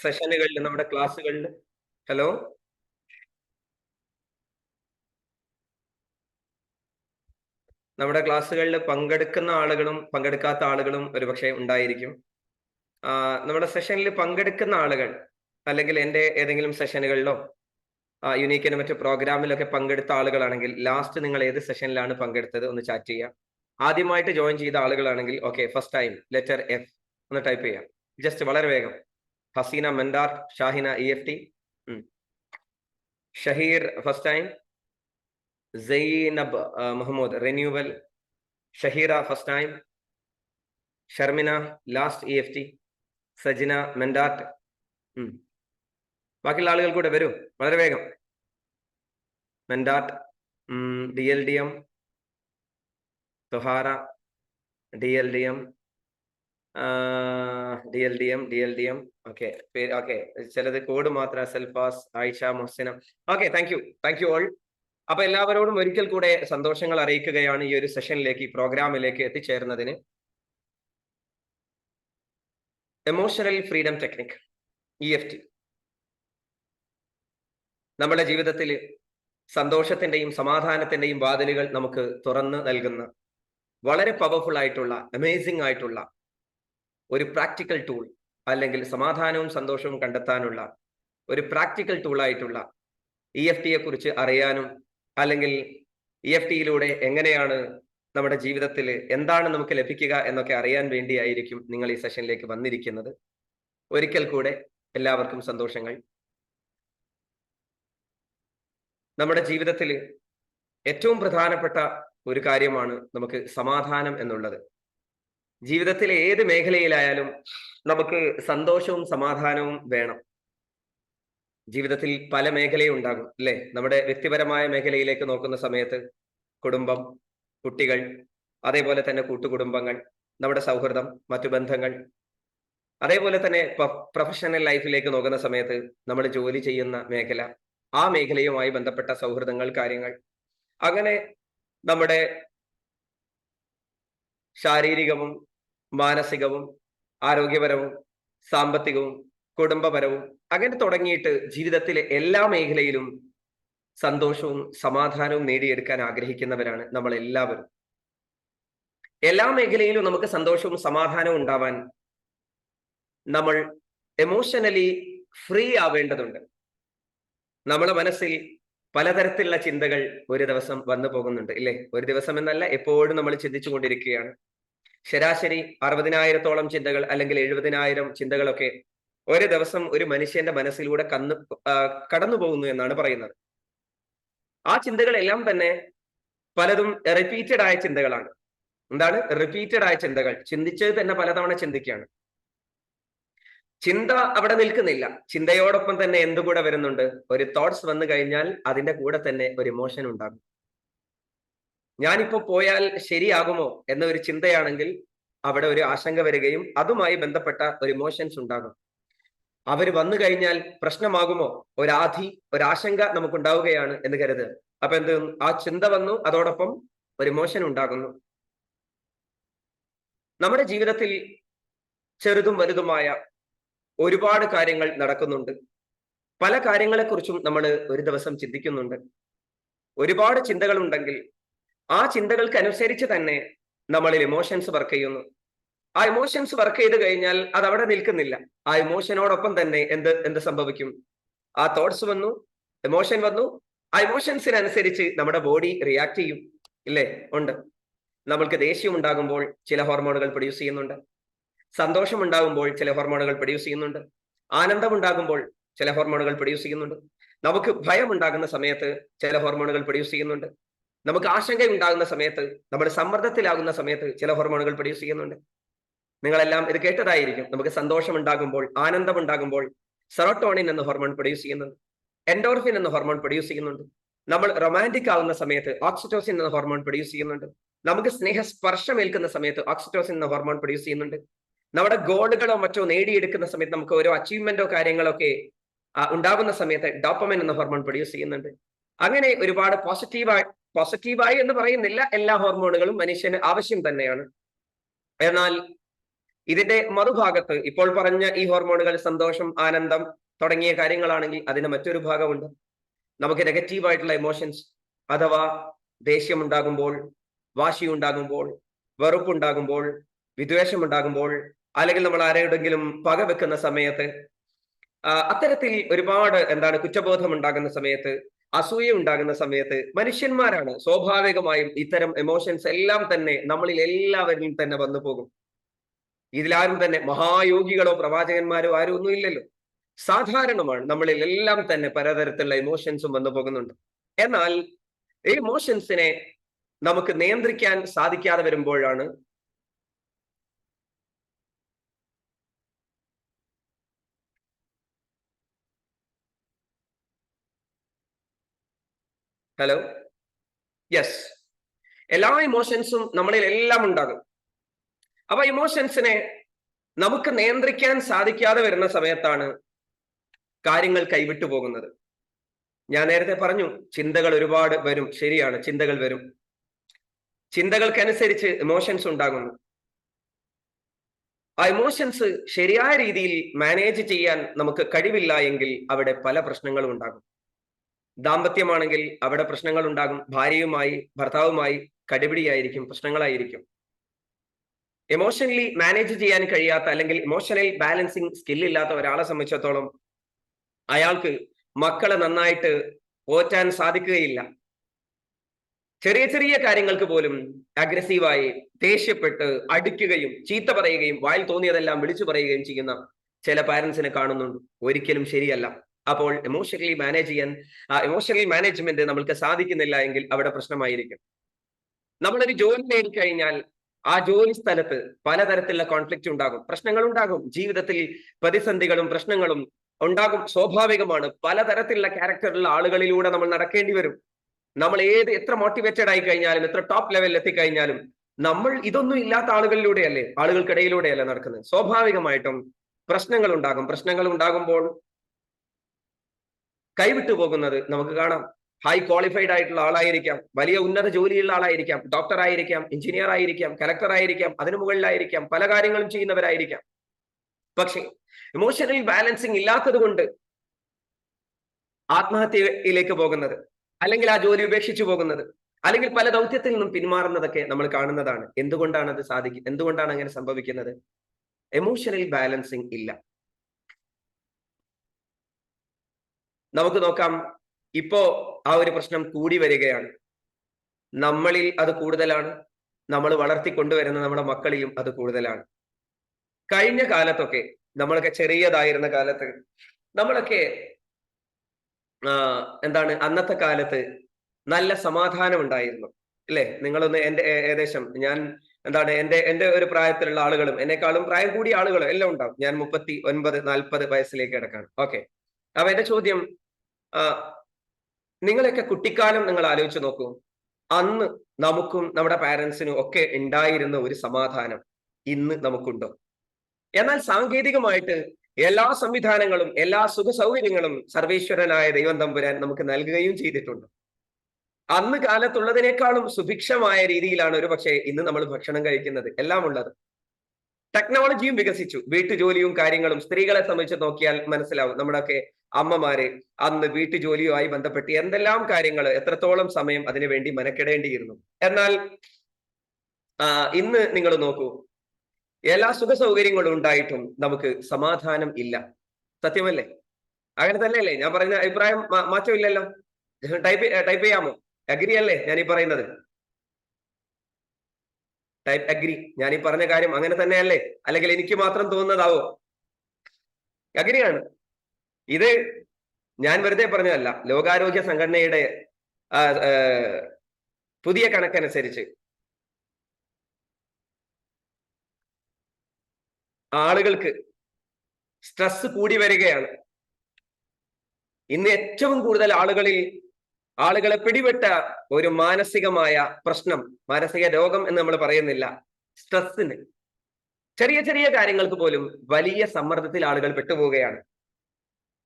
സെഷനുകളിൽ നമ്മുടെ ക്ലാസ്സുകളിൽ ഹലോ നമ്മുടെ ക്ലാസ്സുകളിൽ പങ്കെടുക്കുന്ന ആളുകളും പങ്കെടുക്കാത്ത ആളുകളും ഒരുപക്ഷെ ഉണ്ടായിരിക്കും. നമ്മുടെ സെഷനിൽ പങ്കെടുക്കുന്ന ആളുകൾ അല്ലെങ്കിൽ എൻ്റെ ഏതെങ്കിലും സെഷനുകളിലോ യുണീക്കിന് മറ്റു പ്രോഗ്രാമിലൊക്കെ പങ്കെടുത്ത ആളുകളാണെങ്കിൽ ലാസ്റ്റ് നിങ്ങൾ ഏത് സെഷനിലാണ് പങ്കെടുത്തത് ഒന്ന് ചാറ്റ് ചെയ്യാം. ആദ്യമായിട്ട് ജോയിൻ ചെയ്ത ആളുകളാണെങ്കിൽ okay first time letter F ഒന്ന് ടൈപ്പ് ചെയ്യാം. ജസ്റ്റ് വളരെ വേഗം. Haseena mandate, Shahina EFT, Shaheer first time, Zainab Muhammad renewal, Shaheera first time, Sharmina last EFT, Sajina mandate. ബാക്കിയുള്ള ആളുകൾ കൂടെ വരൂ വളരെ വേഗം. Mandate, DLDM, Thuhara, DLDM, okay okay. ചിലത് കോഡ് മാത്രം. സെൽഫാസ്, Ayisha, Muhsina. Okay, thank you all. അപ്പൊ എല്ലാവരോടും ഒരിക്കൽ കൂടെ സന്തോഷങ്ങൾ അറിയിക്കുകയാണ് ഈ ഒരു സെഷനിലേക്ക്, ഈ പ്രോഗ്രാമിലേക്ക് എത്തിച്ചേർന്നതിന്. എമോഷണൽ ഫ്രീഡം ടെക്നിക് EFT നമ്മുടെ ജീവിതത്തിൽ സന്തോഷത്തിന്റെയും സമാധാനത്തിന്റെയും വാതിലുകൾ നമുക്ക് തുറന്ന് നൽകുന്ന വളരെ പവർഫുൾ ആയിട്ടുള്ള, അമേസിംഗ് ആയിട്ടുള്ള ഒരു പ്രാക്ടിക്കൽ ടൂൾ, അല്ലെങ്കിൽ സമാധാനവും സന്തോഷവും കണ്ടെത്താനുള്ള ഒരു പ്രാക്ടിക്കൽ ടൂൾ ആയിട്ടുള്ള EFTയെ കുറിച്ച് അറിയാനും, അല്ലെങ്കിൽ EFTയിലൂടെ എങ്ങനെയാണ് നമ്മുടെ ജീവിതത്തിൽ എന്താണ് നമുക്ക് ലഭിക്കുക എന്നൊക്കെ അറിയാൻ വേണ്ടിയായിരിക്കും നിങ്ങൾ ഈ സെഷനിലേക്ക് വന്നിരിക്കുന്നത്. ഒരിക്കൽ കൂടെ എല്ലാവർക്കും സന്തോഷങ്ങൾ. നമ്മുടെ ജീവിതത്തിൽ ഏറ്റവും പ്രധാനപ്പെട്ട ഒരു കാര്യമാണ് നമുക്ക് സമാധാനം എന്നുള്ളത്. ജീവിതത്തിലെ ഏത് മേഖലയിലായാലും നമുക്ക് സന്തോഷവും സമാധാനവും വേണം. ജീവിതത്തിൽ പല മേഖലയും ഉണ്ടാകും അല്ലെ? നമ്മുടെ വ്യക്തിപരമായ മേഖലയിലേക്ക് നോക്കുന്ന സമയത്ത് കുടുംബം, കുട്ടികൾ, അതേപോലെ തന്നെ കൂട്ടുകുടുംബങ്ങൾ, നമ്മുടെ സൗഹൃദം, മറ്റു ബന്ധങ്ങൾ, അതേപോലെ തന്നെ പ്രൊഫഷണൽ ലൈഫിലേക്ക് നോക്കുന്ന സമയത്ത് നമ്മൾ ജോലി ചെയ്യുന്ന മേഖല, ആ മേഖലയുമായി ബന്ധപ്പെട്ട സൗഹൃദങ്ങൾ, കാര്യങ്ങൾ, അങ്ങനെ നമ്മുടെ ശാരീരികവും മാനസികവും ആരോഗ്യപരവും സാമ്പത്തികവും കുടുംബപരവും അങ്ങനെ തുടങ്ങിയിട്ട് ജീവിതത്തിലെ എല്ലാ മേഖലയിലും സന്തോഷവും സമാധാനവും നേടിയെടുക്കാൻ ആഗ്രഹിക്കുന്നവരാണ് നമ്മൾ എല്ലാവരും. എല്ലാ മേഖലയിലും നമുക്ക് സന്തോഷവും സമാധാനവും ഉണ്ടാവാൻ നമ്മൾ എമോഷണലി ഫ്രീ ആവേണ്ടതുണ്ട്. നമ്മുടെ മനസ്സിൽ പലതരത്തിലുള്ള ചിന്തകൾ ഒരു ദിവസം വന്നു പോകുന്നുണ്ട് ഇല്ലേ? ഒരു ദിവസം എന്നല്ല, എപ്പോഴും നമ്മൾ ചിന്തിച്ചു കൊണ്ടിരിക്കുകയാണ്. ശരാശരി 60,000-ഓളം ചിന്തകൾ അല്ലെങ്കിൽ 70,000 ചിന്തകളൊക്കെ ഒരു ദിവസം ഒരു മനുഷ്യന്റെ മനസ്സിലൂടെ കടന്നു പോകുന്നു എന്നാണ് പറയുന്നത്. ആ ചിന്തകളെല്ലാം തന്നെ പലതും റിപ്പീറ്റഡ് ആയ ചിന്തകളാണ്. എന്താണ് റിപ്പീറ്റഡ് ആയ ചിന്തകൾ? ചിന്തിച്ചത് തന്നെ പലതവണ ചിന്തിക്കുകയാണ്. ചിന്ത അവിടെ നിൽക്കുന്നില്ല. ചിന്തയോടൊപ്പം തന്നെ എന്തുകൂടെ വരുന്നുണ്ട്? ഒരു തോട്ട്സ് വന്നു കഴിഞ്ഞാൽ അതിന്റെ കൂടെ തന്നെ ഒരു ഇമോഷൻ ഉണ്ടാകും. ഞാനിപ്പോ പോയാൽ ശരിയാകുമോ എന്ന ഒരു ചിന്തയാണെങ്കിൽ അവിടെ ഒരു ആശങ്ക വരികയും അതുമായി ബന്ധപ്പെട്ട ഒരു ഇമോഷൻസ് ഉണ്ടാകും. അവർ വന്നു കഴിഞ്ഞാൽ പ്രശ്നമാകുമോ, ഒരാശങ്ക നമുക്കുണ്ടാവുകയാണ് എന്ന് കരുതുക. അപ്പൊ എന്ത്? ആ ചിന്ത വന്നു, അതോടൊപ്പം ഒരു ഇമോഷൻ ഉണ്ടാകുന്നു. നമ്മുടെ ജീവിതത്തിൽ ചെറുതും വലുതുമായ ഒരുപാട് കാര്യങ്ങൾ നടക്കുന്നുണ്ട്. പല കാര്യങ്ങളെക്കുറിച്ചും നമ്മൾ ഒരു ദിവസം ചിന്തിക്കുന്നുണ്ട്. ഒരുപാട് ചിന്തകൾ ഉണ്ടെങ്കിൽ ആ ചിന്തകൾക്കനുസരിച്ച് തന്നെ നമ്മളിൽ ഇമോഷൻസ് വർക്ക് ചെയ്യുന്നു. ആ ഇമോഷൻസ് വർക്ക് ചെയ്ത് കഴിഞ്ഞാൽ അത് അവിടെ നിൽക്കുന്നില്ല. ആ ഇമോഷനോടൊപ്പം തന്നെ എന്ത് സംഭവിക്കും? ആ തോട്ട്സ് വന്നു, ഇമോഷൻ വന്നു, ആ ഇമോഷൻസിനനുസരിച്ച് നമ്മുടെ ബോഡി റിയാക്ട് ചെയ്യും ഇല്ലേ? ഉണ്ട്. നമ്മൾക്ക് ദേഷ്യം ഉണ്ടാകുമ്പോൾ ചില ഹോർമോണുകൾ പ്രൊഡ്യൂസ് ചെയ്യുന്നുണ്ട്. സന്തോഷം ഉണ്ടാകുമ്പോൾ ചില ഹോർമോണുകൾ പ്രൊഡ്യൂസ് ചെയ്യുന്നുണ്ട്. ആനന്ദം ഉണ്ടാകുമ്പോൾ ചില ഹോർമോണുകൾ പ്രൊഡ്യൂസ് ചെയ്യുന്നുണ്ട്. നമുക്ക് ഭയം ഉണ്ടാകുന്ന സമയത്ത് ചില ഹോർമോണുകൾ പ്രൊഡ്യൂസ് ചെയ്യുന്നുണ്ട്. നമുക്ക് ആശങ്ക ഉണ്ടാകുന്ന സമയത്ത്, നമ്മൾ സമ്മർദ്ദത്തിലാകുന്ന സമയത്ത് ചില ഹോർമോണുകൾ പ്രൊഡ്യൂസ് ചെയ്യുന്നുണ്ട്. നിങ്ങളെല്ലാം ഇത് കേട്ടതായിരിക്കും. നമുക്ക് സന്തോഷം ഉണ്ടാകുമ്പോൾ, ആനന്ദം ഉണ്ടാകുമ്പോൾ സെറോട്ടോണിൻ എന്ന ഹോർമോൺ പ്രൊഡ്യൂസ് ചെയ്യുന്നുണ്ട്. എൻഡോർഫിൻ എന്ന ഹോർമോൺ പ്രൊഡ്യൂസ് ചെയ്യുന്നുണ്ട്. നമ്മൾ റൊമാൻറ്റിക് ആകുന്ന സമയത്ത് ഓക്സിറ്റോസിൻ എന്ന ഹോർമോൺ പ്രൊഡ്യൂസ് ചെയ്യുന്നുണ്ട്. നമുക്ക് സ്നേഹസ്പർശം ഏൽക്കുന്ന സമയത്ത് ഓക്സിറ്റോസിൻ എന്ന ഹോർമോൺ പ്രൊഡ്യൂസ് ചെയ്യുന്നുണ്ട്. നമ്മുടെ ഗോളുകളോ മറ്റോ നേടിയെടുക്കുന്ന സമയത്ത്, നമുക്ക് ഓരോ അച്ചീവ്മെന്റോ കാര്യങ്ങളൊക്കെ ഉണ്ടാകുന്ന സമയത്ത് ഡോപ്പമിൻ എന്ന ഹോർമോൺ പ്രൊഡ്യൂസ് ചെയ്യുന്നുണ്ട്. അങ്ങനെ ഒരുപാട് പോസിറ്റീവായി എന്ന് പറയുന്നില്ല, എല്ലാ ഹോർമോണുകളും മനുഷ്യന് ആവശ്യം തന്നെയാണ്. എന്നാൽ ഇതിന്റെ മറുഭാഗത്ത് ഇപ്പോൾ പറഞ്ഞ ഈ ഹോർമോണുകൾ സന്തോഷം, ആനന്ദം തുടങ്ങിയ കാര്യങ്ങളാണെങ്കിൽ അതിന് മറ്റൊരു ഭാഗമുണ്ട്. നമുക്ക് നെഗറ്റീവ് ആയിട്ടുള്ള ഇമോഷൻസ് അഥവാ ദേഷ്യം ഉണ്ടാകുമ്പോൾ, വാശി ഉണ്ടാകുമ്പോൾ, വെറുപ്പുണ്ടാകുമ്പോൾ, വിദ്വേഷം ഉണ്ടാകുമ്പോൾ, അല്ലെങ്കിൽ നമ്മൾ ആരോടെങ്കിലും പക വെക്കുന്ന സമയത്ത്, അത്തരത്തിൽ ഒരുപാട് കുറ്റബോധം ഉണ്ടാകുന്ന സമയത്ത്, അസൂയ ഉണ്ടാകുന്ന സമയത്ത് മനുഷ്യന്മാരാണ് സ്വാഭാവികമായും ഇത്തരം എമോഷൻസ് എല്ലാം തന്നെ നമ്മളിൽ എല്ലാവരിലും തന്നെ വന്നു പോകും. ഇതിലാരും തന്നെ മഹായോഗികളോ പ്രവാചകന്മാരോ ആരും ഒന്നും ഇല്ലല്ലോ. സാധാരണമാണ്, നമ്മളിൽ എല്ലാം തന്നെ പലതരത്തിലുള്ള ഇമോഷൻസും വന്നു പോകുന്നുണ്ട്. എന്നാൽ ഈ ഇമോഷൻസിനെ നമുക്ക് നിയന്ത്രിക്കാൻ സാധിക്കാതെ വരുമ്പോഴാണ് ഹലോ, യെസ്, എല്ലാ ഇമോഷൻസും നമ്മളിൽ എല്ലാം ഉണ്ടാകും. അപ്പൊ ഇമോഷൻസിനെ നമുക്ക് നിയന്ത്രിക്കാൻ സാധിക്കാതെ വരുന്ന സമയത്താണ് കാര്യങ്ങൾ കൈവിട്ടു പോകുന്നത്. ഞാൻ നേരത്തെ പറഞ്ഞു, ചിന്തകൾ ഒരുപാട് വരും. ശരിയാണ്, ചിന്തകൾ വരും. ചിന്തകൾക്കനുസരിച്ച് ഇമോഷൻസ് ഉണ്ടാകുന്നു. ആ ഇമോഷൻസ് ശരിയായ രീതിയിൽ മാനേജ് ചെയ്യാൻ നമുക്ക് കഴിവില്ല എങ്കിൽ അവിടെ പല പ്രശ്നങ്ങളും ഉണ്ടാകും. ദാമ്പത്യമാണെങ്കിൽ അവിടെ പ്രശ്നങ്ങൾ ഉണ്ടാകും. ഭാര്യയുമായി, ഭർത്താവുമായി കടിപിടിയായിരിക്കും, പ്രശ്നങ്ങളായിരിക്കും. എമോഷണലി മാനേജ് ചെയ്യാൻ കഴിയാത്ത അല്ലെങ്കിൽ ഇമോഷണൽ ബാലൻസിങ് സ്കിൽ ഇല്ലാത്ത ഒരാളെ സംബന്ധിച്ചിടത്തോളം അയാൾക്ക് മക്കളെ നന്നായിട്ട് പോറ്റാൻ സാധിക്കുകയില്ല. ചെറിയ ചെറിയ കാര്യങ്ങൾക്ക് പോലും അഗ്രസീവായി ദേഷ്യപ്പെട്ട് അടിക്കുകയും ചീത്ത പറയുകയും വായിൽ തോന്നിയതെല്ലാം വിളിച്ചു പറയുകയും ചെയ്യുന്ന ചില പാരന്റ്സിനെ കാണുന്നുണ്ട്. ഒരിക്കലും ശരിയല്ല. അപ്പോൾ ഇമോഷണലി മാനേജ്മെന്റ് നമ്മൾക്ക് സാധിക്കുന്നില്ല എങ്കിൽ അവിടെ പ്രശ്നമായിരിക്കും. നമ്മളൊരു ജോലി നേടിക്കഴിഞ്ഞാൽ ആ ജോലി സ്ഥലത്ത് പലതരത്തിലുള്ള കോൺഫ്ലിക്റ്റ് ഉണ്ടാകും, പ്രശ്നങ്ങൾ ഉണ്ടാകും. ജീവിതത്തിൽ പ്രതിസന്ധികളും പ്രശ്നങ്ങളും ഉണ്ടാകും, സ്വാഭാവികമാണ്. പലതരത്തിലുള്ള ക്യാരക്ടറുള്ള ആളുകളിലൂടെ നമ്മൾ നടക്കേണ്ടി വരും. നമ്മൾ എത്ര മോട്ടിവേറ്റഡ് ആയി കഴിഞ്ഞാലും, എത്ര ടോപ്പ് ലെവലിൽ എത്തിക്കഴിഞ്ഞാലും നമ്മൾ ഇതൊന്നും ഇല്ലാത്ത ആളുകൾക്കിടയിലൂടെയല്ലേ നടക്കുന്നത്. സ്വാഭാവികമായിട്ടും പ്രശ്നങ്ങൾ ഉണ്ടാകും. പ്രശ്നങ്ങൾ ഉണ്ടാകുമ്പോൾ കൈവിട്ടു പോകുന്നത് നമുക്ക് കാണാം. ഹൈ ക്വാളിഫൈഡ് ആയിട്ടുള്ള ആളായിരിക്കാം, വലിയ ഉന്നത ജോലിയുള്ള ആളായിരിക്കാം, ഡോക്ടർ ആയിരിക്കാം, എഞ്ചിനീയർ ആയിരിക്കാം, കലക്ടർ ആയിരിക്കാം, അതിനു മുകളിലായിരിക്കാം, പല കാര്യങ്ങളും ചെയ്യുന്നവരായിരിക്കാം. പക്ഷേ ഇമോഷണൽ ബാലൻസിങ് ഇല്ലാത്തത് കൊണ്ട് ആത്മഹത്യയിലേക്ക് പോകുന്നത്, അല്ലെങ്കിൽ ആ ജോലി ഉപേക്ഷിച്ചു പോകുന്നത്, അല്ലെങ്കിൽ പല ദൗത്യത്തിൽ നിന്നും പിന്മാറുന്നതൊക്കെ നമ്മൾ കാണുന്നതാണ്. എന്തുകൊണ്ടാണ് അങ്ങനെ സംഭവിക്കുന്നത്? എമോഷണൽ ബാലൻസിങ് ഇല്ല. നമുക്ക് നോക്കാം, ഇപ്പോ ആ ഒരു പ്രശ്നം കൂടി വരികയാണ്. നമ്മളിൽ അത് കൂടുതലാണ്, നമ്മൾ വളർത്തിക്കൊണ്ടുവരുന്ന നമ്മുടെ മക്കളിലും അത് കൂടുതലാണ്. കഴിഞ്ഞ കാലത്തൊക്കെ, നമ്മളൊക്കെ ചെറിയതായിരുന്ന കാലത്ത് നമ്മളൊക്കെ അന്നത്തെ കാലത്ത് നല്ല സമാധാനം ഉണ്ടായിരുന്നു, അല്ലെ? നിങ്ങളൊന്ന് ഏകദേശം ഞാൻ എന്റെ ഒരു പ്രായത്തിലുള്ള ആളുകളും എന്നെക്കാളും പ്രായം കൂടിയ ആളുകളും എല്ലാം ഉണ്ടാവും. ഞാൻ 39-40 വയസ്സിലേക്ക് കിടക്കാണ്. ഓക്കെ. അപ്പൊ എന്റെ ചോദ്യം, നിങ്ങളൊക്കെ കുട്ടിക്കാലം നിങ്ങൾ ആലോചിച്ച് നോക്കൂ. അന്ന് നമുക്കും നമ്മുടെ പാരന്റ്സിനും ഒക്കെ ഉണ്ടായിരുന്ന ഒരു സമാധാനം ഇന്ന് നമുക്കുണ്ടോ? എന്നാൽ സാങ്കേതികമായിട്ട് എല്ലാ സംവിധാനങ്ങളും, എല്ലാ സുഖ സൗകര്യങ്ങളും സർവേശ്വരനായ ദൈവം തമ്പുരാൻ നമുക്ക് നൽകുകയും ചെയ്തിട്ടുണ്ട്. അന്ന് കാലത്തുള്ളതിനേക്കാളും സുഭിക്ഷമായ രീതിയിലാണ് ഒരു പക്ഷേ ഇന്ന് നമ്മൾ ഭക്ഷണം കഴിക്കുന്നത്, എല്ലാം ഉള്ളത്. ടെക്നോളജിയും വികസിച്ചു, വീട്ടുജോലിയും കാര്യങ്ങളും. സ്ത്രീകളെ സംബന്ധിച്ച് നോക്കിയാൽ മനസ്സിലാവും, നമ്മുടെയൊക്കെ അമ്മമാര് അന്ന് വീട്ടുജോലിയുമായി ബന്ധപ്പെട്ട് എന്തെല്ലാം കാര്യങ്ങൾ, എത്രത്തോളം സമയം അതിനു വേണ്ടി മെനക്കെടേണ്ടിയിരുന്നു. എന്നാൽ ഇന്ന് നിങ്ങൾ നോക്കൂ, എല്ലാ സുഖ സൗകര്യങ്ങളും ഉണ്ടായിട്ടും നമുക്ക് സമാധാനം ഇല്ല. സത്യമല്ലേ? അങ്ങനെ തന്നെയല്ലേ? ഞാൻ പറയുന്ന അഭിപ്രായം മാറ്റമില്ലല്ലോ. ടൈപ്പ് ചെയ്യാമോ? അഗ്രി അല്ലേ ഞാൻ ഈ പറയുന്നത്? Type agree. ഞാൻ ഈ പറഞ്ഞ കാര്യം അങ്ങനെ തന്നെയല്ലേ? അല്ലെങ്കിൽ എനിക്ക് മാത്രം തോന്നുന്നതാവോ? അഗ്രിയാണ്. ഇത് ഞാൻ വെറുതെ പറഞ്ഞതല്ല. ലോകാരോഗ്യ സംഘടനയുടെ പുതിയ കണക്കനുസരിച്ച് ആളുകൾക്ക് സ്ട്രെസ് കൂടി വരികയാണ്. ഇന്ന് ഏറ്റവും കൂടുതൽ ആളുകളെ പിടിപെട്ട ഒരു മാനസികമായ പ്രശ്നം, മാനസിക രോഗം എന്ന് നമ്മൾ പറയുന്നില്ല, സ്ട്രെസ്സിന്. ചെറിയ ചെറിയ കാര്യങ്ങൾക്ക് പോലും വലിയ സമ്മർദ്ദത്തിൽ ആളുകൾ പെട്ടുപോവുകയാണ്.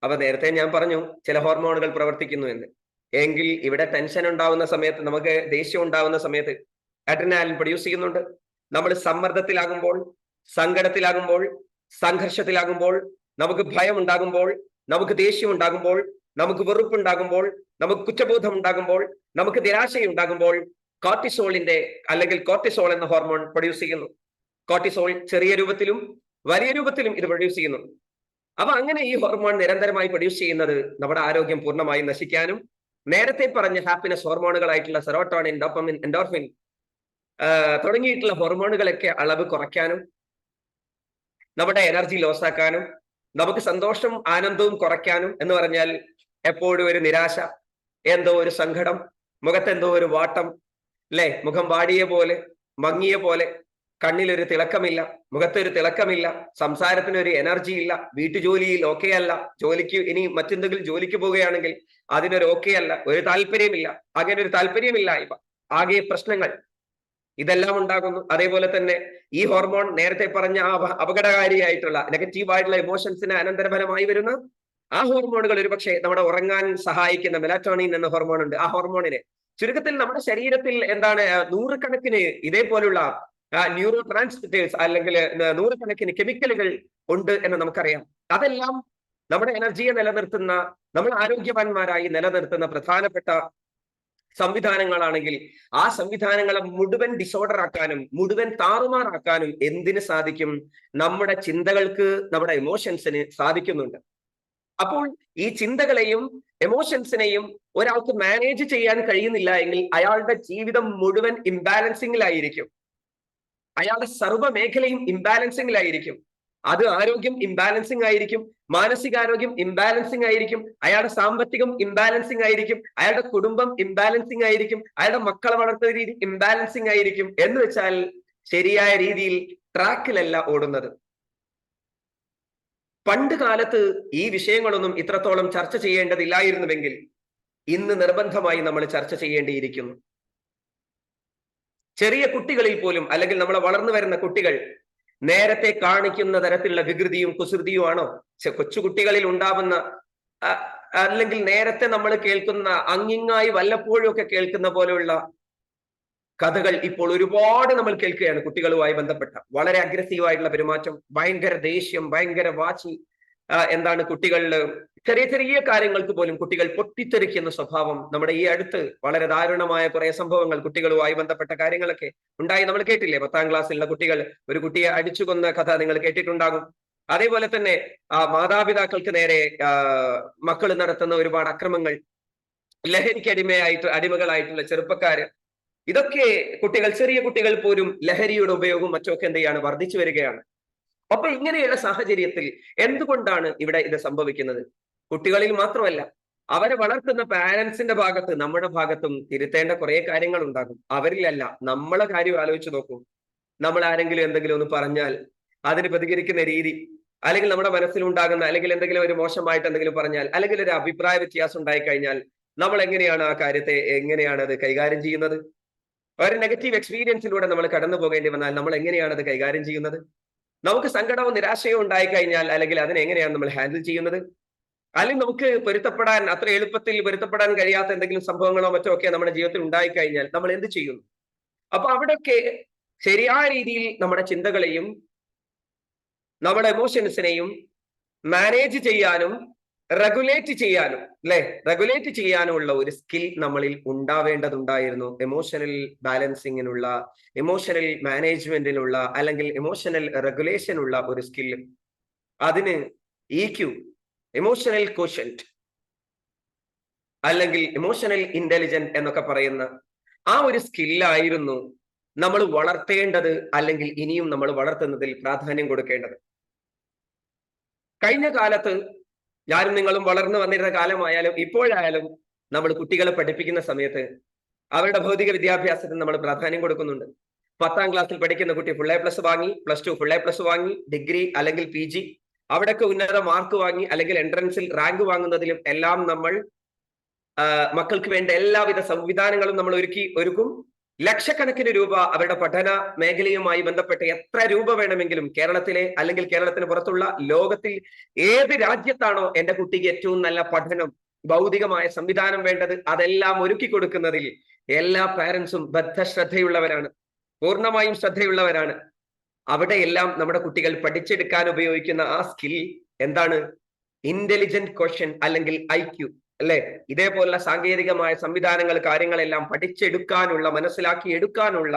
അപ്പൊ നേരത്തെ ഞാൻ പറഞ്ഞു ചില ഹോർമോണുകൾ പ്രവർത്തിക്കുന്നു എന്ന്. എങ്കിൽ ഇവിടെ ടെൻഷൻ ഉണ്ടാവുന്ന സമയത്ത്, നമുക്ക് ദേഷ്യം ഉണ്ടാവുന്ന സമയത്ത് അഡ്രിനാലിൻ പ്രൊഡ്യൂസ് ചെയ്യുന്നുണ്ട്. നമ്മൾ സമ്മർദ്ദത്തിലാകുമ്പോൾ, സങ്കടത്തിലാകുമ്പോൾ, സംഘർഷത്തിലാകുമ്പോൾ, നമുക്ക് ഭയം ഉണ്ടാകുമ്പോൾ, നമുക്ക് ദേഷ്യം ഉണ്ടാകുമ്പോൾ, നമുക്ക് വെറുപ്പുണ്ടാകുമ്പോൾ, നമുക്ക് കുറ്റബോധം ഉണ്ടാകുമ്പോൾ, നമുക്ക് നിരാശയുണ്ടാകുമ്പോൾ കോർട്ടിസോളിന്റെ അല്ലെങ്കിൽ കോർട്ടിസോൾ എന്ന ഹോർമോൺ പ്രൊഡ്യൂസ് ചെയ്യുന്നു. കോർട്ടിസോൾ ചെറിയ രൂപത്തിലും വലിയ രൂപത്തിലും ഇത് പ്രൊഡ്യൂസ് ചെയ്യുന്നു. അപ്പൊ അങ്ങനെ ഈ ഹോർമോൺ നിരന്തരമായി പ്രൊഡ്യൂസ് ചെയ്യുന്നത് നമ്മുടെ ആരോഗ്യം പൂർണ്ണമായും നശിക്കാനും, നേരത്തെ പറഞ്ഞ ഹാപ്പിനെസ് ഹോർമോണുകളായിട്ടുള്ള സെറോട്ടോണിൻ, ഡോപ്പമിൻ, എൻഡോർഫിൻ തുടങ്ങിയിട്ടുള്ള ഹോർമോണുകളൊക്കെ അളവ് കുറയ്ക്കാനും, നമ്മുടെ എനർജി ലോസ് ആക്കാനും, നമുക്ക് സന്തോഷം ആനന്ദവും കുറയ്ക്കാനും, എന്ന് പറഞ്ഞാൽ എപ്പോഴും ഒരു നിരാശ, എന്തോ ഒരു സങ്കടം, മുഖത്തെന്തോ ഒരു വാട്ടം, അല്ലെ, മുഖം വാടിയ പോലെ, മങ്ങിയ പോലെ, കണ്ണിലൊരു തിളക്കമില്ല, മുഖത്തൊരു തിളക്കമില്ല, സംസാരത്തിന് ഒരു എനർജി ഇല്ല, വീട്ടുജോലിയിൽ ഓക്കെ അല്ല, ജോലിക്ക് ഇനി മറ്റെന്തെങ്കിലും ജോലിക്ക് പോവുകയാണെങ്കിൽ അതിനൊരു ഓക്കെ അല്ല, ഒരു താല്പര്യമില്ല, അങ്ങനെ ഒരു താല്പര്യമില്ലായ്മ, ആകെ പ്രശ്നങ്ങൾ, ഇതെല്ലാം ഉണ്ടാകുന്നു. അതേപോലെ തന്നെ ഈ ഹോർമോൺ നേരത്തെ പറഞ്ഞ ആ അപകടകാരിയായിട്ടുള്ള നെഗറ്റീവ് ആയിട്ടുള്ള ഇമോഷൻസിന് അനന്തരഫലമായി വരുന്ന ആ ഹോർമോണുകൾ ഒരുപക്ഷെ നമ്മുടെ ഉറങ്ങാൻ സഹായിക്കുന്ന മെലാറ്റോണിൻ എന്ന ഹോർമോൺ ഉണ്ട്. ആ ഹോർമോണിനെ ചുരുക്കത്തിൽ നമ്മുടെ ശരീരത്തിൽ എന്താണ് നൂറുകണക്കിന് ഇതേപോലുള്ള ന്യൂറോ ട്രാൻസ്മിറ്റേഴ്സ് അല്ലെങ്കിൽ നൂറുകണക്കിന് കെമിക്കലുകൾ ഉണ്ട് എന്ന് നമുക്കറിയാം. അതെല്ലാം നമ്മുടെ എനർജിയെ നിലനിർത്തുന്ന, നമ്മൾ ആരോഗ്യവാന്മാരായി നിലനിർത്തുന്ന പ്രധാനപ്പെട്ട സംവിധാനങ്ങളാണെങ്കിൽ ആ സംവിധാനങ്ങളെ മുഴുവൻ ഡിസോർഡർ ആക്കാനും മുഴുവൻ താറുമാറാക്കാനും എന്തിന് സാധിക്കും? നമ്മുടെ ചിന്തകൾക്ക്, നമ്മുടെ എമോഷൻസിന് സാധിക്കുന്നുണ്ട്. അപ്പോൾ ഈ ചിന്തകളെയും എമോഷൻസിനെയും ഒരാൾക്ക് മാനേജ് ചെയ്യാൻ കഴിയുന്നില്ല എങ്കിൽ അയാളുടെ ജീവിതം മുഴുവൻ ഇംബാലൻസിങ്ങിലായിരിക്കും. അയാളുടെ സർവ്വ മേഖലയും ഇംബാലൻസിങ്ങിലായിരിക്കും. അത് ആരോഗ്യം ഇംബാലൻസിങ് ആയിരിക്കും, മാനസികാരോഗ്യം ഇംബാലൻസിങ് ആയിരിക്കും, അയാളുടെ സാമ്പത്തികം ഇംബാലൻസിങ് ആയിരിക്കും, അയാളുടെ കുടുംബം ഇംബാലൻസിങ് ആയിരിക്കും, അയാളുടെ മക്കളെ വളർത്തുന്ന രീതി ഇംബാലൻസിങ് ആയിരിക്കും. എന്ന് വെച്ചാൽ ശരിയായ രീതിയിൽ ട്രാക്കിലല്ല ഓടുന്നത്. പണ്ട് കാലത്ത് ഈ വിഷയങ്ങളൊന്നും ഇത്രത്തോളം ചർച്ച ചെയ്യേണ്ടതില്ലായിരുന്നുവെങ്കിൽ ഇന്ന് നിർബന്ധമായി നമ്മൾ ചർച്ച ചെയ്യേണ്ടിയിരിക്കുന്നു. ചെറിയ കുട്ടികളിൽ പോലും, അല്ലെങ്കിൽ നമ്മളെ വളർന്നു വരുന്ന കുട്ടികൾ നേരത്തെ കാണിക്കുന്ന തരത്തിലുള്ള വികൃതിയും കുസൃതിയുമാണോ കൊച്ചുകുട്ടികളിൽ ഉണ്ടാവുന്ന, അല്ലെങ്കിൽ നേരത്തെ നമ്മൾ കേൾക്കുന്ന അങ്ങിങ്ങായി വല്ലപ്പോഴും ഒക്കെ കേൾക്കുന്ന പോലെയുള്ള കഥകൾ ഇപ്പോൾ ഒരുപാട് നമ്മൾ കേൾക്കുകയാണ്. കുട്ടികളുമായി ബന്ധപ്പെട്ട വളരെ അഗ്രസീവായിട്ടുള്ള പെരുമാറ്റം, ഭയങ്കര ദേഷ്യം, ഭയങ്കര വാശി, എന്താണ് കുട്ടികളിൽ ചെറിയ ചെറിയ കാര്യങ്ങൾക്ക് പോലും കുട്ടികൾ പൊട്ടിത്തെറിക്കുന്ന സ്വഭാവം. നമ്മുടെ ഈ അടുത്ത് വളരെ ദാരുണമായ കുറെ സംഭവങ്ങൾ കുട്ടികളുമായി ബന്ധപ്പെട്ട കാര്യങ്ങളൊക്കെ ഉണ്ടായി, നമ്മൾ കേട്ടില്ലേ? 10ാം ക്ലാസ്സിലുള്ള കുട്ടികൾ ഒരു കുട്ടിയെ അടിച്ചു കൊന്ന കഥ നിങ്ങൾ കേട്ടിട്ടുണ്ടാകും. അതേപോലെ തന്നെ മാതാപിതാക്കൾക്ക് നേരെ മക്കൾ നടത്തുന്ന ഒരുപാട് അക്രമങ്ങൾ, ലഹരിക്ക് അടിമകളായിട്ടുള്ള ചെറുപ്പക്കാര്, ഇതൊക്കെ കുട്ടികൾ, ചെറിയ കുട്ടികൾ പോലും ലഹരിയുടെ ഉപയോഗവും മറ്റൊക്കെ എന്ത് ചെയ്യാണ്, വർദ്ധിച്ചു വരികയാണ്. അപ്പൊ ഇങ്ങനെയുള്ള സാഹചര്യത്തിൽ എന്തുകൊണ്ടാണ് ഇവിടെ ഇത് സംഭവിക്കുന്നത്? കുട്ടികളിൽ മാത്രമല്ല, അവരെ വളർത്തുന്ന പാരന്റ്സിന്റെ ഭാഗത്ത്, നമ്മുടെ ഭാഗത്തും തിരുത്തേണ്ട കുറെ കാര്യങ്ങൾ ഉണ്ടാകും. അവരിലല്ല, നമ്മളെ കാര്യം ആലോചിച്ച് നോക്കൂ. നമ്മൾ ആരെങ്കിലും എന്തെങ്കിലും ഒന്ന് പറഞ്ഞാൽ അതിന് പ്രതികരിക്കുന്ന രീതി, അല്ലെങ്കിൽ നമ്മുടെ മനസ്സിലുണ്ടാകുന്ന, അല്ലെങ്കിൽ എന്തെങ്കിലും ഒരു മോശമായിട്ട് എന്തെങ്കിലും പറഞ്ഞാൽ, അല്ലെങ്കിൽ ഒരു അഭിപ്രായ വ്യത്യാസം ഉണ്ടായി കഴിഞ്ഞാൽ നമ്മൾ എങ്ങനെയാണ് ആ കാര്യത്തെ, എങ്ങനെയാണ് അത് കൈകാര്യം ചെയ്യുന്നത്? ഒരു നെഗറ്റീവ് എക്സ്പീരിയൻസിലൂടെ നമ്മൾ കടന്നു പോകേണ്ടി വന്നാൽ നമ്മൾ എങ്ങനെയാണ് അത് കൈകാര്യം ചെയ്യുന്നത്? നമുക്ക് സങ്കടവും നിരാശയും ഉണ്ടായി കഴിഞ്ഞാൽ അല്ലെങ്കിൽ അതിനെ എങ്ങനെയാണ് നമ്മൾ ഹാൻഡിൽ ചെയ്യുന്നത്? അല്ലെങ്കിൽ നമുക്ക് പൊരുത്തപ്പെടാൻ, അത്ര എളുപ്പത്തിൽ പൊരുത്തപ്പെടാൻ കഴിയാത്ത എന്തെങ്കിലും സംഭവങ്ങളോ മറ്റോ ഒക്കെ നമ്മുടെ ജീവിതത്തിൽ ഉണ്ടായി കഴിഞ്ഞാൽ നമ്മൾ എന്ത് ചെയ്യുന്നു? അപ്പൊ അവിടെയൊക്കെ ശരിയായ രീതിയിൽ നമ്മുടെ ചിന്തകളെയും നമ്മുടെ എമോഷൻസിനെയും മാനേജ് ചെയ്യാനും റെഗുലേറ്റ് ചെയ്യാനും, അല്ലെ, റെഗുലേറ്റ് ചെയ്യാനുള്ള ഒരു സ്കിൽ നമ്മളിൽ ഉണ്ടാവേണ്ടതുണ്ടായിരുന്നു. എമോഷണൽ ബാലൻസിങ്ങിനുള്ള, എമോഷണൽ മാനേജ്മെന്റിനുള്ള, അല്ലെങ്കിൽ എമോഷണൽ റെഗുലേഷനുള്ള ഒരു സ്കിൽ. അതിന് EQ, എമോഷണൽ ക്വോഷ്യന്റ്, അല്ലെങ്കിൽ എമോഷണൽ ഇന്റലിജന്റ് എന്നൊക്കെ പറയുന്ന ആ ഒരു സ്കില്ലായിരുന്നു നമ്മൾ വളർത്തേണ്ടത്, അല്ലെങ്കിൽ ഇനിയും നമ്മൾ വളർത്തുന്നതിൽ പ്രാധാന്യം കൊടുക്കേണ്ടത്. കഴിഞ്ഞ കാലത്ത് ഞാനും നിങ്ങളും വളർന്നു വന്നിരുന്ന കാലമായാലും ഇപ്പോഴായാലും നമ്മൾ കുട്ടികളെ പഠിപ്പിക്കുന്ന സമയത്ത് അവരുടെ ഭൗതിക വിദ്യാഭ്യാസത്തിന് നമ്മൾ പ്രാധാന്യം കൊടുക്കുന്നുണ്ട്. 10ാം ക്ലാസ്സിൽ പഠിക്കുന്ന കുട്ടി ഫുൾ A+ വാങ്ങി, +2 ഫുൾ A+ വാങ്ങി, ഡിഗ്രി അല്ലെങ്കിൽ PG അവിടെയൊക്കെ ഉന്നത മാർക്ക് വാങ്ങി, അല്ലെങ്കിൽ എൻട്രൻസിൽ റാങ്ക് വാങ്ങുന്നതിലും എല്ലാം നമ്മൾ മക്കൾക്ക് വേണ്ട എല്ലാവിധ സംവിധാനങ്ങളും നമ്മൾ ഒരുക്കും. ലക്ഷക്കണക്കിന് രൂപ അവരുടെ പഠന മേഖലയുമായി ബന്ധപ്പെട്ട് എത്ര രൂപ വേണമെങ്കിലും കേരളത്തിലെ, അല്ലെങ്കിൽ കേരളത്തിന് പുറത്തുള്ള ലോകത്തിൽ ഏത് രാജ്യത്താണോ എന്റെ കുട്ടിക്ക് ഏറ്റവും നല്ല പഠനം, ഭൗതികമായ സംവിധാനം വേണ്ടത്, അതെല്ലാം ഒരുക്കി കൊടുക്കുന്നതിൽ എല്ലാ പാരന്റ്സും ബദ്ധശ്രദ്ധയുള്ളവരാണ്, പൂർണ്ണമായും ശ്രദ്ധയുള്ളവരാണ്. അവിടെയെല്ലാം നമ്മുടെ കുട്ടികൾ പഠിച്ചെടുക്കാൻ ഉപയോഗിക്കുന്ന ആ സ്കിൽ എന്താണ്? ഇന്റലിജന്റ് ക്വസ്റ്റ്യൻ അല്ലെങ്കിൽ IQ, അല്ലെ? ഇതേപോലുള്ള സാങ്കേതികമായ സംവിധാനങ്ങൾ, കാര്യങ്ങളെല്ലാം പഠിച്ചെടുക്കാനുള്ള, മനസ്സിലാക്കി എടുക്കാനുള്ള,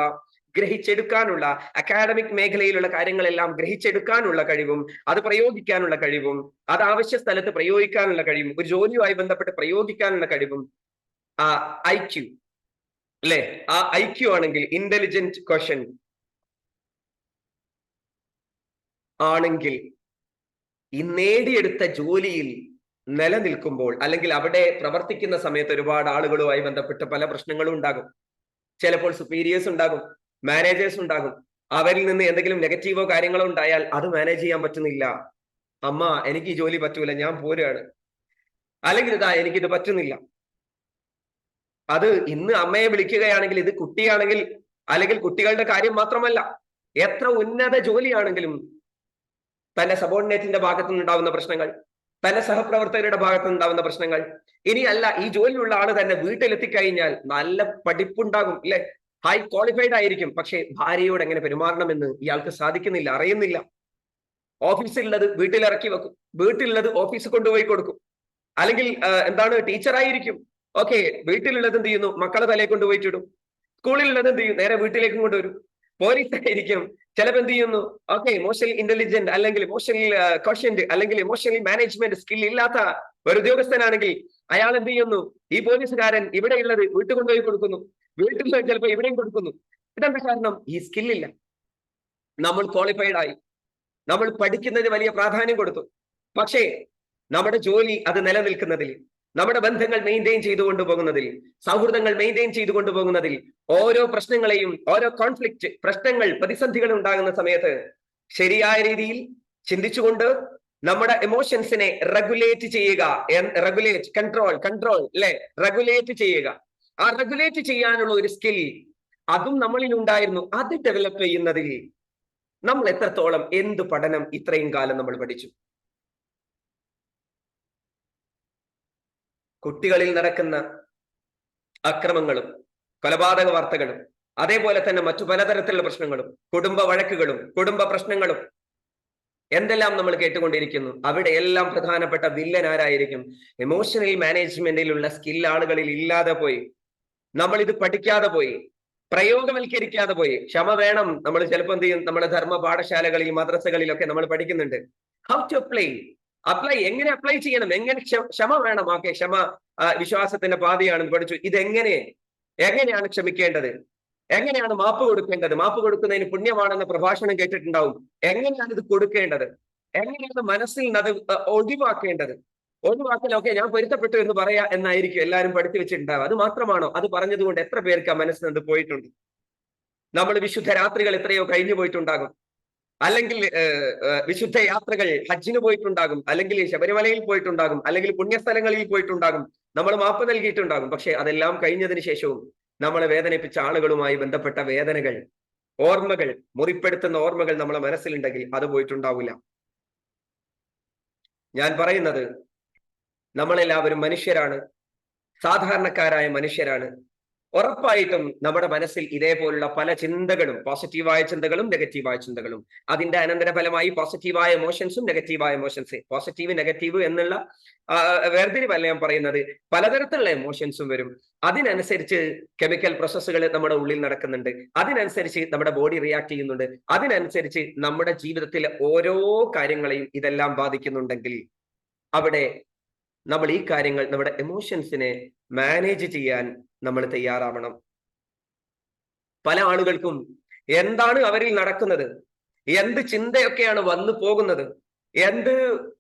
ഗ്രഹിച്ചെടുക്കാനുള്ള, അക്കാഡമിക് മേഖലയിലുള്ള കാര്യങ്ങളെല്ലാം ഗ്രഹിച്ചെടുക്കാനുള്ള കഴിവും, അത് പ്രയോഗിക്കാനുള്ള കഴിവും, അത് ആവശ്യ സ്ഥലത്ത് പ്രയോഗിക്കാനുള്ള കഴിവും, ഒരു ജോലിയുമായി ബന്ധപ്പെട്ട് പ്രയോഗിക്കാനുള്ള കഴിവും, ആ IQ, അല്ലെ? ആ IQ ആണെങ്കിൽ, ഇന്റലിജന്റ് ക്വസ്റ്റ്യൻ ആണെങ്കിൽ, ഈ നേടിയെടുത്ത ജോലിയിൽ നിലനിൽക്കുമ്പോൾ, അല്ലെങ്കിൽ അവിടെ പ്രവർത്തിക്കുന്ന സമയത്ത് ഒരുപാട് ആളുകളുമായി ബന്ധപ്പെട്ട് പല പ്രശ്നങ്ങളും ഉണ്ടാകും. ചിലപ്പോൾ സുപ്പീരിയേഴ്സ് ഉണ്ടാകും, മാനേജേഴ്സ് ഉണ്ടാകും. അവരിൽ നിന്ന് എന്തെങ്കിലും നെഗറ്റീവോ കാര്യങ്ങളോ ഉണ്ടായാൽ അത് മാനേജ് ചെയ്യാൻ പറ്റുന്നില്ല. അമ്മ, എനിക്ക് ഈ ജോലി പറ്റൂല, ഞാൻ പോരുകയാണ്. അല്ലെങ്കിൽ ഇതാ, എനിക്കിത് പറ്റുന്നില്ല. അത് ഇന്ന് അമ്മയെ വിളിക്കുകയാണെങ്കിൽ, ഇത് കുട്ടിയാണെങ്കിൽ, അല്ലെങ്കിൽ കുട്ടികളുടെ കാര്യം മാത്രമല്ല, എത്ര ഉന്നത ജോലിയാണെങ്കിലും തന്റെ സബോർഡിനേറ്റിന്റെ ഭാഗത്തു നിന്നുണ്ടാവുന്ന പ്രശ്നങ്ങൾ, തന്റെ സഹപ്രവർത്തകരുടെ ഭാഗത്തു നിന്നുണ്ടാവുന്ന പ്രശ്നങ്ങൾ, ഇനിയല്ല ഈ ജോലിയുള്ള ആള് തന്നെ വീട്ടിലെത്തിക്കഴിഞ്ഞാൽ നല്ല പഠിപ്പുണ്ടാകും, അല്ലെ? ഹൈ ക്വാളിഫൈഡ് ആയിരിക്കും, പക്ഷെ ഭാര്യയോട് എങ്ങനെ പെരുമാറണമെന്ന് ഇയാൾക്ക് സാധിക്കുന്നില്ല, അറിയുന്നില്ല. ഓഫീസിലുള്ളത് വീട്ടിലിറക്കി വെക്കും, വീട്ടിലുള്ളത് ഓഫീസിൽ കൊണ്ടുപോയി കൊടുക്കും. അല്ലെങ്കിൽ എന്താണ്, ടീച്ചറായിരിക്കും, ഓക്കെ, വീട്ടിലുള്ളത് എന്ത് ചെയ്യുന്നു, മക്കളെ തലയെ കൊണ്ടുപോയിട്ടിടും. സ്കൂളിലുള്ളത് എന്ത് ചെയ്യും, നേരെ വീട്ടിലേക്കും കൊണ്ടുവരും. പോലീസ് ആയിരിക്കും, ചിലപ്പോൾ എന്ത് ചെയ്യുന്നു, ഓക്കെ, ഇമോഷണൽ ഇന്റലിജന്റ് അല്ലെങ്കിൽ ഇമോഷണൽ ക്വഷ്യന്റ് അല്ലെങ്കിൽ ഇമോഷണൽ മാനേജ്മെന്റ് സ്കിൽ ഇല്ലാത്ത ഒരു ഉദ്യോഗസ്ഥനാണെങ്കിൽ അയാൾ എന്ത് ചെയ്യുന്നു, ഈ പോലീസുകാരൻ ഇവിടെയുള്ളത് വീട്ടിൽ കൊണ്ടുപോയി കൊടുക്കുന്നു, വീട്ടിൽ ചിലപ്പോൾ ഇവിടെയും കൊടുക്കുന്നു. ഇതെന്താ കാരണം? ഈ സ്കില്ലില്ല. നമ്മൾ ക്വാളിഫൈഡ് ആയി, നമ്മൾ പഠിക്കുന്നതിന് വലിയ പ്രാധാന്യം കൊടുത്തു, പക്ഷേ നമ്മുടെ ജോലി അത് നിലനിൽക്കുന്നതിൽ, നമ്മുടെ ബന്ധങ്ങൾ മെയിൻറ്റെയിൻ ചെയ്തുകൊണ്ട് പോകുന്നതിൽ, സൗഹൃദങ്ങൾ മെയിൻറ്റെയിൻ ചെയ്തുകൊണ്ട് പോകുന്നതിൽ, ഓരോ പ്രശ്നങ്ങളെയും, ഓരോ കോൺഫ്ലിക്റ്റ്, പ്രശ്നങ്ങൾ, പ്രതിസന്ധികൾ ഉണ്ടാകുന്ന സമയത്ത് ശരിയായ രീതിയിൽ ചിന്തിച്ചുകൊണ്ട് നമ്മുടെ എമോഷൻസിനെ റെഗുലേറ്റ് ചെയ്യുക, റെഗുലേറ്റ്, കൺട്രോൾ അല്ലെ, റെഗുലേറ്റ് ചെയ്യുക. ആ റെഗുലേറ്റ് ചെയ്യാനുള്ള ഒരു സ്കിൽ അതും നമ്മളിൽ ഉണ്ടായിരുന്നു. അത് ഡെവലപ്പ് ചെയ്യുന്നതിൽ നമ്മൾ എത്രത്തോളം, എന്ത് പഠനം ഇത്രയും കാലം നമ്മൾ പഠിച്ചു? കുട്ടികളിൽ നടക്കുന്ന അക്രമങ്ങളും കൊലപാതക വാർത്തകളും, അതേപോലെ തന്നെ മറ്റു പലതരത്തിലുള്ള പ്രശ്നങ്ങളും, കുടുംബ വഴക്കുകളും, കുടുംബ പ്രശ്നങ്ങളും എന്തെല്ലാം നമ്മൾ കേട്ടുകൊണ്ടിരിക്കുന്നു. അവിടെ എല്ലാം പ്രധാനപ്പെട്ട വില്ലൻ ആരായിരിക്കും? എമോഷണൽ മാനേജ്മെന്റിലുള്ള സ്കിൽ ആളുകളിൽ ഇല്ലാതെ പോയി, നമ്മൾ ഇത് പഠിക്കാതെ പോയി, പ്രയോഗവൽക്കരിക്കാതെ പോയി. ക്ഷമ വേണം. നമ്മൾ ചിലപ്പോൾ എന്ത് ചെയ്യും, നമ്മുടെ ധർമ്മ പാഠശാലകളിൽ, മദ്രസകളിലൊക്കെ നമ്മൾ പഠിക്കുന്നുണ്ട്. ഹൗ ടു അപ്ലൈ, എങ്ങനെ അപ്ലൈ ചെയ്യണം, എങ്ങനെ ക്ഷമ വേണം. ഓക്കെ, ക്ഷമ വിശ്വാസത്തിന്റെ പാതയാണെന്ന് പഠിച്ചു. എങ്ങനെയാണ് ക്ഷമിക്കേണ്ടത്, എങ്ങനെയാണ് മാപ്പ് കൊടുക്കേണ്ടത്, മാപ്പ് കൊടുക്കുന്നതിന് പുണ്യമാണെന്ന പ്രഭാഷണം കേട്ടിട്ടുണ്ടാവും. എങ്ങനെയാണ് ഇത് കൊടുക്കേണ്ടത്, എങ്ങനെയാണ് മനസ്സിൽ നിന്ന് അത് ഒഴിവാക്കേണ്ടത്? ഒഴിവാക്കലൊക്കെ ഞാൻ പൊരുത്തപ്പെട്ടു എന്ന് പറയാ എന്നായിരിക്കും എല്ലാവരും പഠിച്ചു വെച്ചിട്ടുണ്ടാവുക. അത് മാത്രമാണോ? അത് പറഞ്ഞതുകൊണ്ട് എത്ര പേർക്ക് ആ മനസ്സിൽ നിന്ന് പോയിട്ടുണ്ട്? നമ്മൾ വിശുദ്ധ രാത്രികൾ എത്രയോ കഴിഞ്ഞു പോയിട്ടുണ്ടാകും, അല്ലെങ്കിൽ വിശുദ്ധ യാത്രകൾ, ഹജ്ജിന് പോയിട്ടുണ്ടാകും, അല്ലെങ്കിൽ ശബരിമലയിൽ പോയിട്ടുണ്ടാകും, അല്ലെങ്കിൽ പുണ്യസ്ഥലങ്ങളിൽ പോയിട്ടുണ്ടാകും. നമ്മൾ മാപ്പ് നൽകിയിട്ടുണ്ടാകും. പക്ഷെ അതെല്ലാം കഴിഞ്ഞതിന് ശേഷവും നമ്മളെ വേദനിപ്പിച്ച ആളുകളുമായി ബന്ധപ്പെട്ട വേദനകൾ, ഓർമ്മകൾ, മുറിപ്പെടുത്തുന്ന ഓർമ്മകൾ നമ്മളെ മനസ്സിലുണ്ടെങ്കിൽ അത് പോയിട്ടുണ്ടാവില്ല. ഞാൻ പറയുന്നത്, നമ്മളെല്ലാവരും മനുഷ്യരാണ്, സാധാരണക്കാരായ മനുഷ്യരാണ്. ഉറപ്പായിട്ടും നമ്മുടെ മനസ്സിൽ ഇതേപോലുള്ള പല ചിന്തകളും, പോസിറ്റീവായ ചിന്തകളും നെഗറ്റീവായ ചിന്തകളും, അതിന്റെ അനന്തരഫലമായി പോസിറ്റീവായ എമോഷൻസും നെഗറ്റീവായ എമോഷൻസ്, പോസിറ്റീവ് നെഗറ്റീവ് എന്നുള്ള വേർതിരിവല്ല ഞാൻ പറയുന്നത്, പലതരത്തിലുള്ള എമോഷൻസും വരും. അതിനനുസരിച്ച് കെമിക്കൽ പ്രോസസ്സുകൾ നമ്മുടെ ഉള്ളിൽ നടക്കുന്നുണ്ട്, അതിനനുസരിച്ച് നമ്മുടെ ബോഡി റിയാക്ട് ചെയ്യുന്നുണ്ട്, അതിനനുസരിച്ച് നമ്മുടെ ജീവിതത്തിലെ ഓരോ കാര്യങ്ങളെയും ഇതെല്ലാം ബാധിക്കുന്നുണ്ടെങ്കിൽ അവിടെ നമ്മൾ ഈ കാര്യങ്ങൾ, നമ്മുടെ എമോഷൻസിനെ മാനേജ് ചെയ്യാൻ നമ്മൾ തയ്യാറാവണം. പല ആളുകൾക്കും എന്താണ് അവരിൽ നടക്കുന്നത്, എന്ത് ചിന്തയൊക്കെയാണ് വന്നു പോകുന്നത്, എന്ത്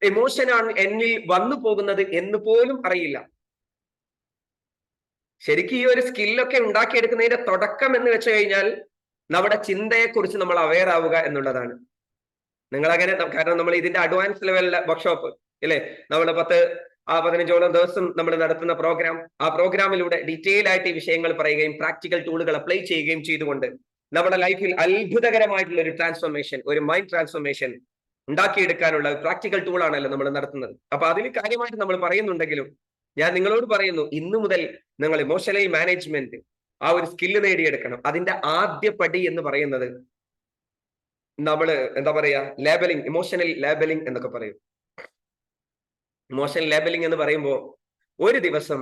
എമോഷനാണ് എന്നിൽ വന്നു പോകുന്നത് എന്ന് പോലും അറിയില്ല. ശരിക്കും ഈ ഒരു സ്കില്ലൊക്കെ ഉണ്ടാക്കിയെടുക്കുന്നതിന്റെ തുടക്കം എന്ന് വെച്ച് കഴിഞ്ഞാൽ നമ്മുടെ ചിന്തയെക്കുറിച്ച് നമ്മൾ അവെയർ ആവുക എന്നുള്ളതാണ്. നിങ്ങൾ അങ്ങനെ, കാരണം നമ്മൾ ഇതിന്റെ അഡ്വാൻസ് ലെവലിലെ വർക്ക്ഷോപ്പ് ഇല്ലേ, നമ്മൾ 15ഓളം ദിവസം നമ്മൾ നടത്തുന്ന പ്രോഗ്രാം, ആ പ്രോഗ്രാമിലൂടെ ഡീറ്റെയിൽ ആയിട്ട് ഈ വിഷയങ്ങൾ പറയുകയും പ്രാക്ടിക്കൽ ടൂളുകൾ അപ്ലൈ ചെയ്യുകയും ചെയ്തുകൊണ്ട് നമ്മുടെ ലൈഫിൽ അത്ഭുതകരമായിട്ടുള്ള ഒരു ട്രാൻസ്ഫോർമേഷൻ, ഒരു മൈൻഡ് ട്രാൻസ്ഫോർമേഷൻ ഉണ്ടാക്കിയെടുക്കാനുള്ള പ്രാക്ടിക്കൽ ടൂളാണല്ലോ നമ്മൾ നടത്തുന്നത്. അപ്പൊ അതിൽ കാര്യമായിട്ട് നമ്മൾ പറയുന്നുണ്ടെങ്കിലും ഞാൻ നിങ്ങളോട് പറയുന്നു, ഇന്നു മുതൽ നിങ്ങൾ ഇമോഷണൽ മാനേജ്മെന്റ് ആ ഒരു സ്കില്ല് നേടിയെടുക്കണം. അതിന്റെ ആദ്യ പടി എന്ന് പറയുന്നത് നമ്മള് എന്താ പറയാ, ലേബലിംഗ്, ഇമോഷണൽ ലേബലിംഗ് എന്നൊക്കെ പറയും. ഇമോഷണൽ ലേബലിംഗ് എന്ന് പറയുമ്പോൾ ഒരു ദിവസം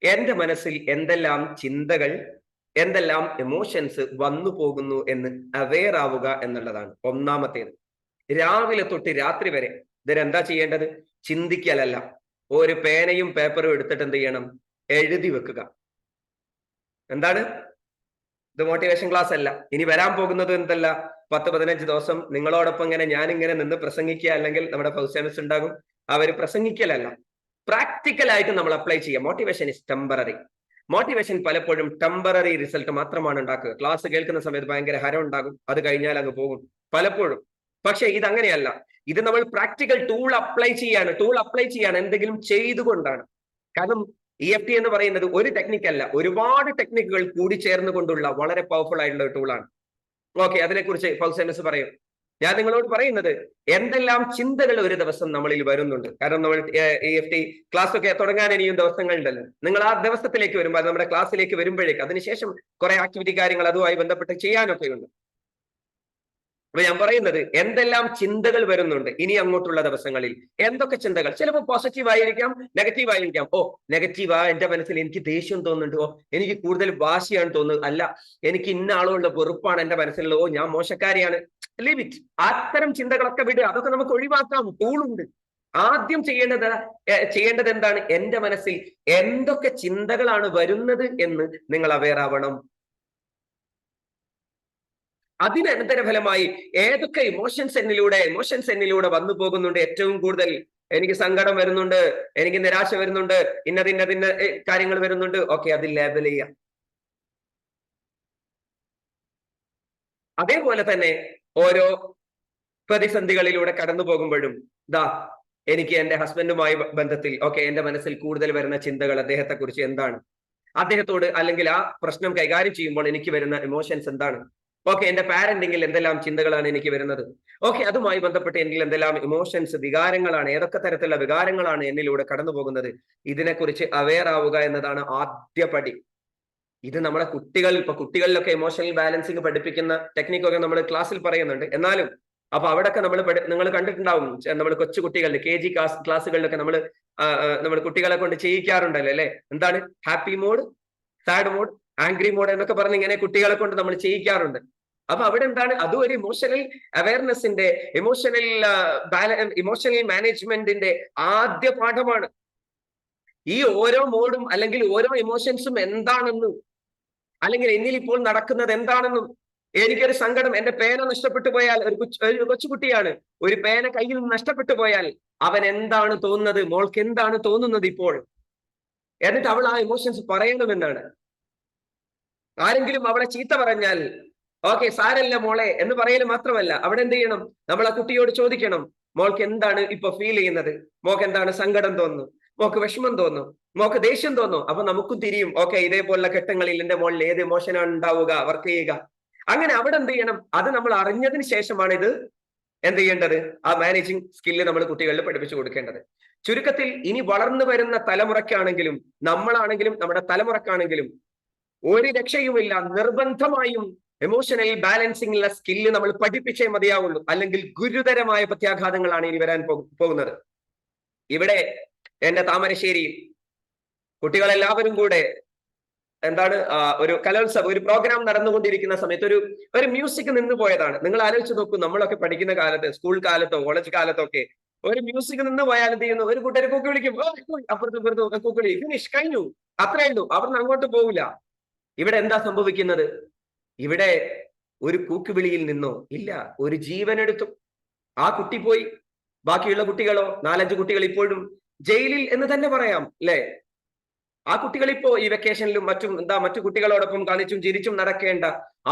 എന്റെ മനസ്സിൽ എന്തെല്ലാം ചിന്തകൾ, എന്തെല്ലാം എമോഷൻസ് വന്നു പോകുന്നു എന്ന് അവെയർ ആവുക എന്നുള്ളതാണ് ഒന്നാമത്തേത്. രാവിലെ തൊട്ട് രാത്രി വരെ ഇതിനെന്താ ചെയ്യേണ്ടത്? ചിന്തിക്കലല്ല, ഒരു പേനയും പേപ്പറും എടുത്തിട്ട് എന്ത് ചെയ്യണം? എഴുതി വെക്കുക. എന്താണ് ഇത്? മോട്ടിവേഷൻ ക്ലാസ് അല്ല. ഇനി വരാൻ പോകുന്നത് എന്തല്ല, 10-15 ദിവസം നിങ്ങളോടൊപ്പം ഇങ്ങനെ ഞാനിങ്ങനെ നിന്ന് പ്രസംഗിക്കുക, അല്ലെങ്കിൽ നമ്മുടെ ഫൗസ്റ്റേഴ്സ് ഉണ്ടാകും, അവര് പ്രസംഗിക്കലല്ല, പ്രാക്ടിക്കൽ ആയിട്ട് നമ്മൾ അപ്ലൈ ചെയ്യുക. Motivation is temporary. മോട്ടിവേഷൻ പലപ്പോഴും ടെമ്പററി റിസൾട്ട് മാത്രമാണ് ഉണ്ടാക്കുക. ക്ലാസ് കേൾക്കുന്ന സമയത്ത് ഭയങ്കര ഹരം ഉണ്ടാകും, അത് കഴിഞ്ഞാൽ അങ്ങ് പോകും പലപ്പോഴും. പക്ഷെ ഇതങ്ങനെയല്ല. ഇത് നമ്മൾ പ്രാക്ടിക്കൽ ടൂൾ അപ്ലൈ ചെയ്യാണ്, എന്തെങ്കിലും ചെയ്തുകൊണ്ടാണ്. കാരണം EFT എന്ന് പറയുന്നത് ഒരു ടെക്നിക് അല്ല, ഒരുപാട് ടെക്നിക്കുകൾ കൂടി ചേർന്നുകൊണ്ടുള്ള വളരെ പവർഫുൾ ആയിട്ടുള്ള ഒരു ടൂളാണ്. ഓക്കെ, അതിനെക്കുറിച്ച് ഫൗസ്റ്റേഴ്സ് പറയും. ഞാൻ നിങ്ങളോട് പറയുന്നത്, എന്തെല്ലാം ചിന്തകൾ ഒരു ദിവസം നമ്മളിൽ വരുന്നുണ്ട്. കാരണം നമ്മൾ EFT ക്ലാസ് ഒക്കെ തുടങ്ങാൻ ഇനിയും ദിവസങ്ങളുണ്ടല്ലോ. നിങ്ങൾ ആ ദിവസത്തിലേക്ക് വരുമ്പോൾ, നമ്മുടെ ക്ലാസ്സിലേക്ക് വരുമ്പോഴേക്ക് അതിനുശേഷം കുറെ ആക്ടിവിറ്റി കാര്യങ്ങൾ അതുമായി ബന്ധപ്പെട്ട് ചെയ്യാനൊക്കെ ഉണ്ട്. അപ്പൊ ഞാൻ പറയുന്നത്, എന്തെല്ലാം ചിന്തകൾ വരുന്നുണ്ട് ഇനി അങ്ങോട്ടുള്ള ദിവസങ്ങളിൽ. എന്തൊക്കെ ചിന്തകൾ? ചിലപ്പോൾ പോസിറ്റീവ് ആയിരിക്കാം, നെഗറ്റീവ് ആയിരിക്കാം. ഓ, നെഗറ്റീവാ, എന്റെ മനസ്സിൽ എനിക്ക് ദേഷ്യം തോന്നുന്നുണ്ട്, ഓ എനിക്ക് കൂടുതൽ വാശിയാണ് തോന്നുന്നത്, അല്ല എനിക്ക് ഇന്ന ആളുകളുടെ വെറുപ്പാണ് എന്റെ മനസ്സിലുള്ള, ഓ ഞാൻ മോശക്കാരിയാണ്. Leave it. അത്തരം ചിന്തകളൊക്കെ വിടുക, അതൊക്കെ നമുക്ക് ഒഴിവാക്കാം, ടൂളുണ്ട്. ആദ്യം ചെയ്യേണ്ടത് എന്താണ്? എന്റെ മനസ്സിൽ എന്തൊക്കെ ചിന്തകളാണ് വരുന്നത് എന്ന് നിങ്ങൾ അവെയർ ആവണം. അതിനന്തരഫലമായി ഏതൊക്കെ ഇമോഷൻസ് എന്നിലൂടെ വന്നു പോകുന്നുണ്ട്. ഏറ്റവും കൂടുതൽ എനിക്ക് സങ്കടം വരുന്നുണ്ട്, എനിക്ക് നിരാശ വരുന്നുണ്ട്, ഇന്ന കാര്യങ്ങൾ വരുന്നുണ്ട്. ഓക്കെ, അത് ലേബൽ ചെയ്യാം. അതേപോലെ തന്നെ ഓരോ പ്രതിസന്ധികളിലൂടെ കടന്നു പോകുമ്പോഴും എനിക്ക് എന്റെ ഹസ്ബൻഡുമായി ബന്ധത്തിൽ എന്റെ മനസ്സിൽ കൂടുതൽ വരുന്ന ചിന്തകൾ, അദ്ദേഹത്തെ കുറിച്ച് എന്താണ്, അദ്ദേഹത്തോട് അല്ലെങ്കിൽ ആ പ്രശ്നം കൈകാര്യം ചെയ്യുമ്പോൾ എനിക്ക് വരുന്ന ഇമോഷൻസ് എന്താണ്, എന്റെ പാരന്റിങ്ങിൽ എന്തെല്ലാം ചിന്തകളാണ് എനിക്ക് വരുന്നത്, അതുമായി ബന്ധപ്പെട്ട് എനിക്ക് എന്തെല്ലാം ഇമോഷൻസ്, വികാരങ്ങളാണ്, ഏതൊക്കെ തരത്തിലുള്ള വികാരങ്ങളാണ് എന്നിലൂടെ കടന്നു പോകുന്നത്, ഇതിനെക്കുറിച്ച് അവെയർ ആവുക എന്നതാണ് ആദ്യ പടി. ഇത് നമ്മുടെ കുട്ടികളിലൊക്കെ ഇമോഷണൽ ബാലൻസിങ് പഠിപ്പിക്കുന്ന ടെക്നിക്കൊക്കെ നമ്മൾ ക്ലാസ്സിൽ പറയുന്നുണ്ട്. എന്നാലും അപ്പൊ അവിടെയൊക്കെ നിങ്ങൾ കണ്ടിട്ടുണ്ടാവും, നമ്മൾ കൊച്ചു കുട്ടികളുടെ KG ക്ലാസ്സുകളിലൊക്കെ നമ്മൾ കുട്ടികളെ കൊണ്ട് ചെയ്യിക്കാറുണ്ടല്ലോ അല്ലെ. എന്താണ് happy mode, sad mode, angry mode എന്നൊക്കെ പറഞ്ഞ് ഇങ്ങനെ കുട്ടികളെ കൊണ്ട് നമ്മൾ ചെയ്യിക്കാറുണ്ട്. അപ്പൊ അവിടെ എന്താണ്? അതും ഒരു ഇമോഷണൽ അവയർനെസിന്റെ, ഇമോഷണൽ മാനേജ്മെന്റിന്റെ ആദ്യ പാഠമാണ്. ഈ ഓരോ മോഡും അല്ലെങ്കിൽ ഓരോ ഇമോഷൻസും എന്താണെന്നും, അല്ലെങ്കിൽ എന്നിൽ ഇപ്പോൾ നടക്കുന്നത് എന്താണെന്നും. എനിക്കൊരു സങ്കടം, എന്റെ പേന നഷ്ടപ്പെട്ടു പോയാൽ, ഒരു കൊച്ചുകുട്ടിയാണ്, ഒരു പേന കയ്യിൽ നിന്ന് നഷ്ടപ്പെട്ടു പോയാൽ അവൻ എന്താണ് തോന്നുന്നത്, മോൾക്ക് എന്താണ് തോന്നുന്നത് ഇപ്പോൾ, എന്നിട്ട് അവൾ ആ ഇമോഷൻസ് പറയണമെന്നാണ്. ആരെങ്കിലും അവളെ ചീത്ത പറഞ്ഞാൽ സാരല്ല മോളെ എന്ന് പറയൽ മാത്രമല്ല, അവിടെ എന്ത് ചെയ്യണം? നമ്മൾ ആ കുട്ടിയോട് ചോദിക്കണം, മോൾക്ക് എന്താണ് ഇപ്പൊ ഫീൽ ചെയ്യുന്നത്, മോക്ക് എന്താണ് സങ്കടം തോന്നുന്നു, മോക്ക് വിഷമം തോന്നുന്നു, മോക്ക് ദേഷ്യം തോന്നുന്നു. അപ്പൊ നമുക്കും തിരിയും, ഇതേപോലുള്ള ഘട്ടങ്ങളിൽ എന്റെ മോളിൽ ഏത് ഇമോഷനാണ് ഉണ്ടാവുക, വർക്ക് ചെയ്യുക. അങ്ങനെ അവിടെ എന്ത് ചെയ്യണം? അത് നമ്മൾ അറിഞ്ഞതിന് ശേഷമാണ് ഇത് എന്ത് ചെയ്യേണ്ടത്? ആ മാനേജിങ് സ്കില്ല് നമ്മൾ കുട്ടികളിൽ പഠിപ്പിച്ചു കൊടുക്കേണ്ടത്. ചുരുക്കത്തിൽ ഇനി വളർന്നു വരുന്ന തലമുറയ്ക്കാണെങ്കിലും, നമ്മളാണെങ്കിലും നമ്മുടെ തലമുറക്കാണെങ്കിലും ഒരു രക്ഷയുമില്ല, നിർബന്ധമായും എമോഷണൽ ബാലൻസിംഗ് സ്കില്ല് നമ്മൾ പഠിപ്പിച്ചേ മതിയാവുള്ളൂ. അല്ലെങ്കിൽ ഗുരുതരമായ പ്രത്യാഘാതങ്ങളാണ് ഇനി വരാൻ പോകുന്നത്. ഇവിടെ എന്റെ താമരശ്ശേരിയിൽ കുട്ടികളെല്ലാവരും കൂടെ ഒരു കലോത്സവം, ഒരു പ്രോഗ്രാം നടന്നുകൊണ്ടിരിക്കുന്ന സമയത്ത് ഒരു മ്യൂസിക് നിന്ന് പോയതാണ്. നിങ്ങൾ ആലോചിച്ച് നോക്കൂ, നമ്മളൊക്കെ പഠിക്കുന്ന കാലത്ത്, സ്കൂൾ കാലത്തോ കോളേജ് കാലത്തോ ഒക്കെ ഒരു മ്യൂസിക് നിന്ന് പോയാൽ എന്ത് ചെയ്യുന്നു? ഒരു കൂട്ടരെ കൂക്കി വിളിക്കും, അപ്പുറത്തും കൂക്കി ഫിനിഷ്, കഴിഞ്ഞു, അത്രേ ഉള്ളൂ, അവിടുന്ന് അങ്ങോട്ട് പോവില്ല. ഇവിടെ എന്താ സംഭവിക്കുന്നത്? ഇവിടെ ഒരു കൂക്കുവിളിയിൽ നിന്നോ ഇല്ല, ഒരു ജീവനെടുത്തു. ആ കുട്ടി പോയി. ബാക്കിയുള്ള കുട്ടികളോ, 4-5 കുട്ടികൾ ഇപ്പോഴും ജയിലിൽ എന്ന് തന്നെ പറയാം അല്ലെ. ആ കുട്ടികൾ ഇപ്പോ ഈ വെക്കേഷനിലും മറ്റു കുട്ടികളോടൊപ്പം കളിച്ചും ചിരിച്ചും നടക്കേണ്ട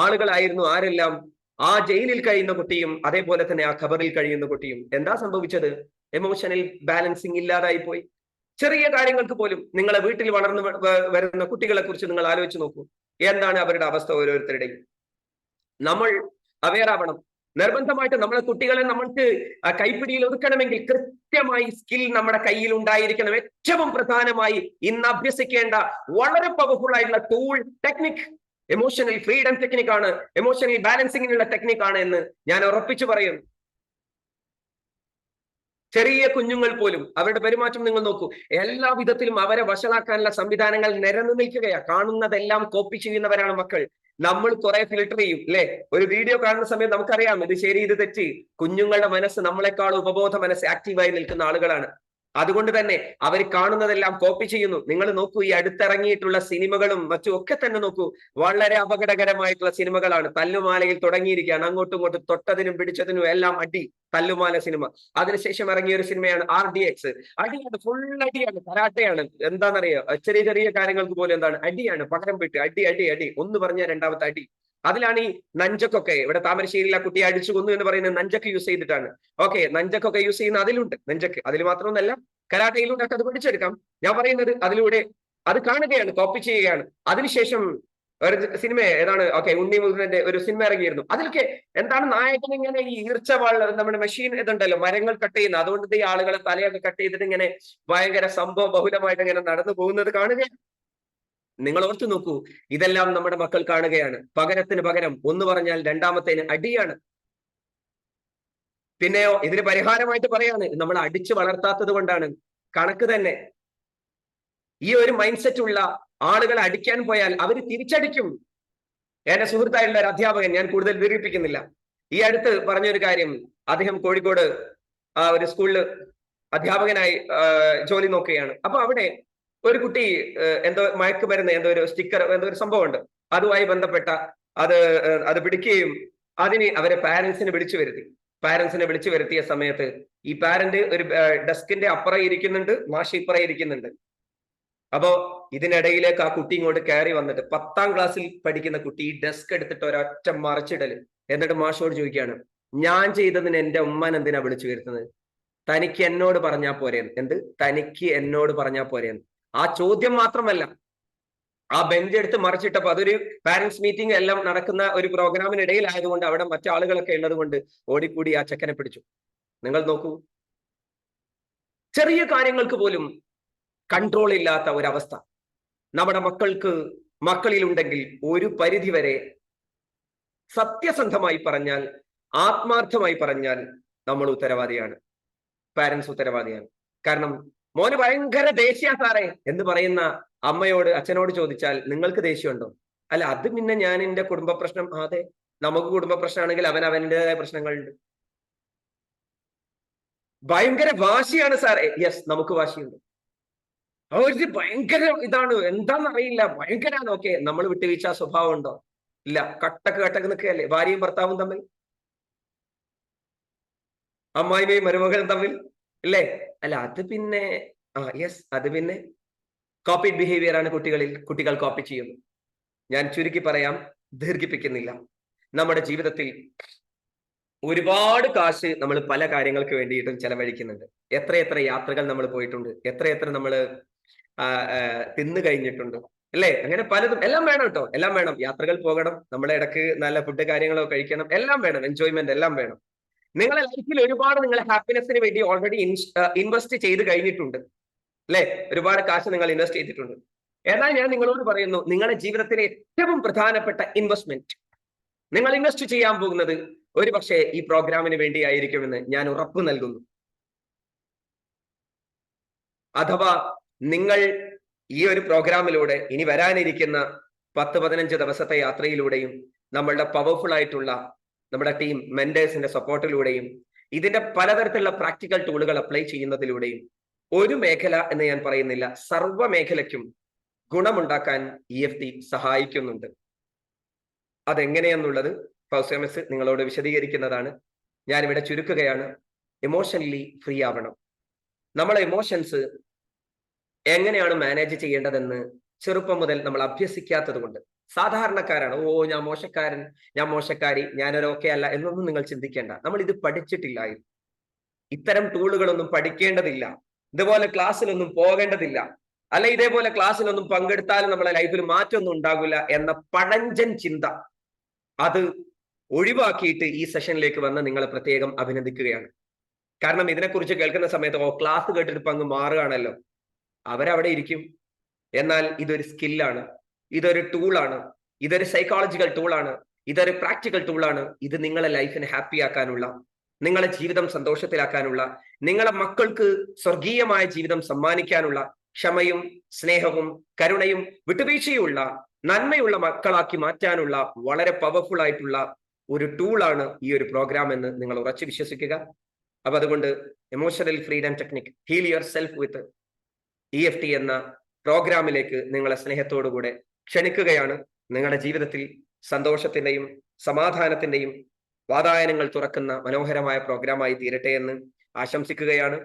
ആളുകളായിരുന്നു ആരെല്ലാം. ആ ജയിലിൽ കഴിയുന്ന കുട്ടിയും അതേപോലെ തന്നെ ആ ഖബറിൽ കഴിയുന്ന കുട്ടിയും. എന്താ സംഭവിച്ചത്? എമോഷണൽ ബാലൻസിങ് ഇല്ലാതായി പോയി. ചെറിയ കാര്യങ്ങൾക്ക് പോലും, നിങ്ങളെ വീട്ടിൽ വളർന്നു വരുന്ന കുട്ടികളെ കുറിച്ച് നിങ്ങൾ ആലോചിച്ച് നോക്കൂ, എന്താണ് അവരുടെ അവസ്ഥ ഓരോരുത്തരുടെയും. നമ്മൾ അവെയർ ആവണം. നിർബന്ധമായിട്ട് നമ്മളെ കുട്ടികളെ നമ്മൾക്ക് കൈപ്പിടിയിൽ ഒതുക്കണമെങ്കിൽ കൃത്യമായി സ്കിൽ നമ്മുടെ കയ്യിൽ ഉണ്ടായിരിക്കണം. ഏറ്റവും പ്രധാനമായി ഇന്ന് അഭ്യസിക്കേണ്ട വളരെ പവർഫുൾ ആയിട്ടുള്ള ടൂൾ, ടെക്നിക് എമോഷണൽ ഫ്രീഡം ടെക്നിക്കാണ്, എമോഷണൽ ബാലൻസിങ്ങിനുള്ള ടെക്നിക്കാണ് എന്ന് ഞാൻ ഉറപ്പിച്ചു പറയുന്നു. ചെറിയ കുഞ്ഞുങ്ങൾ പോലും അവരുടെ പെരുമാറ്റം നിങ്ങൾ നോക്കൂ, എല്ലാ വിധത്തിലും അവരെ വഷളാക്കാനുള്ള സംവിധാനങ്ങൾ നിരന്നു നിൽക്കുകയാണ്. കാണുന്നതെല്ലാം കോപ്പി ചെയ്യുന്നവരാണ് മക്കൾ. നമ്മൾ കുറെ ഫിൽട്ടർ ചെയ്യും അല്ലെ? ഒരു വീഡിയോ കാണുന്ന സമയത്ത് നമുക്കറിയാം ഇത് ശരി ഇത് തെറ്റ്. കുഞ്ഞുങ്ങളുടെ മനസ്സ് നമ്മളെക്കാൾ ഉപബോധ മനസ്സ് ആക്റ്റീവായി നിൽക്കുന്ന ആളുകളാണ്. അതുകൊണ്ട് തന്നെ അവർ കാണുന്നതെല്ലാം കോപ്പി ചെയ്യുന്നു. നിങ്ങൾ നോക്കൂ, ഈ അടുത്തിറങ്ങിയിട്ടുള്ള സിനിമകളും മറ്റും ഒക്കെ തന്നെ നോക്കൂ, വളരെ അപകടകരമായിട്ടുള്ള സിനിമകളാണ്. തല്ലുമാലയിൽ തുടങ്ങിയിരിക്കുകയാണ്, അങ്ങോട്ടും ഇങ്ങോട്ടും തൊട്ടതിനും പിടിച്ചതിനും എല്ലാം അടി. തല്ലുമാല സിനിമ, അതിനുശേഷം ഇറങ്ങിയ ഒരു സിനിമയാണ് RDX. അടിയാണ്, ഫുൾ അടിയാണ്, കരാട്ടയാണ്. എന്താണെന്നറിയോ, ചെറിയ ചെറിയ കാര്യങ്ങൾക്ക് പോലും എന്താണ് അടിയാണ്, പകരം വിട്ട് അടി അടി അടി, ഒന്ന് പറഞ്ഞ രണ്ടാമത്തെ അടി. അതിലാണ് ഈ നഞ്ചക്കൊക്കെ, ഇവിടെ താമരശ്ശേരിയിലെ കുട്ടിയെ അടിച്ചു കൊന്നു എന്ന് പറയുന്നത് നഞ്ചക്ക് യൂസ് ചെയ്തിട്ടാണ്. ഓക്കെ, നഞ്ചക്കൊക്കെ യൂസ് ചെയ്യുന്ന അതിലുണ്ട്, നഞ്ചക്ക് അതിൽ മാത്രമൊന്നല്ല, കരാട്ടയിലൂടെ ഒക്കെ അത് പഠിച്ചെടുക്കാം. ഞാൻ പറയുന്നത് അതിലൂടെ അത് കാണുകയാണ്, കോപ്പി ചെയ്യുകയാണ്. അതിനുശേഷം ഒരു സിനിമ ഏതാണ്, ഓക്കെ, ഉണ്ണി മുകുന്ദന്റെ ഒരു സിനിമ ഇറങ്ങിയിരുന്നു. അതിലൊക്കെ എന്താണ് നായകൻ ഇങ്ങനെ ഈ ഈർച്ചവാൾ, നമ്മുടെ മെഷീൻ ഇതുണ്ടല്ലോ, മരങ്ങൾ കട്ട് ചെയ്യുന്ന, അതുകൊണ്ട് ഈ ആളുകളെ തലയൊക്കെ കട്ട് ചെയ്തിട്ട് ഇങ്ങനെ ഭയങ്കര സംഭവ ബഹുലമായിട്ട് ഇങ്ങനെ നടന്നു പോകുന്നത് കാണുകയാണ്. നിങ്ങൾ ഓർത്തു നോക്കൂ, ഇതെല്ലാം നമ്മുടെ മക്കൾ കാണുകയാണ്. പകരത്തിന് പകരം ഒന്ന് പറഞ്ഞാൽ രണ്ടാമത്തേന് അടിയാണ്. പിന്നെയോ ഇതിന് പരിഹാരമായിട്ട് പറയാണ്, നമ്മൾ അടിച്ചു വളർത്താത്തത് കൊണ്ടാണ്. കണക്ക് തന്നെ, ഈ ഒരു മൈൻഡ് സെറ്റ് ഉള്ള ആളുകളെ അടിക്കാൻ പോയാൽ അവർ തിരിച്ചടിക്കും. എന്റെ സുഹൃത്തായുള്ള ഒരു അധ്യാപകൻ, ഞാൻ കൂടുതൽ വിവരിപ്പിക്കുന്നില്ല, ഈ അടുത്ത് പറഞ്ഞൊരു കാര്യം. അദ്ദേഹം കോഴിക്കോട് ഒരു സ്കൂളിൽ അധ്യാപകനായി ജോലി നോക്കുകയാണ്. അപ്പൊ അവിടെ ഒരു കുട്ടി എന്തോ മയക്കുമരുന്ന്, എന്തോ ഒരു സ്റ്റിക്കർ, എന്തോ ഒരു സംഭവമുണ്ട്, അതുമായി ബന്ധപ്പെട്ട അത് പിടിക്കുകയും അതിന് അവരെ പാരന്റ്സിനെ വിളിച്ചു വരുത്തി. പാരന്റ്സിനെ വിളിച്ചു വരുത്തിയ സമയത്ത് ഈ പാരന്റ് ഒരു ഡെസ്കിന്റെ അപ്പുറം ഇരിക്കുന്നുണ്ട്, മാഷ് ഇപ്പുറം ഇരിക്കുന്നുണ്ട്. അപ്പോ ഇതിനിടയിലേക്ക് ആ കുട്ടി ഇങ്ങോട്ട് കയറി വന്നിട്ട്, 10ാം ക്ലാസ്സിൽ പഠിക്കുന്ന കുട്ടി ഈ ഡെസ്ക് എടുത്തിട്ട് ഒരൊറ്റ മറിച്ചിടല്. എന്നിട്ട് മാഷോട് ചോദിക്കുകയാണ്, ഞാൻ ചെയ്തതിന് എന്റെ ഉമ്മാൻ എന്തിനാ വിളിച്ചു വരുത്തുന്നത്? തനിക്ക് എന്നോട് പറഞ്ഞാൽ പോരെന്ന്. എന്ത് തനിക്ക് എന്നോട് പറഞ്ഞാൽ പോരെന്ന്? ആ ചോദ്യം മാത്രമല്ല, ആ ബെഞ്ച് എടുത്ത് മറിച്ചിട്ടപ്പോ അതൊരു പാരന്റ്സ് മീറ്റിംഗ് എല്ലാം നടക്കുന്ന ഒരു പ്രോഗ്രാമിനിടയിൽ ആയതുകൊണ്ട് അവിടെ മറ്റാളുകളൊക്കെ ഉള്ളത് കൊണ്ട് ഓടിക്കൂടി ആ ചെക്കനെ പിടിച്ചു. നിങ്ങൾ നോക്കൂ, ചെറിയ കാര്യങ്ങൾക്ക് പോലും കൺട്രോൾ ഇല്ലാത്ത ഒരവസ്ഥ നമ്മുടെ മക്കളിലുണ്ടെങ്കിൽ ഒരു പരിധിവരെ സത്യസന്ധമായി പറഞ്ഞാൽ, ആത്മാർത്ഥമായി പറഞ്ഞാൽ നമ്മൾ ഉത്തരവാദിയാണ്, പാരന്റ്സ് ഉത്തരവാദിയാണ്. കാരണം മോന് ഭയങ്കര ദേഷ്യ സാറേ എന്ന് പറയുന്ന അമ്മയോട് അച്ഛനോട് ചോദിച്ചാൽ നിങ്ങൾക്ക് ദേഷ്യമുണ്ടോ? അല്ല, അത് പിന്നെ ഞാൻ എന്റെ കുടുംബ പ്രശ്നം. അതെ, നമുക്ക് കുടുംബ പ്രശ്നമാണെങ്കിൽ അവൻ്റെതായ പ്രശ്നങ്ങളുണ്ട്. ഭയങ്കര വാശിയാണ് സാറേ. യെസ്, നമുക്ക് വാശിയുണ്ട്. ഒരു ഭയങ്കര ഇതാണ്, എന്താണെന്നറിയില്ല, ഭയങ്കരാണ്. ഓക്കെ, നമ്മൾ വിട്ടുവീഴ്ച സ്വഭാവം ഉണ്ടോ? ഇല്ല, കട്ടക്ക് നിൽക്കുകയല്ലേ ഭാര്യയും ഭർത്താവും തമ്മിൽ, അമ്മായിമയും മരുമകളും തമ്മിൽ, ഇല്ലേ? അല്ല, അത് പിന്നെ യെസ്, അത് പിന്നെ കോപ്പീഡ് ബിഹേവിയർ ആണ്. കുട്ടികൾ കോപ്പി ചെയ്യുന്നു. ഞാൻ ചുരുക്കി പറയാം, ദീർഘിപ്പിക്കുന്നില്ല. നമ്മുടെ ജീവിതത്തിൽ ഒരുപാട് കാശ് നമ്മൾ പല കാര്യങ്ങൾക്ക് വേണ്ടിയിട്ടും ചെലവഴിക്കുന്നുണ്ട്. എത്രയെത്ര യാത്രകൾ നമ്മൾ പോയിട്ടുണ്ട്, എത്രയെത്ര നമ്മൾ തിന്നു കഴിഞ്ഞിട്ടുണ്ട്, അല്ലേ? അങ്ങനെ പലതും, എല്ലാം വേണം കേട്ടോ, എല്ലാം വേണം. യാത്രകൾ പോകണം, നമ്മളെ ഇടക്ക് നല്ല ഫുഡ് കാര്യങ്ങളൊക്കെ കഴിക്കണം, എല്ലാം വേണം, എൻജോയ്മെന്റ് എല്ലാം വേണം. നിങ്ങളെ ലൈഫിൽ ഒരുപാട് നിങ്ങളെ ഹാപ്പിനെസ്സിന് വേണ്ടി ഓൾറെഡി ഇൻവെസ്റ്റ് ചെയ്ത് കഴിഞ്ഞിട്ടുണ്ട്, അല്ലെ? ഒരുപാട് കാശ് നിങ്ങൾ ഇൻവെസ്റ്റ് ചെയ്തിട്ടുണ്ട്. എന്നാൽ ഞാൻ നിങ്ങളോട് പറയുന്നു, നിങ്ങളുടെ ജീവിതത്തിലെ ഏറ്റവും പ്രധാനപ്പെട്ട ഇൻവെസ്റ്റ്മെന്റ് നിങ്ങൾ ഇൻവെസ്റ്റ് ചെയ്യാൻ പോകുന്നത് ഒരു പക്ഷേ ഈ പ്രോഗ്രാമിന് വേണ്ടി ആയിരിക്കുമെന്ന് ഞാൻ ഉറപ്പ് നൽകുന്നു. അഥവാ നിങ്ങൾ ഈ ഒരു പ്രോഗ്രാമിലൂടെ ഇനി വരാനിരിക്കുന്ന 10-15 ദിവസത്തെ യാത്രയിലൂടെയും നമ്മളുടെ പവർഫുൾ ആയിട്ടുള്ള നമ്മുടെ ടീം മെന്റേഴ്സിന്റെ സപ്പോർട്ടിലൂടെയും ഇതിന്റെ പലതരത്തിലുള്ള പ്രാക്ടിക്കൽ ടൂളുകൾ അപ്ലൈ ചെയ്യുന്നതിലൂടെയും ഒരു മേഖല എന്ന് ഞാൻ പറയുന്നില്ല, സർവ്വ മേഖലയ്ക്കും ഗുണമുണ്ടാക്കാൻ EFT സഹായിക്കുന്നുണ്ട്. അതെങ്ങനെയെന്നുള്ളത് ഫൗസിയ മിസ് നിങ്ങളോട് വിശദീകരിക്കുന്നതാണ്. ഞാനിവിടെ ചുരുക്കുകയാണ്. ഇമോഷണലി ഫ്രീ ആവണം. നമ്മളെ ഇമോഷൻസ് എങ്ങനെയാണ് മാനേജ് ചെയ്യേണ്ടതെന്ന് ചെറുപ്പം മുതൽ നമ്മൾ അഭ്യസിക്കാത്തത് കൊണ്ട് സാധാരണക്കാരാണ്. ഞാൻ മോശക്കാരൻ, ഞാൻ മോശക്കാരി, ഞാനൊരു ഓക്കെ അല്ല എന്നൊന്നും നിങ്ങൾ ചിന്തിക്കേണ്ട. നമ്മൾ ഇത് പഠിച്ചിട്ടില്ലായിരുന്നു. ഇത്തരം ടൂളുകളൊന്നും പഠിക്കേണ്ടതില്ല. ഇതുപോലെ ക്ലാസ്സിലൊന്നും പോകേണ്ടതില്ല. അല്ല, ഇതേപോലെ ക്ലാസ്സിലൊന്നും പങ്കെടുത്താലും നമ്മളെ ലൈഫിൽ മാറ്റമൊന്നും ഉണ്ടാകില്ല എന്ന പഴഞ്ചൻ ചിന്ത, അത് ഒഴിവാക്കിയിട്ട് ഈ സെഷനിലേക്ക് വന്ന് നിങ്ങളെ പ്രത്യേകം അഭിനന്ദിക്കുകയാണ്. കാരണം ഇതിനെക്കുറിച്ച് കേൾക്കുന്ന സമയത്ത് ക്ലാസ് കേട്ടിട്ട് ഇപ്പൊ അങ്ങ് മാറുകയാണല്ലോ, അവരവിടെ ഇരിക്കും. എന്നാൽ ഇതൊരു സ്കില്ലാണ്, ഇതൊരു ടൂളാണ്. ഇതൊരു സൈക്കോളജിക്കൽ ടൂളാണ്, ഇതൊരു പ്രാക്ടിക്കൽ ടൂളാണ്. ഇത് നിങ്ങളെ ലൈഫിനെ ഹാപ്പി ആക്കാനുള്ള, നിങ്ങളെ ജീവിതം സന്തോഷത്തിലാക്കാനുള്ള, നിങ്ങളെ മക്കൾക്ക് സ്വർഗീയമായ ജീവിതം സമ്മാനിക്കാനുള്ള, ക്ഷമയും സ്നേഹവും കരുണയും വിട്ടുവീഴ്ചയുമുള്ള നന്മയുള്ള മക്കളാക്കി മാറ്റാനുള്ള വളരെ പവർഫുൾ ആയിട്ടുള്ള ഒരു ടൂളാണ് ഈ ഒരു പ്രോഗ്രാം എന്ന് നിങ്ങൾ ഉറച്ചു വിശ്വസിക്കുക. അപ്പൊ അതുകൊണ്ട് emotional freedom technique heal yourself with EFT എന്ന പ്രോഗ്രാമിലേക്ക് നിങ്ങളെ സ്നേഹത്തോടുകൂടെ ക്ഷണിക്കുകയാണ്. നിങ്ങളുടെ ജീവിതത്തിൽ സന്തോഷത്തിന്റെയും സമാധാനത്തിന്റെയും വാതായനങ്ങൾ തുറക്കുന്ന മനോഹരമായ പ്രോഗ്രാമായി തീരട്ടെ എന്ന് ആശംസിക്കുകയാണ്.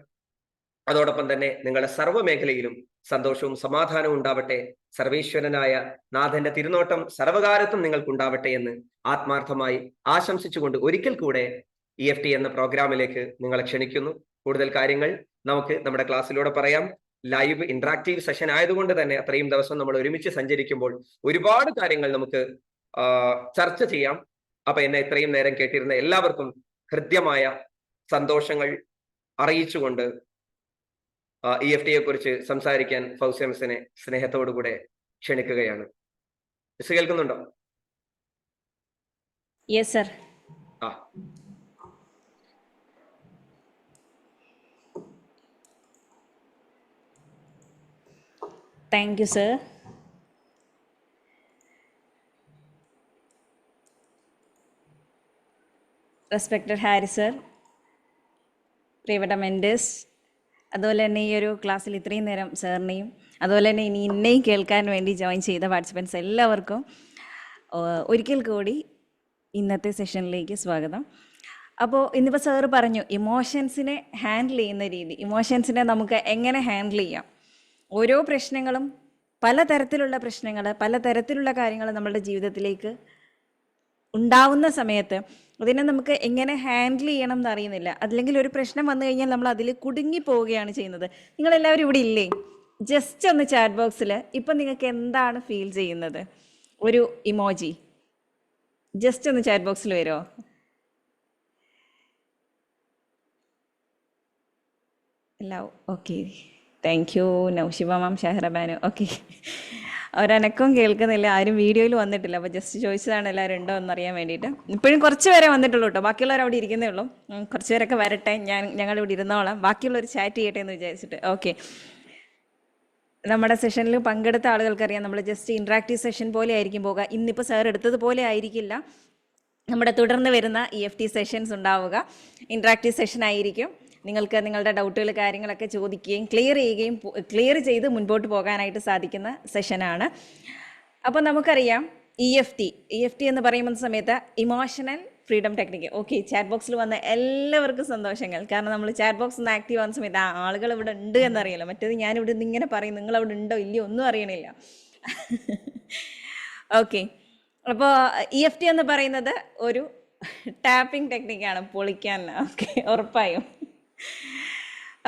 അതോടൊപ്പം തന്നെ നിങ്ങളുടെ സർവ്വ മേഖലയിലും സന്തോഷവും സമാധാനവും ഉണ്ടാവട്ടെ. സർവേശ്വരനായ നാഥന്റെ തിരുനോട്ടം സർവകാലത്തും നിങ്ങൾക്കുണ്ടാവട്ടെ എന്ന് ആത്മാർത്ഥമായി ആശംസിച്ചുകൊണ്ട് ഒരിക്കൽ കൂടെ EFT എന്ന പ്രോഗ്രാമിലേക്ക് നിങ്ങളെ ക്ഷണിക്കുന്നു. കൂടുതൽ കാര്യങ്ങൾ നമുക്ക് നമ്മുടെ ക്ലാസ്സിലൂടെ പറയാം. ലൈവ് ഇന്ററാക്റ്റീവ് സെഷൻ ആയതുകൊണ്ട് തന്നെ അത്രയും ദിവസം നമ്മൾ ഒരുമിച്ച് സഞ്ചരിക്കുമ്പോൾ ഒരുപാട് കാര്യങ്ങൾ നമുക്ക് ചർച്ച ചെയ്യാം. അപ്പൊ എന്നെ ഇത്രയും നേരം കേട്ടിരുന്ന എല്ലാവർക്കും ഹൃദ്യമായ സന്തോഷങ്ങൾ അറിയിച്ചുകൊണ്ട് EFTയെ കുറിച്ച് സംസാരിക്കാൻ ഫൗസിയ മിസ്സിനെ സ്നേഹത്തോടുകൂടെ ക്ഷണിക്കുകയാണ്. മിസ് കേൾക്കുന്നുണ്ടോ? Yes sir. Thank you sir. Respected Harry sir, പ്രിയപ്പെട്ട മെൻറ്റേഴ്സ്, അതുപോലെ തന്നെ ഈ ഒരു ക്ലാസ്സിൽ ഇത്രയും നേരം സാറിനെയും അതുപോലെ തന്നെ ഇനി ഇന്നെയും കേൾക്കാൻ വേണ്ടി ജോയിൻ ചെയ്ത പാർട്ടിസിപ്പൻസ് എല്ലാവർക്കും ഒരിക്കൽ കൂടി ഇന്നത്തെ സെഷനിലേക്ക് സ്വാഗതം. അപ്പോൾ ഇന്നിപ്പോൾ സാറ് പറഞ്ഞു ഇമോഷൻസിനെ ഹാൻഡിൽ ചെയ്യുന്ന രീതി, ഇമോഷൻസിനെ നമുക്ക് എങ്ങനെ ഹാൻഡിൽ ചെയ്യാം. ഓരോ പ്രശ്നങ്ങളും, പലതരത്തിലുള്ള പ്രശ്നങ്ങൾ, പലതരത്തിലുള്ള കാര്യങ്ങൾ നമ്മളുടെ ജീവിതത്തിലേക്ക് ഉണ്ടാവുന്ന സമയത്ത് അതിനെ നമുക്ക് എങ്ങനെ ഹാൻഡിൽ ചെയ്യണം എന്ന് അറിയുന്നില്ല. അല്ലെങ്കിൽ ഒരു പ്രശ്നം വന്നു കഴിഞ്ഞാൽ നമ്മൾ അതിൽ കുടുങ്ങി പോവുകയാണ് ചെയ്യുന്നത്. നിങ്ങളെല്ലാവരും ഇവിടെ ഇല്ലേ? ജസ്റ്റ് ഒന്ന് ചാറ്റ് ബോക്സിൽ ഇപ്പം നിങ്ങൾക്ക് എന്താണ് ഫീൽ ചെയ്യുന്നത്? ഒരു ഇമോജി ജസ്റ്റ് ഒന്ന് ചാറ്റ് ബോക്സിൽ വരുമോ? എല്ലാം okay, thank you. Naushiba ma'am, Shahira Banu, okay. ഒരനക്കവും കേൾക്കുന്നില്ല, ആരും വീഡിയോയിൽ വന്നിട്ടില്ല. അപ്പോൾ ജസ്റ്റ് ചോദിച്ചതാണ് എല്ലാവരും ഉണ്ടോ എന്നറിയാൻ വേണ്ടിയിട്ട്. ഇപ്പോഴും കുറച്ച് പേരെ വന്നിട്ടുള്ളൂ കേട്ടോ, ബാക്കിയുള്ളവർ അവിടെ ഇരിക്കുന്നേ ഉള്ളൂ. കുറച്ച് പേരൊക്കെ വരട്ടെ, ഞങ്ങളിവിടെ ഇരുന്നോളാം, ബാക്കിയുള്ളവർ ചാറ്റ് ചെയ്യട്ടെ എന്ന് വിചാരിച്ചിട്ട്. ഓക്കെ, നമ്മുടെ സെഷനിൽ പങ്കെടുത്ത ആളുകൾക്കറിയാം നമ്മൾ ജസ്റ്റ് ഇൻട്രാക്റ്റീവ് സെഷൻ പോലെ ആയിരിക്കും പോകുക. ഇന്നിപ്പോൾ സാർ എടുത്തതുപോലെ ആയിരിക്കില്ല നമ്മുടെ തുടർന്ന് വരുന്ന EFT സെഷൻസ് ഉണ്ടാവുക. ഇൻട്രാക്റ്റീവ് സെഷൻ ആയിരിക്കും. നിങ്ങൾക്ക് നിങ്ങളുടെ ഡൗട്ടുകൾ കാര്യങ്ങളൊക്കെ ചോദിക്കുകയും ക്ലിയർ ചെയ്ത് മുൻപോട്ട് പോകാനായിട്ട് സാധിക്കുന്ന സെഷനാണ്. അപ്പോൾ നമുക്കറിയാം EFT എന്ന് പറയുന്ന സമയത്ത് emotional freedom technique. Okay, chat ബോക്സിൽ വന്ന എല്ലാവർക്കും സന്തോഷങ്ങൾ. കാരണം നമ്മൾ ചാറ്റ് ബോക്സ് ഒന്ന് ആക്റ്റീവ് ആവുന്ന സമയത്ത് ആളുകൾ ഇവിടെ ഉണ്ട് എന്നറിയില്ല. മറ്റേത് ഞാനിവിടെ നിന്ന് ഇങ്ങനെ പറയും, നിങ്ങളവിടെ ഉണ്ടോ ഇല്ലയോ ഒന്നും അറിയണില്ല. ഓക്കെ, അപ്പോൾ EFT എന്ന് പറയുന്നത് ഒരു ടാപ്പിംഗ് ടെക്നിക്കാണ്, പൊളിക്കാൻ. ഓക്കെ, ഉറപ്പായും.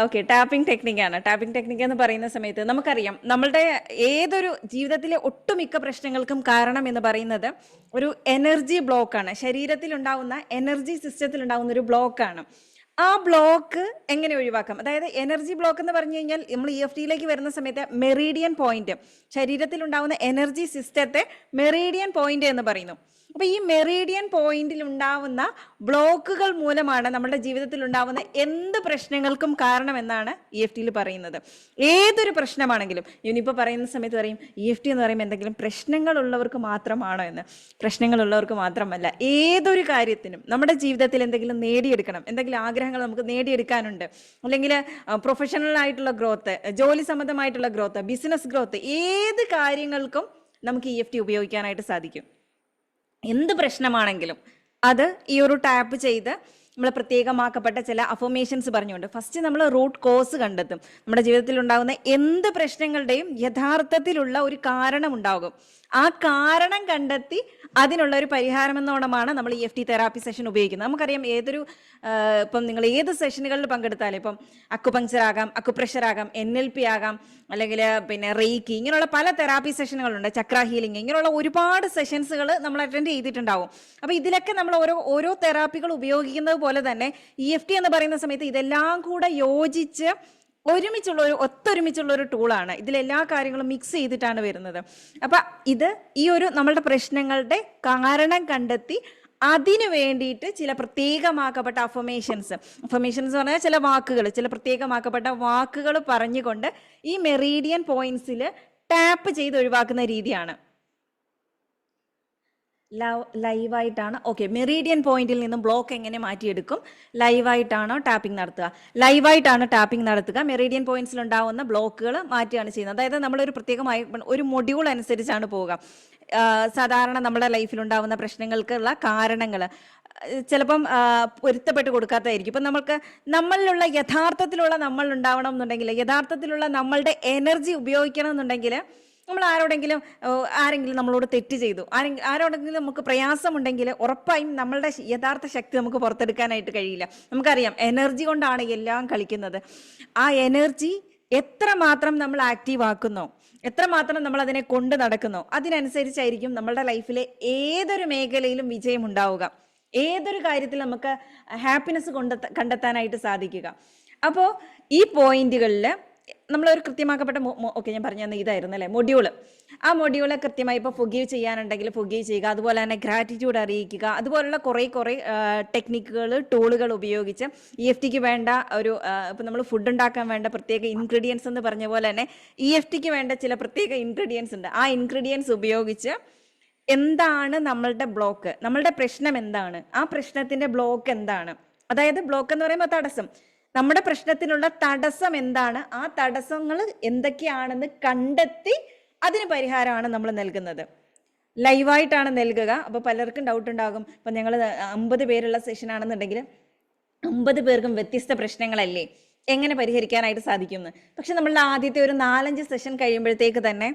ഓക്കെ, ടാപ്പിംഗ് ടെക്നിക്കാണ്. ടാപ്പിംഗ് ടെക്നിക്ക് എന്ന് പറയുന്ന സമയത്ത് നമുക്കറിയാം നമ്മളുടെ ഏതൊരു ജീവിതത്തിലെ ഒട്ടുമിക്ക പ്രശ്നങ്ങൾക്കും കാരണം എന്ന് പറയുന്നത് ഒരു എനർജി ബ്ലോക്കാണ്. ശരീരത്തിലുണ്ടാവുന്ന എനർജി സിസ്റ്റത്തിലുണ്ടാവുന്ന ഒരു ബ്ലോക്കാണ്. ആ ബ്ലോക്ക് എങ്ങനെ ഒഴിവാക്കാം? അതായത് എനർജി ബ്ലോക്ക് എന്ന് പറഞ്ഞു കഴിഞ്ഞാൽ നമ്മൾ EFTയിലേക്ക് വരുന്ന സമയത്ത് മെറീഡിയൻ പോയിന്റ്, ശരീരത്തിലുണ്ടാവുന്ന എനർജി സിസ്റ്റത്തെ മെറീഡിയൻ പോയിന്റ് എന്ന് പറയുന്നു. അപ്പോൾ ഈ മെറീഡിയൻ പോയിന്റിൽ ഉണ്ടാവുന്ന ബ്ലോക്കുകൾ മൂലമാണ് നമ്മുടെ ജീവിതത്തിൽ ഉണ്ടാവുന്ന എന്ത് പ്രശ്നങ്ങൾക്കും കാരണമെന്നാണ് EFTയിൽ പറയുന്നത്. ഏതൊരു പ്രശ്നമാണെങ്കിലും ഇവനിപ്പോൾ പറയുന്ന സമയത്ത് പറയും EFT എന്ന് പറയുമ്പോൾ എന്തെങ്കിലും പ്രശ്നങ്ങളുള്ളവർക്ക് മാത്രമാണോ എന്ന്. പ്രശ്നങ്ങളുള്ളവർക്ക് മാത്രമല്ല, ഏതൊരു കാര്യത്തിനും നമ്മുടെ ജീവിതത്തിൽ എന്തെങ്കിലും നേടിയെടുക്കണം, എന്തെങ്കിലും ആഗ്രഹങ്ങൾ നമുക്ക് നേടിയെടുക്കാനുണ്ട്, അല്ലെങ്കിൽ പ്രൊഫഷണൽ ആയിട്ടുള്ള ഗ്രോത്ത്, ജോലി സംബന്ധമായിട്ടുള്ള ഗ്രോത്ത്, ബിസിനസ് ഗ്രോത്ത്, ഏത് കാര്യങ്ങൾക്കും നമുക്ക് EFT ഉപയോഗിക്കാനായിട്ട് സാധിക്കും. എന്ത് പ്രശ്നമാണെങ്കിലും അത് ഈ ഒരു ടാപ്പ് ചെയ്ത് നമ്മൾ പ്രത്യേകമാക്കപ്പെട്ട ചില അഫർമേഷൻസ് പറഞ്ഞുകൊണ്ട് ഫസ്റ്റ് നമ്മൾ റൂട്ട് കോസ് കണ്ടെത്തും. നമ്മുടെ ജീവിതത്തിൽ ഉണ്ടാകുന്ന എന്ത് പ്രശ്നങ്ങളുടെയും യഥാർത്ഥത്തിലുള്ള ഒരു കാരണം ഉണ്ടാകും. ആ കാരണം കണ്ടെത്തി അതിനുള്ള ഒരു പരിഹാരം എന്നോണമാണ് നമ്മൾ EFT തെറാപ്പി സെഷൻ ഉപയോഗിക്കുന്നത്. നമുക്കറിയാം ഏതൊരു ഇപ്പം നിങ്ങൾ ഏത് സെഷനുകളിൽ പങ്കെടുത്താലും, ഇപ്പം അക്കുപങ്ചർ ആകാം, അക്കുപ്രഷർ ആകാം, NLP ആകാം, അല്ലെങ്കിൽ പിന്നെ റെയ്ക്കി, ഇങ്ങനെയുള്ള പല തെറാപ്പി സെഷനുകളുണ്ട്, ചക്ര ഹീലിംഗ്, ഇങ്ങനെയുള്ള ഒരുപാട് സെഷൻസുകൾ നമ്മൾ അറ്റൻഡ് ചെയ്തിട്ടുണ്ടാവും. അപ്പോൾ ഇതിലൊക്കെ നമ്മൾ ഓരോ തെറാപ്പികൾ ഉപയോഗിക്കുന്നത് പോലെ തന്നെ EFT എന്ന് പറയുന്ന സമയത്ത് ഇതെല്ലാം കൂടെ യോജിച്ച് ഒത്തൊരുമിച്ചുള്ള ഒരു ടൂളാണ്. ഇതിലെല്ലാ കാര്യങ്ങളും മിക്സ് ചെയ്തിട്ടാണ് വരുന്നത്. അപ്പൊ ഇത് ഈ ഒരു നമ്മളുടെ പ്രശ്നങ്ങളുടെ കാരണം കണ്ടെത്തി അതിനു വേണ്ടിയിട്ട് ചില പ്രത്യേകമാക്കപ്പെട്ട അഫർമേഷൻസ് പറഞ്ഞാൽ ചില പ്രത്യേകമാക്കപ്പെട്ട വാക്കുകൾ പറഞ്ഞുകൊണ്ട് ഈ മെറീഡിയൻ പോയിന്റ്സിൽ ടാപ്പ് ചെയ്ത് ഒഴിവാക്കുന്ന രീതിയാണ്. ലൈവായിട്ടാണ്. ഓക്കെ, മെറീഡിയൻ പോയിന്റിൽ നിന്നും ബ്ലോക്ക് എങ്ങനെ മാറ്റിയെടുക്കും? ലൈവായിട്ടാണോ ടാപ്പിംഗ് നടത്തുക? ലൈവായിട്ടാണ് ടാപ്പിംഗ് നടത്തുക. മെറീഡിയൻ പോയിന്റ്സിൽ ഉണ്ടാവുന്ന ബ്ലോക്കുകൾ മാറ്റുകയാണ് ചെയ്യുന്നത്. അതായത് നമ്മളൊരു പ്രത്യേകമായി ഒരു മൊഡ്യൂൾ അനുസരിച്ചാണ് പോവുക. സാധാരണ നമ്മുടെ ലൈഫിൽ ഉണ്ടാവുന്ന പ്രശ്നങ്ങൾക്കുള്ള കാരണങ്ങൾ ചിലപ്പം പൊരുത്തപ്പെട്ട് കൊടുക്കാത്തതായിരിക്കും. ഇപ്പം നമ്മളിലുള്ള യഥാർത്ഥത്തിലുള്ള നമ്മൾ ഉണ്ടാവണം എന്നുണ്ടെങ്കിൽ, യഥാർത്ഥത്തിലുള്ള നമ്മളുടെ എനർജി ഉപയോഗിക്കണം എന്നുണ്ടെങ്കിൽ, നമ്മൾ ആരെങ്കിലും നമ്മളോട് തെറ്റ് ചെയ്തു, ആരോടെങ്കിലും നമുക്ക് പ്രയാസമുണ്ടെങ്കിൽ ഉറപ്പായും നമ്മളുടെ യഥാർത്ഥ ശക്തി നമുക്ക് പുറത്തെടുക്കാനായിട്ട് കഴിയില്ല. നമുക്കറിയാം എനർജി കൊണ്ടാണ് എല്ലാം കളിക്കുന്നത്. ആ എനർജി എത്രമാത്രം നമ്മൾ ആക്റ്റീവ് ആക്കുന്നോ, എത്രമാത്രം നമ്മൾ അതിനെ കൊണ്ട് നടക്കുന്നോ, അതിനനുസരിച്ചായിരിക്കും നമ്മളുടെ ലൈഫിലെ ഏതൊരു മേഖലയിലും വിജയം ഉണ്ടാവുക, ഏതൊരു കാര്യത്തിൽ നമുക്ക് ഹാപ്പിനെസ് കണ്ടെത്താനായിട്ട് സാധിക്കുക. അപ്പോൾ ഈ പോയിന്റുകളിൽ നമ്മളൊരു കൃത്യമാക്കപ്പെട്ട ഓക്കെ, ഞാൻ പറഞ്ഞു തന്നെ ഇതായിരുന്നു അല്ലേ മൊഡ്യൂള്. ആ മൊഡ്യൂള് കൃത്യമായി ഇപ്പോൾ ഫൊഗീവ് ചെയ്യാനുണ്ടെങ്കിൽ ഫൊഗീവ് ചെയ്യുക, അതുപോലെ തന്നെ ഗ്രാറ്റിറ്റ്യൂഡ് അറിയിക്കുക, അതുപോലുള്ള കുറേ ടെക്നിക്കുകൾ, ടൂളുകൾ ഉപയോഗിച്ച് EFTക്ക് വേണ്ട ഇപ്പം നമ്മൾ ഫുഡ് ഉണ്ടാക്കാൻ വേണ്ട പ്രത്യേക ഇൻഗ്രീഡിയൻസ് എന്ന് പറഞ്ഞ പോലെ തന്നെ EFTക്ക് വേണ്ട ചില പ്രത്യേക ഇൻഗ്രീഡിയൻസ് ഉണ്ട്. ആ ഇൻഗ്രീഡിയൻസ് ഉപയോഗിച്ച് എന്താണ് നമ്മളുടെ ബ്ലോക്ക്, നമ്മളുടെ പ്രശ്നം എന്താണ്, ആ പ്രശ്നത്തിന്റെ ബ്ലോക്ക് എന്താണ്, അതായത് ബ്ലോക്ക് എന്ന് പറയുമ്പോൾ തടസ്സം, നമ്മുടെ പ്രശ്നത്തിനുള്ള തടസ്സം എന്താണ്, ആ തടസ്സങ്ങൾ എന്തൊക്കെയാണെന്ന് കണ്ടെത്തി അതിന് പരിഹാരമാണ് നമ്മൾ നൽകുന്നത്. ലൈവായിട്ടാണ് നൽകുക. അപ്പോൾ പലർക്കും ഡൗട്ട് ഉണ്ടാകും, ഇപ്പം ഞങ്ങൾ 50 പേരുള്ള സെഷൻ ആണെന്നുണ്ടെങ്കിൽ 50 പേർക്കും വ്യത്യസ്ത പ്രശ്നങ്ങളല്ലേ, എങ്ങനെ പരിഹരിക്കാനായിട്ട് സാധിക്കുമെന്ന്. പക്ഷെ നമ്മളുടെ ആദ്യത്തെ ഒരു 4-5 സെഷൻ കഴിയുമ്പോഴത്തേക്ക് തന്നെ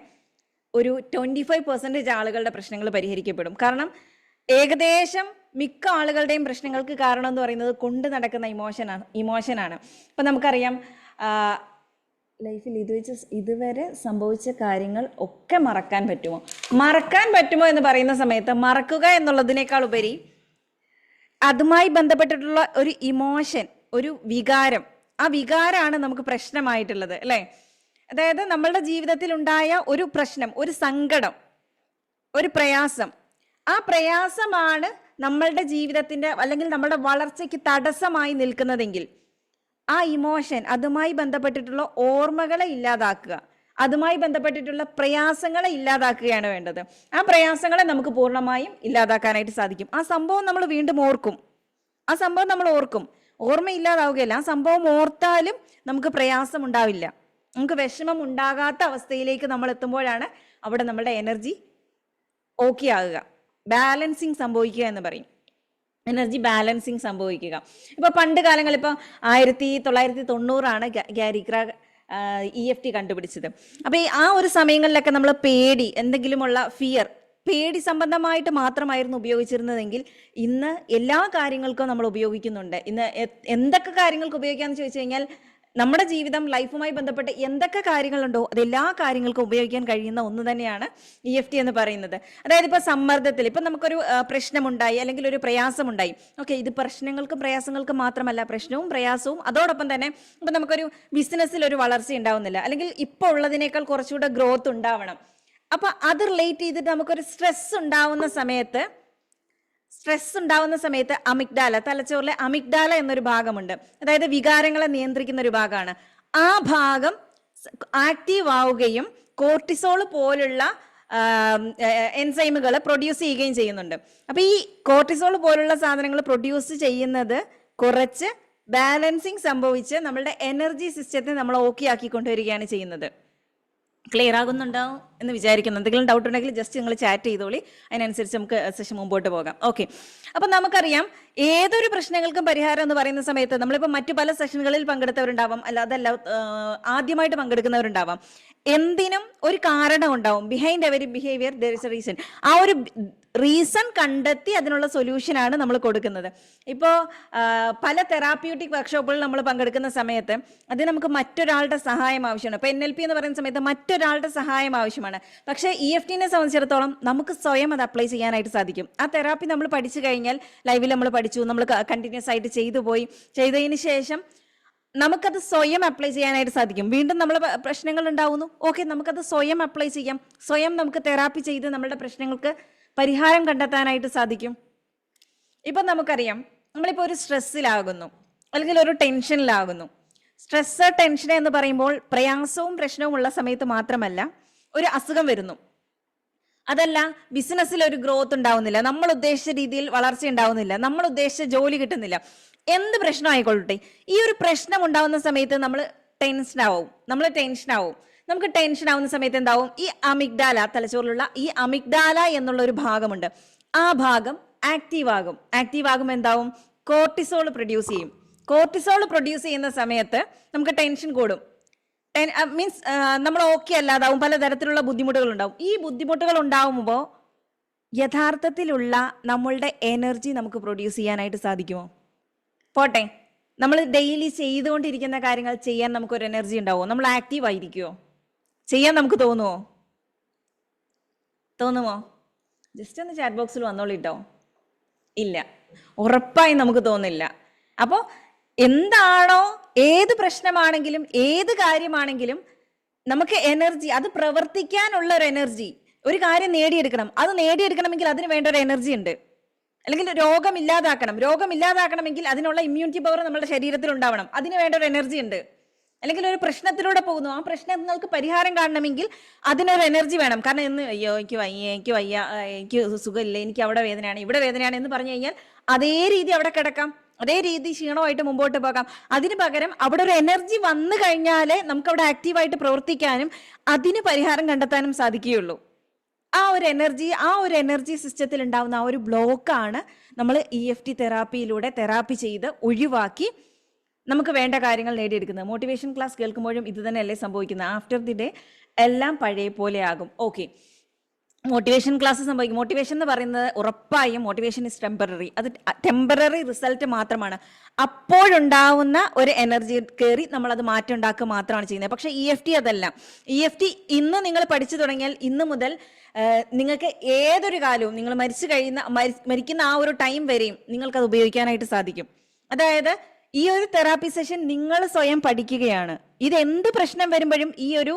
ഒരു 25% ആളുകളുടെ പ്രശ്നങ്ങൾ പരിഹരിക്കപ്പെടും. കാരണം ഏകദേശം മിക്ക ആളുകളുടെയും പ്രശ്നങ്ങൾക്ക് കാരണം എന്ന് പറയുന്നത് കൊണ്ട് നടക്കുന്ന ഇമോഷനാണ്. അപ്പം നമുക്കറിയാം ലൈഫിൽ ഇതുവരെ സംഭവിച്ച കാര്യങ്ങൾ ഒക്കെ മറക്കാൻ പറ്റുമോ എന്ന് പറയുന്ന സമയത്ത് മറക്കുക എന്നുള്ളതിനേക്കാൾ ഉപരി അതുമായി ബന്ധപ്പെട്ടിട്ടുള്ള ഒരു ഇമോഷൻ, ഒരു വികാരം, ആ വികാരമാണ് നമുക്ക് പ്രശ്നമായിട്ടുള്ളത് അല്ലേ. അതായത് നമ്മളുടെ ജീവിതത്തിൽ ഉണ്ടായ ഒരു പ്രശ്നം, ഒരു സങ്കടം, ഒരു പ്രയാസം, ആ പ്രയാസമാണ് നമ്മളുടെ ജീവിതത്തിന്റെ അല്ലെങ്കിൽ നമ്മളുടെ വളർച്ചയ്ക്ക് തടസ്സമായി നിൽക്കുന്നതെങ്കിൽ ആ ഇമോഷൻ, അതുമായി ബന്ധപ്പെട്ടിട്ടുള്ള ഓർമ്മകളെ ഇല്ലാതാക്കുക, അതുമായി ബന്ധപ്പെട്ടിട്ടുള്ള പ്രയാസങ്ങളെ ഇല്ലാതാക്കുകയാണ് വേണ്ടത്. ആ പ്രയാസങ്ങളെ നമുക്ക് പൂർണ്ണമായും ഇല്ലാതാക്കാനായിട്ട് സാധിക്കും. ആ സംഭവം നമ്മൾ വീണ്ടും ഓർക്കും, ഓർമ്മയില്ലാതാവുകയല്ല, ആ സംഭവം ഓർത്താലും നമുക്ക് പ്രയാസം ഉണ്ടാവില്ല, നമുക്ക് വിഷമം ഉണ്ടാകാത്ത അവസ്ഥയിലേക്ക് നമ്മൾ എത്തുമ്പോഴാണ് അവിടെ നമ്മുടെ എനർജി ഓക്കെ ആകുക, ബാലൻസിങ് സംഭവിക്കുക എന്ന് പറയും. എനർജി ബാലൻസിങ് സംഭവിക്കുക. ഇപ്പോൾ പണ്ട് കാലങ്ങളിൽ, ഇപ്പോൾ 1990 ഗാരി ക്രാഗ് EFT കണ്ടുപിടിച്ചത്. അപ്പോൾ ആ ഒരു സമയങ്ങളിലൊക്കെ നമ്മൾ എന്തെങ്കിലുമുള്ള പേടി സംബന്ധമായിട്ട് മാത്രമായിരുന്നു ഉപയോഗിച്ചിരുന്നതെങ്കിൽ ഇന്ന് എല്ലാ കാര്യങ്ങൾക്കും നമ്മൾ ഉപയോഗിക്കുന്നുണ്ട്. ഇന്ന് എന്തൊക്കെ കാര്യങ്ങൾക്ക് ഉപയോഗിക്കാമെന്ന് ചോദിച്ചു കഴിഞ്ഞാൽ നമ്മുടെ ജീവിതം, ലൈഫുമായി ബന്ധപ്പെട്ട് എന്തൊക്കെ കാര്യങ്ങളുണ്ടോ അതെല്ലാ കാര്യങ്ങൾക്കും ഉപയോഗിക്കാൻ കഴിയുന്ന ഒന്ന് തന്നെയാണ് EFT എന്ന് പറയുന്നത്. അതായത് ഇപ്പോൾ സമ്മർദ്ദത്തിൽ, ഇപ്പം നമുക്കൊരു പ്രശ്നമുണ്ടായി അല്ലെങ്കിൽ ഒരു പ്രയാസമുണ്ടായി, ഓക്കെ, ഇത് പ്രശ്നങ്ങൾക്കും പ്രയാസങ്ങൾക്കും മാത്രമല്ല, പ്രശ്നവും പ്രയാസവും അതോടൊപ്പം തന്നെ ഇപ്പം നമുക്കൊരു ബിസിനസ്സിൽ ഒരു വളർച്ച ഉണ്ടാവുന്നില്ല, അല്ലെങ്കിൽ ഇപ്പോൾ ഉള്ളതിനേക്കാൾ കുറച്ചുകൂടെ ഗ്രോത്ത് ഉണ്ടാവണം. അപ്പം അത് റിലേറ്റ് ചെയ്തിട്ട് നമുക്കൊരു സ്ട്രെസ് ഉണ്ടാവുന്ന സമയത്ത് അമിഗ്ഡാല, തലച്ചോറിലെ അമിഗ്ഡാല എന്നൊരു ഭാഗമുണ്ട്. അതായത് വികാരങ്ങളെ നിയന്ത്രിക്കുന്ന ഒരു ഭാഗമാണ്. ആ ഭാഗം ആക്റ്റീവ് ആവുകയും കോർട്ടിസോൾ പോലുള്ള എൻസൈമുകൾ പ്രൊഡ്യൂസ് ചെയ്യുകയും ചെയ്യുന്നുണ്ട്. അപ്പൊ ഈ കോർട്ടിസോൾ പോലുള്ള സാധനങ്ങൾ പ്രൊഡ്യൂസ് ചെയ്യുന്നത് കുറച്ച് ബാലൻസിങ് സംഭവിച്ച് നമ്മളുടെ എനർജി സിസ്റ്റത്തെ നമ്മൾ ഓക്കെ ആക്കി കൊണ്ടുവരികയാണ് ചെയ്യുന്നത്. ക്ലിയർ ആകുന്നുണ്ടാവും എന്ന് വിചാരിക്കുന്നു. എന്തെങ്കിലും ഡൗട്ട് ഉണ്ടെങ്കിൽ ജസ്റ്റ് നിങ്ങൾ ചാറ്റ് ചെയ്തോളി, അതിനനുസരിച്ച് നമുക്ക് സെഷൻ മുമ്പോട്ട് പോകാം. ഓക്കെ, അപ്പം നമുക്കറിയാം ഏതൊരു പ്രശ്നങ്ങൾക്കും പരിഹാരം എന്ന് പറയുന്ന സമയത്ത് നമ്മളിപ്പോൾ മറ്റു പല സെഷനുകളിൽ പങ്കെടുത്തവരുണ്ടാവാം, അതല്ല ആദ്യമായിട്ട് പങ്കെടുക്കുന്നവരുണ്ടാവാം. എന്തിനും ഒരു കാരണം ഉണ്ടാവും. Behind every behaviour there is A reason. ആ ഒരു റീസൺ കണ്ടെത്തി അതിനുള്ള സൊല്യൂഷനാണ് നമ്മൾ കൊടുക്കുന്നത്. ഇപ്പോൾ പല തെറാപ്യൂട്ടിക് വർക്ക്ഷോപ്പുകളിൽ നമ്മൾ പങ്കെടുക്കുന്ന സമയത്ത് അതിന് നമുക്ക് മറ്റൊരാളുടെ സഹായം ആവശ്യമാണ്. ഇപ്പോൾ NLP എന്ന് പറയുന്ന സമയത്ത് മറ്റൊരാളുടെ സഹായം ആവശ്യമാണ്. പക്ഷേ EFTനെ സംബന്ധിച്ചിടത്തോളം നമുക്ക് സ്വയം അത് അപ്ലൈ ചെയ്യാനായിട്ട് സാധിക്കും. ആ തെറാപ്പി നമ്മൾ പഠിച്ചു കഴിഞ്ഞാൽ, ലൈവിൽ നമ്മൾ പഠിച്ചു, നമ്മൾ കണ്ടിന്യൂസ് ആയിട്ട് ചെയ്തതിന് ശേഷം നമുക്കത് സ്വയം അപ്ലൈ ചെയ്യാനായിട്ട് സാധിക്കും. വീണ്ടും നമ്മൾ പ്രശ്നങ്ങൾ ഉണ്ടാവുന്നു, ഓക്കെ, നമുക്കത് സ്വയം അപ്ലൈ ചെയ്യാം. സ്വയം നമുക്ക് തെറാപ്പി ചെയ്ത് നമ്മളുടെ പ്രശ്നങ്ങൾക്ക് പരിഹാരം കണ്ടെത്താനായിട്ട് സാധിക്കും. ഇപ്പം നമുക്കറിയാം, നമ്മളിപ്പോൾ ഒരു സ്ട്രെസ്സിലാകുന്നു അല്ലെങ്കിൽ ഒരു ടെൻഷനിലാകുന്നു. സ്ട്രെസ്, ടെൻഷൻ എന്ന് പറയുമ്പോൾ പ്രയാസവും പ്രശ്നവും ഉള്ള സമയത്ത് മാത്രമല്ല, ഒരു അസുഖം വരുന്നു, അതല്ല ബിസിനസ്സിൽ ഒരു ഗ്രോത്ത് ഉണ്ടാവുന്നില്ല, നമ്മൾ ഉദ്ദേശിച്ച രീതിയിൽ വളർച്ച ഉണ്ടാവുന്നില്ല, നമ്മൾ ഉദ്ദേശിച്ച ജോലി കിട്ടുന്നില്ല, എന്ത് പ്രശ്നം ആയിക്കൊള്ളട്ടെ, ഈ ഒരു പ്രശ്നം ഉണ്ടാവുന്ന സമയത്ത് നമ്മൾ ടെൻഷനാവും. നമുക്ക് ടെൻഷൻ ആവുന്ന സമയത്ത് എന്താവും, ഈ അമിഗ്ഡാല, തലച്ചോറിലുള്ള ഈ അമിഗ്ഡാല എന്നുള്ള ഒരു ഭാഗമുണ്ട്, ആ ഭാഗം ആക്റ്റീവ് ആകും. എന്താവും, കോർട്ടിസോൾ പ്രൊഡ്യൂസ് ചെയ്യും. കോർട്ടിസോൾ പ്രൊഡ്യൂസ് ചെയ്യുന്ന സമയത്ത് നമുക്ക് ടെൻഷൻ കൂടും. മീൻസ് നമ്മൾ ഓക്കെ അല്ലാതാവും, പലതരത്തിലുള്ള ബുദ്ധിമുട്ടുകൾ ഉണ്ടാവും. ഈ ബുദ്ധിമുട്ടുകൾ ഉണ്ടാവുമ്പോൾ യഥാർത്ഥത്തിലുള്ള നമ്മളുടെ എനർജി നമുക്ക് പ്രൊഡ്യൂസ് ചെയ്യാനായിട്ട് സാധിക്കുമോ? പോട്ടെ, നമ്മൾ ഡെയിലി ചെയ്തുകൊണ്ടിരിക്കുന്ന കാര്യങ്ങൾ ചെയ്യാൻ നമുക്കൊരു എനർജി ഉണ്ടാവുമോ? നമ്മൾ ആക്റ്റീവ് ആയിരിക്കുമോ? ചെയ്യാൻ നമുക്ക് തോന്നുമോ? ജസ്റ്റ് ഒന്ന് ചാറ്റ് ബോക്സിൽ വന്നോളിട്ടോ. ഇല്ല, ഉറപ്പായും നമുക്ക് തോന്നില്ല. അപ്പോൾ എന്താണോ, ഏത് പ്രശ്നമാണെങ്കിലും ഏത് കാര്യമാണെങ്കിലും നമുക്ക് എനർജി, അത് പ്രവർത്തിക്കാനുള്ള ഒരു എനർജി, ഒരു കാര്യം നേടിയെടുക്കണം, അത് നേടിയെടുക്കണമെങ്കിൽ അതിന് വേണ്ട ഒരു എനർജി ഉണ്ട്. അല്ലെങ്കിൽ രോഗം ഇല്ലാതാക്കണമെങ്കിൽ അതിനുള്ള ഇമ്മ്യൂണിറ്റി പവർ നമ്മുടെ ശരീരത്തിൽ ഉണ്ടാവണം, അതിന് വേണ്ട ഒരു എനർജി ഉണ്ട്. അല്ലെങ്കിൽ ഒരു പ്രശ്നത്തിലൂടെ പോകുന്നു, ആ പ്രശ്നങ്ങൾക്ക് പരിഹാരം കാണണമെങ്കിൽ അതിനൊരു എനർജി വേണം. കാരണം ഇന്ന് അയ്യോ എനിക്ക് വയ്യ, എനിക്ക് സുഖമില്ല, എനിക്ക് അവിടെ വേദനയാണ്, ഇവിടെ വേദനയാണ് എന്ന് പറഞ്ഞു കഴിഞ്ഞാൽ അതേ രീതി അവിടെ കിടക്കാം, അതേ രീതി ക്ഷീണമായിട്ട് മുമ്പോട്ട് പോകാം. അതിന് പകരം അവിടെ ഒരു എനർജി വന്നു കഴിഞ്ഞാലേ നമുക്ക് അവിടെ ആക്റ്റീവായിട്ട് പ്രവർത്തിക്കാനും അതിന് പരിഹാരം കണ്ടെത്താനും സാധിക്കുകയുള്ളൂ. ആ ഒരു എനർജി സിസ്റ്റത്തിൽ ഉണ്ടാവുന്ന ആ ഒരു ബ്ലോക്കാണ് നമ്മൾ EFT തെറാപ്പിയിലൂടെ തെറാപ്പി ചെയ്ത് ഒഴിവാക്കി നമുക്ക് വേണ്ട കാര്യങ്ങൾ നേടിയെടുക്കുന്നത്. മോട്ടിവേഷൻ ക്ലാസ് കേൾക്കുമ്പോഴും ഇത് തന്നെയല്ലേ സംഭവിക്കുന്നത്? ആഫ്റ്റർ ദി ഡേ എല്ലാം പഴയ പോലെ ആകും. ഓക്കെ, മോട്ടിവേഷൻ ക്ലാസ് സംഭവിക്കും. മോട്ടിവേഷൻ എന്ന് പറയുന്നത് ഉറപ്പായും മോട്ടിവേഷൻ ഇസ് ടെമ്പററി. അത് ടെമ്പററി റിസൾട്ട് മാത്രമാണ്. അപ്പോഴുണ്ടാവുന്ന ഒരു എനർജി കയറി നമ്മളത് മാറ്റം ഉണ്ടാക്കുക മാത്രമാണ് ചെയ്യുന്നത്. പക്ഷേ EFT അതല്ല. EFT ഇന്ന് നിങ്ങൾ പഠിച്ചു തുടങ്ങിയാൽ ഇന്ന് മുതൽ നിങ്ങൾക്ക് ഏതൊരു കാലവും, നിങ്ങൾ മരിക്കുന്ന ആ ഒരു ടൈം വരെയും നിങ്ങൾക്കത് ഉപയോഗിക്കാനായിട്ട് സാധിക്കും. അതായത് ഈ ഒരു തെറാപ്പി സെഷൻ നിങ്ങൾ സ്വയം പഠിക്കുകയാണ്. ഇത് എന്ത് പ്രശ്നം വരുമ്പോഴും ഈ ഒരു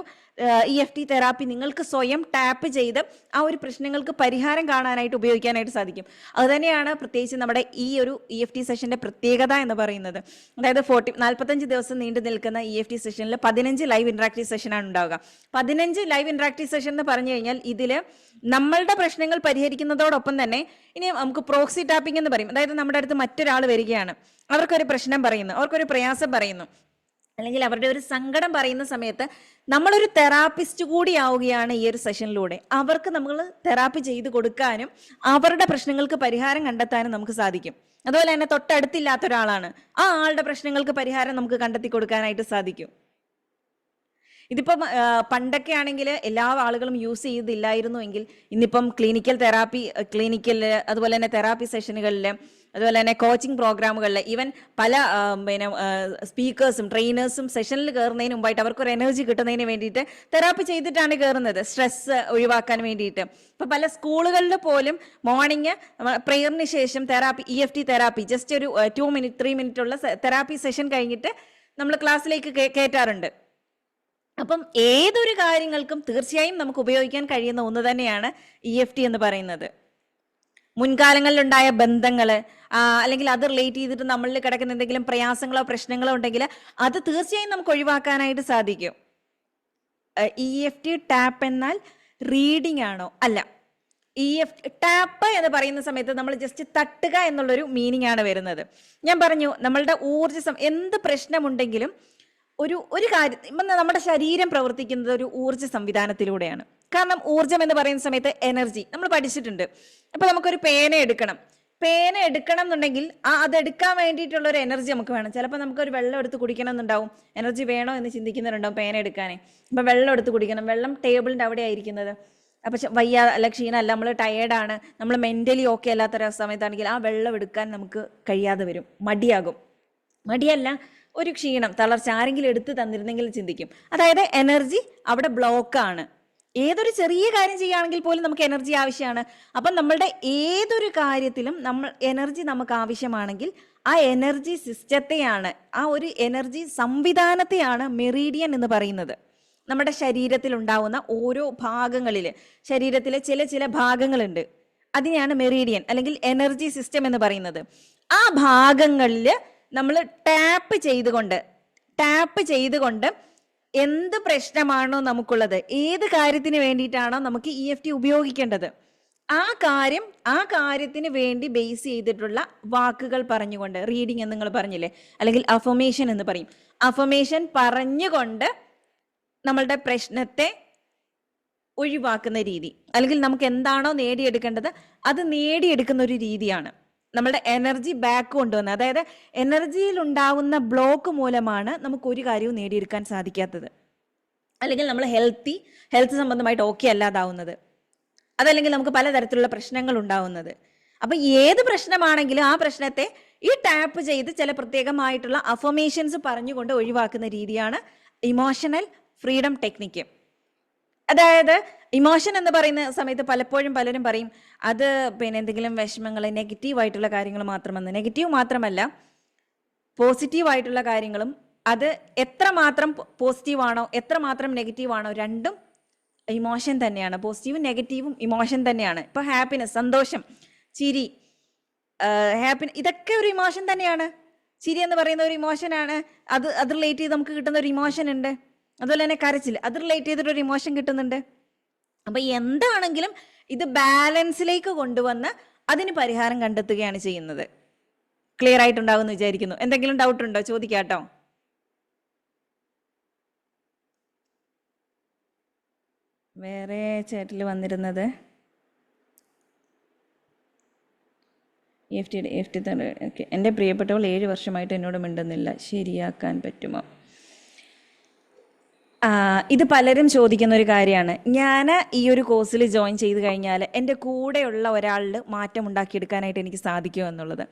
EFT തെറാപ്പി നിങ്ങൾക്ക് സ്വയം ടാപ്പ് ചെയ്ത് ആ ഒരു പ്രശ്നങ്ങൾക്ക് പരിഹാരം കാണാനായിട്ട് ഉപയോഗിക്കാനായിട്ട് സാധിക്കും. അതുതന്നെയാണ് പ്രത്യേകിച്ച് നമ്മുടെ ഈ ഒരു EFT സെഷന്റെ പ്രത്യേകത എന്ന് പറയുന്നത്. അതായത് 45 ദിവസം നീണ്ടു നിൽക്കുന്ന EFT സെഷനിൽ 15 ലൈവ് ഇന്ററാക്റ്റീവ് സെഷനാണ് ഉണ്ടാവുക. 15 ലൈവ് ഇന്ററാക്റ്റീവ് സെഷൻ എന്ന് പറഞ്ഞു കഴിഞ്ഞാൽ ഇതിൽ നമ്മളുടെ പ്രശ്നങ്ങൾ പരിഹരിക്കുന്നതോടൊപ്പം തന്നെ ഇനി നമുക്ക് പ്രോക്സി ടാപ്പിംഗ് എന്ന് പറയും. അതായത് നമ്മുടെ അടുത്ത് മറ്റൊരാൾ വരികയാണ്, അവർക്കൊരു പ്രശ്നം പറയുന്നു, അവർക്കൊരു പ്രയാസം പറയുന്നു, അല്ലെങ്കിൽ അവരുടെ ഒരു സങ്കടം പറയുന്ന സമയത്ത് നമ്മളൊരു തെറാപ്പിസ്റ്റ് കൂടി ആവുകയാണ് ഈ ഒരു സെഷനിലൂടെ. അവർക്ക് നമ്മൾ തെറാപ്പി ചെയ്ത് കൊടുക്കാനും അവരുടെ പ്രശ്നങ്ങൾക്ക് പരിഹാരം കണ്ടെത്താനും നമുക്ക് സാധിക്കും. അതുപോലെ തന്നെ തൊട്ടടുത്തില്ലാത്ത ഒരാളാണ്, ആ ആളുടെ പ്രശ്നങ്ങൾക്ക് പരിഹാരം നമുക്ക് കണ്ടെത്തി കൊടുക്കാനായിട്ട് സാധിക്കും. ഇതിപ്പം പണ്ടൊക്കെ ആണെങ്കിൽ എല്ലാ ആളുകളും യൂസ് ചെയ്തില്ലായിരുന്നു എങ്കിൽ ഇന്നിപ്പം ക്ലിനിക്കൽ അതുപോലെ തന്നെ തെറാപ്പി സെഷനുകളിൽ, അതുപോലെ തന്നെ കോച്ചിങ് പ്രോഗ്രാമുകളിൽ, ഈവൻ പല സ്പീക്കേഴ്സും ട്രെയിനേഴ്സും സെഷനിൽ കയറുന്നതിന് മുമ്പായിട്ട് അവർക്കൊരു എനർജി കിട്ടുന്നതിന് വേണ്ടിയിട്ട് തെറാപ്പി ചെയ്തിട്ടാണ് കയറുന്നത്, സ്ട്രെസ് ഒഴിവാക്കാൻ വേണ്ടിയിട്ട്. ഇപ്പം പല സ്കൂളുകളിൽ പോലും മോർണിംഗ് പ്രെയറിന് ശേഷം EFT തെറാപ്പി ജസ്റ്റ് ഒരു 2 മിനിറ്റ് 3 മിനിറ്റ് ഉള്ള തെറാപ്പി സെഷൻ കഴിഞ്ഞിട്ട് നമ്മൾ ക്ലാസ്സിലേക്ക് കയറ്റാറുണ്ട്. അപ്പം ഏതൊരു കാര്യങ്ങൾക്കും തീർച്ചയായും നമുക്ക് ഉപയോഗിക്കാൻ കഴിയുന്ന ഒന്ന് തന്നെയാണ് EFT എന്ന് പറയുന്നത്. മുൻകാലങ്ങളിലുണ്ടായ ബന്ധങ്ങൾ അല്ലെങ്കിൽ അത് റിലേറ്റ് ചെയ്തിട്ട് നമ്മളിൽ കിടക്കുന്ന എന്തെങ്കിലും പ്രയാസങ്ങളോ പ്രശ്നങ്ങളോ ഉണ്ടെങ്കിൽ അത് തീർച്ചയായും നമുക്ക് ഒഴിവാക്കാനായിട്ട് സാധിക്കും. EFT ടാപ്പ് എന്നാൽ റീഡിംഗ് ആണോ? അല്ല. EFT ടാപ്പ് എന്ന് പറയുന്ന സമയത്ത് നമ്മൾ ജസ്റ്റ് തട്ടുക എന്നുള്ളൊരു മീനിങ് ആണ് വരുന്നത്. ഞാൻ പറഞ്ഞു, നമ്മളുടെ ഊർജ്ജം, എന്ത് പ്രശ്നമുണ്ടെങ്കിലും ഒരു കാര്യം, നമ്മുടെ ശരീരം പ്രവർത്തിക്കുന്നത് ഒരു ഊർജ്ജ സംവിധാനത്തിലൂടെയാണ്. കാരണം ഊർജ്ജം എന്ന് പറയുന്ന സമയത്ത് എനർജി നമ്മൾ പഠിച്ചിട്ടുണ്ട്. ഇപ്പൊ നമുക്കൊരു പേന എടുക്കണം എന്നുണ്ടെങ്കിൽ അതെടുക്കാൻ വേണ്ടിയിട്ടുള്ള ഒരു എനർജി നമുക്ക് വേണം. ചിലപ്പോൾ നമുക്കൊരു വെള്ളം എടുത്ത് കുടിക്കണം എന്നുണ്ടാവും, എനർജി വേണോ എന്ന് ചിന്തിക്കുന്നുണ്ടാവും പേന എടുക്കാനേ. അപ്പൊ വെള്ളം എടുത്ത് കുടിക്കണം, വെള്ളം ടേബിളിൻ്റെ അവിടെ ആയിരിക്കുന്നത്. അപ്പൊ വയ്യ അല്ല ക്ഷീണമല്ല, നമ്മൾ ടയേർഡാണ്, നമ്മൾ മെന്റലി ഓക്കെ അല്ലാത്ത സമയത്താണെങ്കിൽ ആ വെള്ളം എടുക്കാൻ നമുക്ക് കഴിയാതെ വരും, മടിയല്ല, ഒരു ക്ഷീണം, തളർച്ച, ആരെങ്കിലും എടുത്ത് തന്നിരുന്നെങ്കിൽ ചിന്തിക്കും. അതായത് എനർജി അവിടെ ബ്ലോക്കാണ്. ഏതൊരു ചെറിയ കാര്യം ചെയ്യുകയാണെങ്കിൽ പോലും നമുക്ക് എനർജി ആവശ്യമാണ്. അപ്പം നമ്മളുടെ ഏതൊരു കാര്യത്തിലും എനർജി നമുക്ക് ആവശ്യമാണെങ്കിൽ ആ എനർജി സിസ്റ്റത്തെയാണ്, ആ ഒരു എനർജി സംവിധാനത്തെയാണ് മെറീഡിയൻ എന്ന് പറയുന്നത്. നമ്മുടെ ശരീരത്തിൽ ഉണ്ടാവുന്ന ഓരോ ഭാഗങ്ങളിൽ, ശരീരത്തിലെ ചില ഭാഗങ്ങളുണ്ട്, അതിനെയാണ് മെറീഡിയൻ അല്ലെങ്കിൽ എനർജി സിസ്റ്റം എന്ന് പറയുന്നത്. ആ ഭാഗങ്ങളിൽ നമ്മൾ ടാപ്പ് ചെയ്തുകൊണ്ട് എന്ത് പ്രശ്നമാണോ നമുക്കുള്ളത്, ഏത് കാര്യത്തിന് വേണ്ടിയിട്ടാണോ നമുക്ക് EFT ഉപയോഗിക്കേണ്ടത്, ആ കാര്യത്തിന് വേണ്ടി ബേസ് ചെയ്തിട്ടുള്ള വാക്കുകൾ പറഞ്ഞുകൊണ്ട്, റീഡിംഗ് എന്ന് നിങ്ങൾ പറഞ്ഞില്ലേ, അല്ലെങ്കിൽ അഫർമേഷൻ എന്ന് പറയും, അഫർമേഷൻ പറഞ്ഞുകൊണ്ട് നമ്മളുടെ പ്രശ്നത്തെ ഒഴിവാക്കുന്ന രീതി, അല്ലെങ്കിൽ നമുക്ക് എന്താണോ നേടിയെടുക്കേണ്ടത് അത് നേടിയെടുക്കുന്ന ഒരു രീതിയാണ്. നമ്മളുടെ എനർജി ബാക്ക് കൊണ്ടുവന്നത്, അതായത് എനർജിയിൽ ഉണ്ടാവുന്ന ബ്ലോക്ക് മൂലമാണ് നമുക്ക് ഒരു കാര്യവും നേടിയെടുക്കാൻ സാധിക്കാത്തത്, അല്ലെങ്കിൽ നമ്മൾ ഹെൽത്ത് സംബന്ധമായിട്ട് ഓക്കെ അല്ലാതാവുന്നത്, അതല്ലെങ്കിൽ നമുക്ക് പലതരത്തിലുള്ള പ്രശ്നങ്ങൾ ഉണ്ടാവുന്നത്. അപ്പം ഏത് പ്രശ്നമാണെങ്കിലും ആ പ്രശ്നത്തെ ഈ ടാപ്പ് ചെയ്ത് ചില പ്രത്യേകമായിട്ടുള്ള അഫർമേഷൻസ് പറഞ്ഞുകൊണ്ട് ഒഴിവാക്കുന്ന രീതിയാണ് ഇമോഷണൽ ഫ്രീഡം ടെക്നിക്ക്. അതായത് ഇമോഷൻ എന്ന് പറയുന്ന സമയത്ത് പലപ്പോഴും പലരും പറയും അത് എന്തെങ്കിലും വിഷമങ്ങൾ, നെഗറ്റീവായിട്ടുള്ള കാര്യങ്ങൾ മാത്രമെന്ന്. നെഗറ്റീവ് മാത്രമല്ല, പോസിറ്റീവായിട്ടുള്ള കാര്യങ്ങളും അത് എത്രമാത്രം പോസിറ്റീവാണോ എത്രമാത്രം നെഗറ്റീവാണോ രണ്ടും ഇമോഷൻ തന്നെയാണ്. പോസിറ്റീവും നെഗറ്റീവും ഇമോഷൻ തന്നെയാണ്. ഇപ്പോൾ ഹാപ്പിനെസ്, സന്തോഷം, ചിരി, ഇതൊക്കെ ഒരു ഇമോഷൻ തന്നെയാണ്. ചിരി എന്ന് പറയുന്ന ഒരു ഇമോഷനാണ്. അത് റിലേറ്റ് ചെയ്ത് നമുക്ക് കിട്ടുന്ന ഒരു ഇമോഷൻ ഉണ്ട്. അതുപോലെ തന്നെ കരച്ചിൽ, അത് റിലേറ്റ് ചെയ്തിട്ടൊരു ഇമോഷൻ കിട്ടുന്നുണ്ട്. അപ്പം എന്താണെങ്കിലും ഇത് ബാലൻസിലേക്ക് കൊണ്ടുവന്ന് അതിന് പരിഹാരം കണ്ടെത്തുകയാണ് ചെയ്യുന്നത്. ക്ലിയർ ആയിട്ടുണ്ടാവും എന്ന് വിചാരിക്കുന്നു. എന്തെങ്കിലും ഡൗട്ട് ഉണ്ടോ? ചോദിക്കാട്ടോ. വേറെ ചാറ്റിൽ വന്നിരുന്നത് EFT ഓക്കെ. എൻ്റെ പ്രിയപ്പെട്ടവൾ 7 വർഷമായിട്ട് എന്നോട് മിണ്ടുന്നില്ല, ശരിയാക്കാൻ പറ്റുമോ? ഇത് പലരും ചോദിക്കുന്ന ഒരു കാര്യമാണ്. ഞാൻ ഈ ഒരു കോഴ്സിൽ ജോയിൻ ചെയ്ത് കഴിഞ്ഞാൽ എൻ്റെ കൂടെയുള്ള ഒരാളിൽ മാറ്റം ഉണ്ടാക്കിയെടുക്കാനായിട്ട് എനിക്ക് സാധിക്കുമോ എന്നുള്ളത്.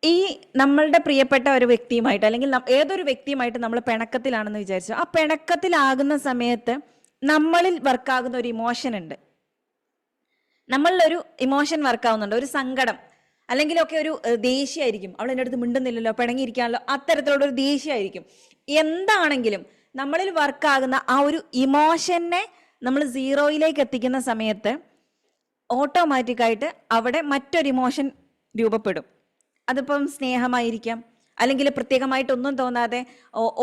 ഈ നമ്മളുടെ പ്രിയപ്പെട്ട ഒരു വ്യക്തിയുമായിട്ട്, അല്ലെങ്കിൽ ഏതൊരു വ്യക്തിയുമായിട്ട് നമ്മൾ പിണക്കത്തിലാണെന്ന് വിചാരിച്ചു, ആ പിണക്കത്തിലാകുന്ന സമയത്ത് നമ്മളിൽ വർക്കാകുന്ന ഒരു ഇമോഷൻ ഉണ്ട്. നമ്മളിലൊരു ഇമോഷൻ വർക്കാവുന്നുണ്ട്, ഒരു സങ്കടം, അല്ലെങ്കിലൊക്കെ ഒരു ദേഷ്യമായിരിക്കും. അവൾ എൻ്റെ അടുത്ത് മിണ്ടുന്നില്ലല്ലോ, പിണങ്ങിയിരിക്കാനല്ലോ, അത്തരത്തിലുള്ള ഒരു ദേഷ്യമായിരിക്കും. എന്താണെങ്കിലും നമ്മളിൽ വർക്കാകുന്ന ആ ഒരു ഇമോഷനെ നമ്മൾ സീറോയിലേക്ക് എത്തിക്കുന്ന സമയത്ത് ഓട്ടോമാറ്റിക്കായിട്ട് അവിടെ മറ്റൊരു ഇമോഷൻ രൂപപ്പെടും. അതിപ്പം സ്നേഹമായിരിക്കാം, അല്ലെങ്കിൽ പ്രത്യേകമായിട്ടൊന്നും തോന്നാതെ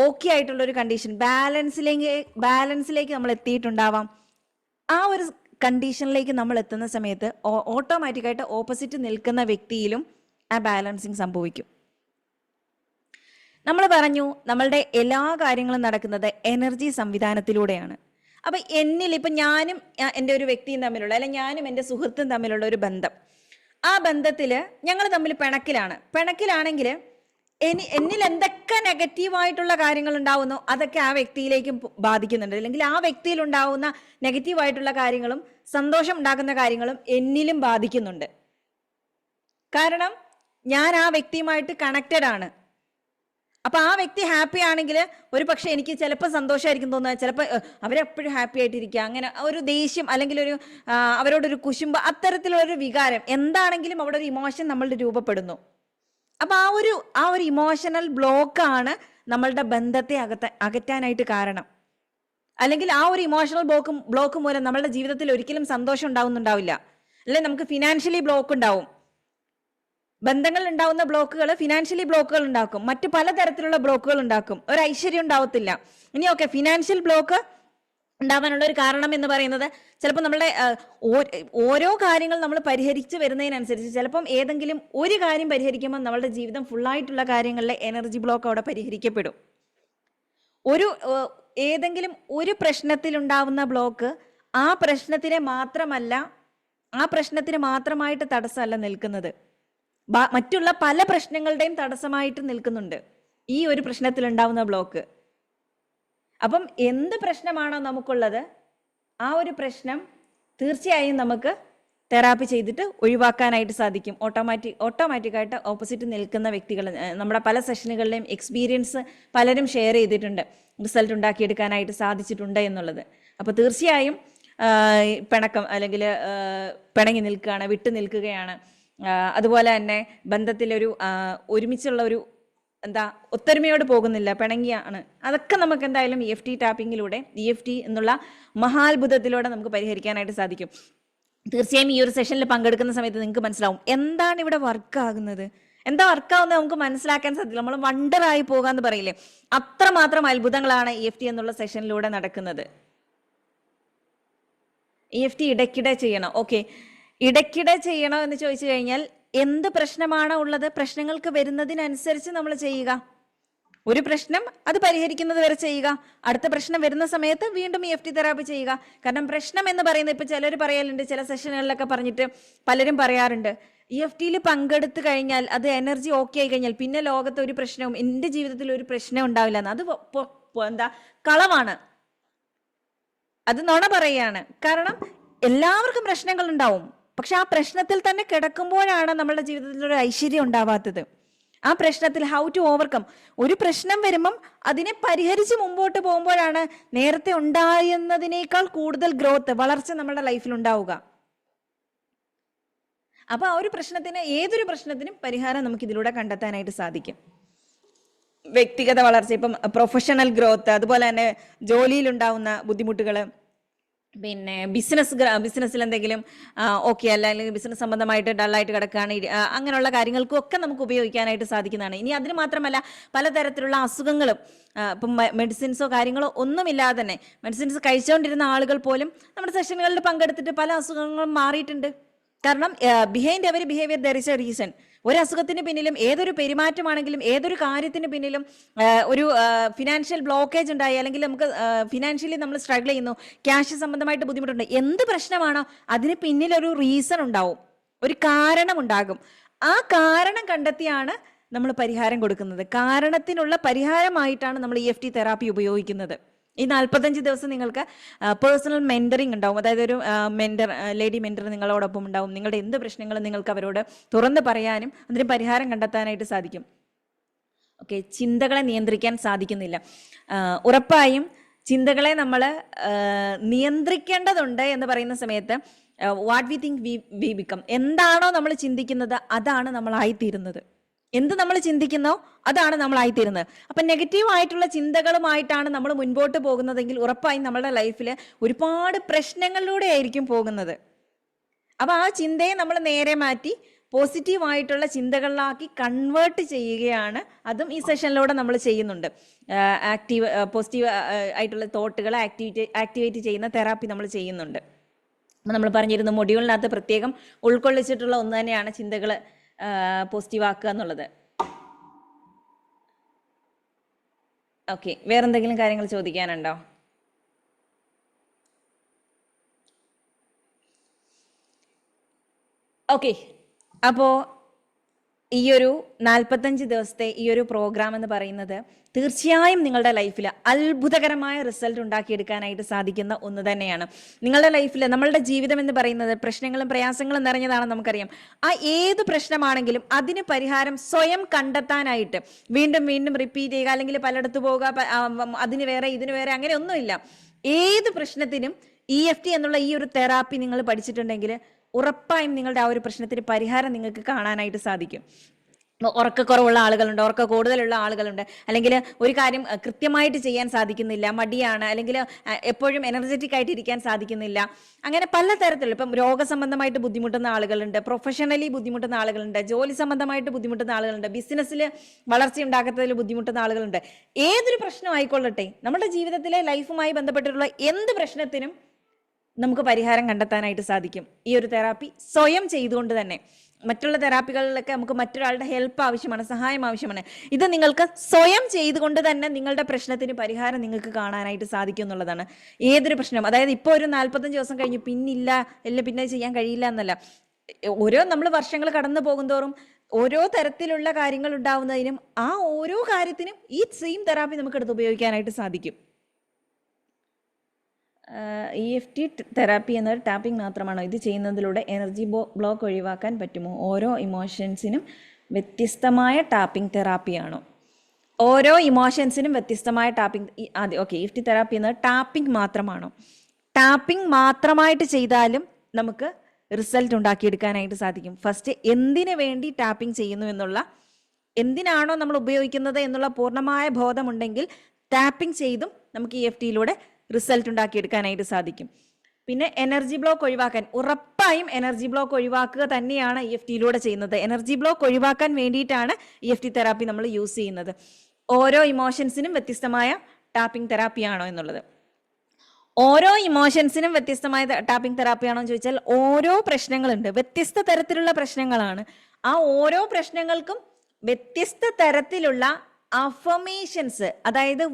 ഓക്കെ ആയിട്ടുള്ളൊരു കണ്ടീഷൻ, ബാലൻസിലേക്ക് നമ്മൾ എത്തിയിട്ടുണ്ടാവാം. ആ ഒരു കണ്ടീഷനിലേക്ക് നമ്മൾ എത്തുന്ന സമയത്ത് ഓട്ടോമാറ്റിക്കായിട്ട് ഓപ്പോസിറ്റ് നിൽക്കുന്ന വ്യക്തിയിലും ആ ബാലൻസിങ് സംഭവിക്കും. നമ്മൾ പറഞ്ഞു നമ്മളുടെ എല്ലാ കാര്യങ്ങളും നടക്കുന്നത് എനർജി സംവിധാനത്തിലൂടെയാണ്. അപ്പം ഇപ്പം ഞാനും എൻ്റെ ഒരു വ്യക്തിയും തമ്മിലുള്ള, അല്ലെങ്കിൽ ഞാനും എൻ്റെ സുഹൃത്തും തമ്മിലുള്ള ഒരു ബന്ധം, ആ ബന്ധത്തിൽ ഞങ്ങൾ തമ്മിൽ പിണക്കിലാണെങ്കിൽ എന്നിൽ എന്തൊക്കെ നെഗറ്റീവായിട്ടുള്ള കാര്യങ്ങൾ ഉണ്ടാവുന്നോ അതൊക്കെ ആ വ്യക്തിയിലേക്കും ബാധിക്കുന്നുണ്ട്. അല്ലെങ്കിൽ ആ വ്യക്തിയിൽ ഉണ്ടാവുന്ന നെഗറ്റീവായിട്ടുള്ള കാര്യങ്ങളും സന്തോഷം ഉണ്ടാക്കുന്ന കാര്യങ്ങളും എന്നിലും ബാധിക്കുന്നുണ്ട്. കാരണം ഞാൻ ആ വ്യക്തിയുമായിട്ട് കണക്റ്റഡ് ആണ്. അപ്പൊ ആ വ്യക്തി ഹാപ്പി ആണെങ്കിൽ ഒരു പക്ഷെ എനിക്ക് ചിലപ്പോൾ സന്തോഷമായിരിക്കും തോന്നുക, ചിലപ്പോൾ അവരെപ്പോഴും ഹാപ്പി ആയിട്ടിരിക്കുക, അങ്ങനെ ഒരു ദേഷ്യം അല്ലെങ്കിൽ ഒരു അവരോടൊരു കുശുമ്പ്, അത്തരത്തിലുള്ളൊരു വികാരം എന്താണെങ്കിലും അവിടെ ഒരു ഇമോഷൻ നമ്മളുടെ രൂപപ്പെടുന്നു. അപ്പൊ ആ ഒരു ഇമോഷണൽ ബ്ലോക്കാണ് നമ്മളുടെ ബന്ധത്തെ അകറ്റാനായിട്ട് കാരണം. അല്ലെങ്കിൽ ആ ഒരു ഇമോഷണൽ ബ്ലോക്ക് മൂലം നമ്മളുടെ ജീവിതത്തിൽ ഒരിക്കലും സന്തോഷം ഉണ്ടാവുന്നുണ്ടാവില്ല. അല്ലെങ്കിൽ നമുക്ക് ഫിനാൻഷ്യലി ബ്ലോക്ക് ഉണ്ടാവും. ബന്ധങ്ങളിൽ ഉണ്ടാവുന്ന ബ്ലോക്കുകൾ ഫിനാൻഷ്യലി ബ്ലോക്കുകൾ ഉണ്ടാക്കും, മറ്റു പലതരത്തിലുള്ള ബ്ലോക്കുകൾ ഉണ്ടാക്കും, ഒരു ഐശ്വര്യം ഉണ്ടാവത്തില്ല. ഇനി ഓക്കെ, ഫിനാൻഷ്യൽ ബ്ലോക്ക് ഉണ്ടാവാനുള്ള ഒരു കാരണം എന്ന് പറയുന്നത് ചിലപ്പോൾ നമ്മളുടെ ഓരോ കാര്യങ്ങൾ നമ്മൾ പരിഹരിച്ച് വരുന്നതിനനുസരിച്ച് ചിലപ്പം ഏതെങ്കിലും ഒരു കാര്യം പരിഹരിക്കുമ്പോൾ നമ്മളുടെ ജീവിതം ഫുള്ളായിട്ടുള്ള കാര്യങ്ങളിലെ എനർജി ബ്ലോക്ക് അവിടെ പരിഹരിക്കപ്പെടും. ഏതെങ്കിലും ഒരു പ്രശ്നത്തിലുണ്ടാവുന്ന ബ്ലോക്ക് ആ പ്രശ്നത്തിന് മാത്രമായിട്ട് തടസ്സമല്ല നിൽക്കുന്നത്, മറ്റുള്ള പല പ്രശ്നങ്ങളുടെയും തടസ്സമായിട്ട് നിൽക്കുന്നുണ്ട് ഈ ഒരു പ്രശ്നത്തിലുണ്ടാവുന്ന ബ്ലോക്ക്. അപ്പം എന്ത് പ്രശ്നമാണോ നമുക്കുള്ളത് ആ ഒരു പ്രശ്നം തീർച്ചയായും നമുക്ക് തെറാപ്പി ചെയ്തിട്ട് ഒഴിവാക്കാനായിട്ട് സാധിക്കും. ഓട്ടോമാറ്റിക്കായിട്ട് ഓപ്പോസിറ്റ് നിൽക്കുന്ന വ്യക്തികൾ, നമ്മുടെ പല സെഷനുകളിലെയും എക്സ്പീരിയൻസ് പലരും ഷെയർ ചെയ്തിട്ടുണ്ട്, റിസൾട്ട് ഉണ്ടാക്കിയെടുക്കാനായിട്ട് സാധിച്ചിട്ടുണ്ട് എന്നുള്ളത്. അപ്പോൾ തീർച്ചയായും പിണക്കം അല്ലെങ്കിൽ പിണങ്ങി നിൽക്കുകയാണ്, വിട്ടു നിൽക്കുകയാണ്, അതുപോലെ തന്നെ ബന്ധത്തിലൊരു ഒരുമിച്ചുള്ള ഒരു ഒത്തൊരുമയോട് പോകുന്നില്ല, പിണങ്ങിയാണ്, അതൊക്കെ നമുക്ക് എന്തായാലും EFT ടാപ്പിങ്ങിലൂടെ, EFT എന്നുള്ള മഹാത്ഭുതത്തിലൂടെ നമുക്ക് പരിഹരിക്കാനായിട്ട് സാധിക്കും. തീർച്ചയായും ഈ ഒരു സെഷനിൽ പങ്കെടുക്കുന്ന സമയത്ത് നിങ്ങൾക്ക് മനസ്സിലാവും എന്താണ് ഇവിടെ വർക്കാകുന്നത്, എന്താ വർക്കാവുന്നത് നമുക്ക് മനസ്സിലാക്കാൻ സാധിക്കില്ല. നമ്മൾ വണ്ടറായി പോകാന്ന് പറയില്ലേ, അത്രമാത്രം അത്ഭുതങ്ങളാണ് EFT എന്നുള്ള സെഷനിലൂടെ നടക്കുന്നത്. EFT ഇടയ്ക്കിടെ ചെയ്യണം. ഓക്കെ, ഇടയ്ക്കിടെ ചെയ്യണോ എന്ന് ചോദിച്ചു കഴിഞ്ഞാൽ എന്ത് പ്രശ്നമാണോ ഉള്ളത്, പ്രശ്നങ്ങൾക്ക് വരുന്നതിനനുസരിച്ച് നമ്മൾ ചെയ്യുക. ഒരു പ്രശ്നം അത് പരിഹരിക്കുന്നത് വരെ ചെയ്യുക, അടുത്ത പ്രശ്നം വരുന്ന സമയത്ത് വീണ്ടും EFT തെറാപ്പി ചെയ്യുക. കാരണം പ്രശ്നം എന്ന് പറയുന്നത്, ഇപ്പൊ ചിലർ പറയലുണ്ട്, ചില സെഷനുകളിലൊക്കെ പറഞ്ഞിട്ട് പലരും പറയാറുണ്ട്, EFTയിൽ പങ്കെടുത്തു കഴിഞ്ഞാൽ അത് എനർജി ഓക്കെ ആയി കഴിഞ്ഞാൽ പിന്നെ ലോകത്ത് ഒരു പ്രശ്നവും, എൻ്റെ ജീവിതത്തിൽ ഒരു പ്രശ്നം ഉണ്ടാവില്ല എന്ന്. അത് കളവാണ്, അത് നുണ പറയുകയാണ്. കാരണം എല്ലാവർക്കും പ്രശ്നങ്ങൾ ഉണ്ടാവും, പക്ഷെ ആ പ്രശ്നത്തിൽ തന്നെ കിടക്കുമ്പോഴാണ് നമ്മളുടെ ജീവിതത്തിൽ ഒരു ഐശ്വര്യം ഉണ്ടാവാത്തത്. ആ പ്രശ്നത്തിൽ ഹൗ ടു ഓവർകം, ഒരു പ്രശ്നം വരുമ്പം അതിനെ പരിഹരിച്ച് മുമ്പോട്ട് പോകുമ്പോഴാണ് നേരത്തെ ഉണ്ടായിരുന്നതിനേക്കാൾ കൂടുതൽ ഗ്രോത്ത്, വളർച്ച നമ്മുടെ ലൈഫിൽ ഉണ്ടാവുക. അപ്പൊ ആ ഒരു പ്രശ്നത്തിന്, ഏതൊരു പ്രശ്നത്തിനും പരിഹാരം നമുക്ക് ഇതിലൂടെ കണ്ടെത്താനായിട്ട് സാധിക്കും. വ്യക്തിഗത വളർച്ച, ഇപ്പം പ്രൊഫഷണൽ ഗ്രോത്ത്, അതുപോലെ തന്നെ ജോലിയിൽ ഉണ്ടാവുന്ന ബുദ്ധിമുട്ടുകൾ, പിന്നെ ബിസിനസ്സിൽ എന്തെങ്കിലും ഓക്കെ അല്ല, അല്ലെങ്കിൽ ബിസിനസ് സംബന്ധമായിട്ട് ഡള്ളായിട്ട് കിടക്കുകയാണ്, അങ്ങനെയുള്ള കാര്യങ്ങൾക്കും ഒക്കെ നമുക്ക് ഉപയോഗിക്കാനായിട്ട് സാധിക്കുന്നതാണ്. ഇനി അതിന് മാത്രമല്ല, പലതരത്തിലുള്ള അസുഖങ്ങളും, ഇപ്പം മെഡിസിൻസോ കാര്യങ്ങളോ ഒന്നുമില്ലാതെ തന്നെ മെഡിസിൻസ് കഴിച്ചുകൊണ്ടിരുന്ന ആളുകൾ പോലും നമ്മുടെ സെഷനുകളിൽ പങ്കെടുത്തിട്ട് പല അസുഖങ്ങളും മാറിയിട്ടുണ്ട്. കാരണം behind every behaviour there is A reason. ഒരു അസുഖത്തിന് പിന്നിലും, ഏതൊരു പെരുമാറ്റമാണെങ്കിലും, ഏതൊരു കാര്യത്തിന് പിന്നിലും ഒരു ഫിനാൻഷ്യൽ ബ്ലോക്കേജ് ഉണ്ടായി, അല്ലെങ്കിൽ നമുക്ക് ഫിനാൻഷ്യലി നമ്മൾ സ്ട്രഗിൾ ചെയ്യുന്നു, ക്യാഷ് സംബന്ധമായിട്ട് ബുദ്ധിമുട്ടുണ്ട്, എന്ത് പ്രശ്നമാണോ അതിന് പിന്നിലൊരു റീസൺ ഉണ്ടാവും, ഒരു കാരണം ഉണ്ടാകും. ആ കാരണം കണ്ടെത്തിയാണ് നമ്മൾ പരിഹാരം കൊടുക്കുന്നത്. കാരണത്തിനുള്ള പരിഹാരമായിട്ടാണ് നമ്മൾ EFT തെറാപ്പി ഉപയോഗിക്കുന്നത്. ഈ 45 ദിവസം നിങ്ങൾക്ക് പേഴ്സണൽ മെന്ററിങ് ഉണ്ടാവും. അതായത് ഒരു ലേഡി മെന്റർ നിങ്ങളോടൊപ്പം ഉണ്ടാവും. നിങ്ങളുടെ എന്ത് പ്രശ്നങ്ങളും നിങ്ങൾക്ക് അവരോട് തുറന്ന് പറയാനും അതിന് പരിഹാരം കണ്ടെത്താനായിട്ട് സാധിക്കും. ഓക്കെ, ചിന്തകളെ നിയന്ത്രിക്കാൻ സാധിക്കുന്നില്ല. ഉറപ്പായും ചിന്തകളെ നമ്മൾ നിയന്ത്രിക്കേണ്ടതുണ്ട് എന്ന് പറയുന്ന സമയത്ത് what we think we become, എന്താണോ നമ്മൾ ചിന്തിക്കുന്നത് അതാണ് നമ്മളായിത്തീരുന്നത്. എന്ത് നമ്മൾ ചിന്തിക്കുന്നോ അതാണ് നമ്മളായിത്തീരുന്നത്. അപ്പം നെഗറ്റീവ് ആയിട്ടുള്ള ചിന്തകളുമായിട്ടാണ് നമ്മൾ മുൻപോട്ട് പോകുന്നതെങ്കിൽ ഉറപ്പായും നമ്മുടെ ലൈഫിൽ ഒരുപാട് പ്രശ്നങ്ങളിലൂടെ ആയിരിക്കും പോകുന്നത്. അപ്പം ആ ചിന്തയെ നമ്മൾ നേരെ മാറ്റി പോസിറ്റീവായിട്ടുള്ള ചിന്തകളിലാക്കി കൺവേർട്ട് ചെയ്യുകയാണ്. അതും ഈ സെഷനിലൂടെ നമ്മൾ ചെയ്യുന്നുണ്ട്. പോസിറ്റീവ് ആയിട്ടുള്ള തോട്ടുകളെ ആക്ടിവേറ്റ് ചെയ്യുന്ന തെറാപ്പി നമ്മൾ ചെയ്യുന്നുണ്ട്. അപ്പം നമ്മൾ പറഞ്ഞിരുന്നു, മൊഡ്യൂളിനകത്ത് പ്രത്യേകം ഉൾക്കൊള്ളിച്ചിട്ടുള്ള ഒന്ന് തന്നെയാണ് ചിന്തകൾ പോസിറ്റീവ് ആക്കുക എന്നുള്ളത്. ഓക്കെ, വേറെന്തെങ്കിലും കാര്യങ്ങൾ ചോദിക്കാനുണ്ടോ? ഓക്കെ, അപ്പോൾ ഈ ഒരു 45 ദിവസത്തെ ഈ ഒരു പ്രോഗ്രാം എന്ന് പറയുന്നത് തീർച്ചയായും നിങ്ങളുടെ ലൈഫിൽ അത്ഭുതകരമായ റിസൾട്ട് ഉണ്ടാക്കിയെടുക്കാനായിട്ട് സാധിക്കുന്ന ഒന്ന് തന്നെയാണ്. നിങ്ങളുടെ ലൈഫിൽ, നമ്മളുടെ ജീവിതം എന്ന് പറയുന്നത് പ്രശ്നങ്ങളും പ്രയാസങ്ങളും നിറഞ്ഞതാണെന്ന് നമുക്കറിയാം. ആ ഏത് പ്രശ്നമാണെങ്കിലും അതിന് പരിഹാരം സ്വയം കണ്ടെത്താനായിട്ട് വീണ്ടും വീണ്ടും റിപ്പീറ്റ് ചെയ്യുക, അല്ലെങ്കിൽ പലയിടത്ത് പോവുക, അതിന് വേറെ ഇതിന് വേറെ, അങ്ങനെ ഒന്നുമില്ല. ഏത് പ്രശ്നത്തിനും EFT എന്നുള്ള ഈ ഒരു തെറാപ്പി നിങ്ങൾ പഠിച്ചിട്ടുണ്ടെങ്കിൽ ഉറപ്പായും നിങ്ങളുടെ ആ ഒരു പ്രശ്നത്തിന് പരിഹാരം നിങ്ങൾക്ക് കാണാനായിട്ട് സാധിക്കും. ഉറക്കക്കുറവുള്ള ആളുകളുണ്ട്, ഉറക്ക കൂടുതലുള്ള ആളുകളുണ്ട്, അല്ലെങ്കിൽ ഒരു കാര്യം കൃത്യമായിട്ട് ചെയ്യാൻ സാധിക്കുന്നില്ല, മടിയാണ്, അല്ലെങ്കിൽ എപ്പോഴും എനർജറ്റിക് ആയിട്ട് ഇരിക്കാൻ സാധിക്കുന്നില്ല, അങ്ങനെ പലതരത്തിലുള്ള, ഇപ്പം രോഗസംബന്ധമായിട്ട് ബുദ്ധിമുട്ടുന്ന ആളുകളുണ്ട്, പ്രൊഫഷണലി ബുദ്ധിമുട്ടുന്ന ആളുകളുണ്ട്, ജോലി സംബന്ധമായിട്ട് ബുദ്ധിമുട്ടുന്ന ആളുകളുണ്ട്, ബിസിനസ്സിൽ വളർച്ച ഉണ്ടാക്കുന്നതിൽ ബുദ്ധിമുട്ടുന്ന ആളുകളുണ്ട്. ഏതൊരു പ്രശ്നം ആയിക്കൊള്ളട്ടെ, നമ്മുടെ ജീവിതത്തിലെ ലൈഫുമായി ബന്ധപ്പെട്ടിട്ടുള്ള എന്ത് പ്രശ്നത്തിനും നമുക്ക് പരിഹാരം കണ്ടെത്താനായിട്ട് സാധിക്കും ഈ ഒരു തെറാപ്പി സ്വയം ചെയ്തുകൊണ്ട് തന്നെ. മറ്റുള്ള തെറാപ്പികളിലൊക്കെ നമുക്ക് മറ്റൊരാളുടെ ഹെൽപ്പ് ആവശ്യമാണ്, സഹായം ആവശ്യമാണ്. ഇത് നിങ്ങൾക്ക് സ്വയം ചെയ്തുകൊണ്ട് തന്നെ നിങ്ങളുടെ പ്രശ്നത്തിന് പരിഹാരം നിങ്ങൾക്ക് കാണാനായിട്ട് സാധിക്കും എന്നുള്ളതാണ്. ഏതൊരു പ്രശ്നം, അതായത് ഇപ്പോൾ ഒരു 45 ദിവസം കഴിഞ്ഞു പിന്നെ ചെയ്യാൻ കഴിയില്ല എന്നല്ല. നമ്മൾ വർഷങ്ങൾ കടന്നു പോകുന്തോറും ഓരോ തരത്തിലുള്ള കാര്യങ്ങൾ ഉണ്ടാവുന്നതിനും ആ ഓരോ കാര്യത്തിനും ഈ സെയിം തെറാപ്പി നമുക്ക് എടുത്ത് ഉപയോഗിക്കാനായിട്ട് സാധിക്കും. EFT തെറാപ്പി എന്നത് ടാപ്പിംഗ് മാത്രമാണോ? ഇത് ചെയ്യുന്നതിലൂടെ എനർജി ബ്ലോക്ക് ഒഴിവാക്കാൻ പറ്റുമോ? ഓരോ ഇമോഷൻസിനും വ്യത്യസ്തമായ ടാപ്പിംഗ് തെറാപ്പിയാണോ? ഓരോ ഇമോഷൻസിനും വ്യത്യസ്തമായ ടാപ്പിംഗ്. ഓക്കെ, EFT തെറാപ്പി എന്നത് ടാപ്പിംഗ് മാത്രമാണോ? ടാപ്പിംഗ് മാത്രമായിട്ട് ചെയ്താലും നമുക്ക് റിസൾട്ട് ഉണ്ടാക്കിയെടുക്കാനായിട്ട് സാധിക്കും. ഫസ്റ്റ് എന്തിനു വേണ്ടി ടാപ്പിംഗ് ചെയ്യുന്നു എന്നുള്ള, എന്തിനാണോ നമ്മൾ ഉപയോഗിക്കുന്നത് എന്നുള്ള പൂർണ്ണമായ ബോധമുണ്ടെങ്കിൽ ടാപ്പിംഗ് ചെയ്തും നമുക്ക് EFTയിലൂടെ റിസൾട്ട് ഉണ്ടാക്കിയെടുക്കാനായിട്ട് സാധിക്കും. പിന്നെ എനർജി ബ്ലോക്ക് ഒഴിവാക്കാൻ, ഉറപ്പായും എനർജി ബ്ലോക്ക് ഒഴിവാക്കുക തന്നെയാണ് EFTയിലൂടെ ചെയ്യുന്നത്. എനർജി ബ്ലോക്ക് ഒഴിവാക്കാൻ വേണ്ടിയിട്ടാണ് EFT തെറാപ്പി നമ്മൾ യൂസ് ചെയ്യുന്നത്. ഓരോ ഇമോഷൻസിനും വ്യത്യസ്തമായ ടാപ്പിംഗ് തെറാപ്പിയാണോ എന്നുള്ളത്. ഓരോ ഇമോഷൻസിനും വ്യത്യസ്തമായ ടാപ്പിംഗ് തെറാപ്പിയാണോ എന്ന് ചോദിച്ചാൽ, ഓരോ പ്രശ്നങ്ങളുണ്ട്, വ്യത്യസ്ത തരത്തിലുള്ള പ്രശ്നങ്ങളാണ്. ആ ഓരോ പ്രശ്നങ്ങൾക്കും വ്യത്യസ്ത തരത്തിലുള്ള അഫർമേഷൻസ്, അതായത്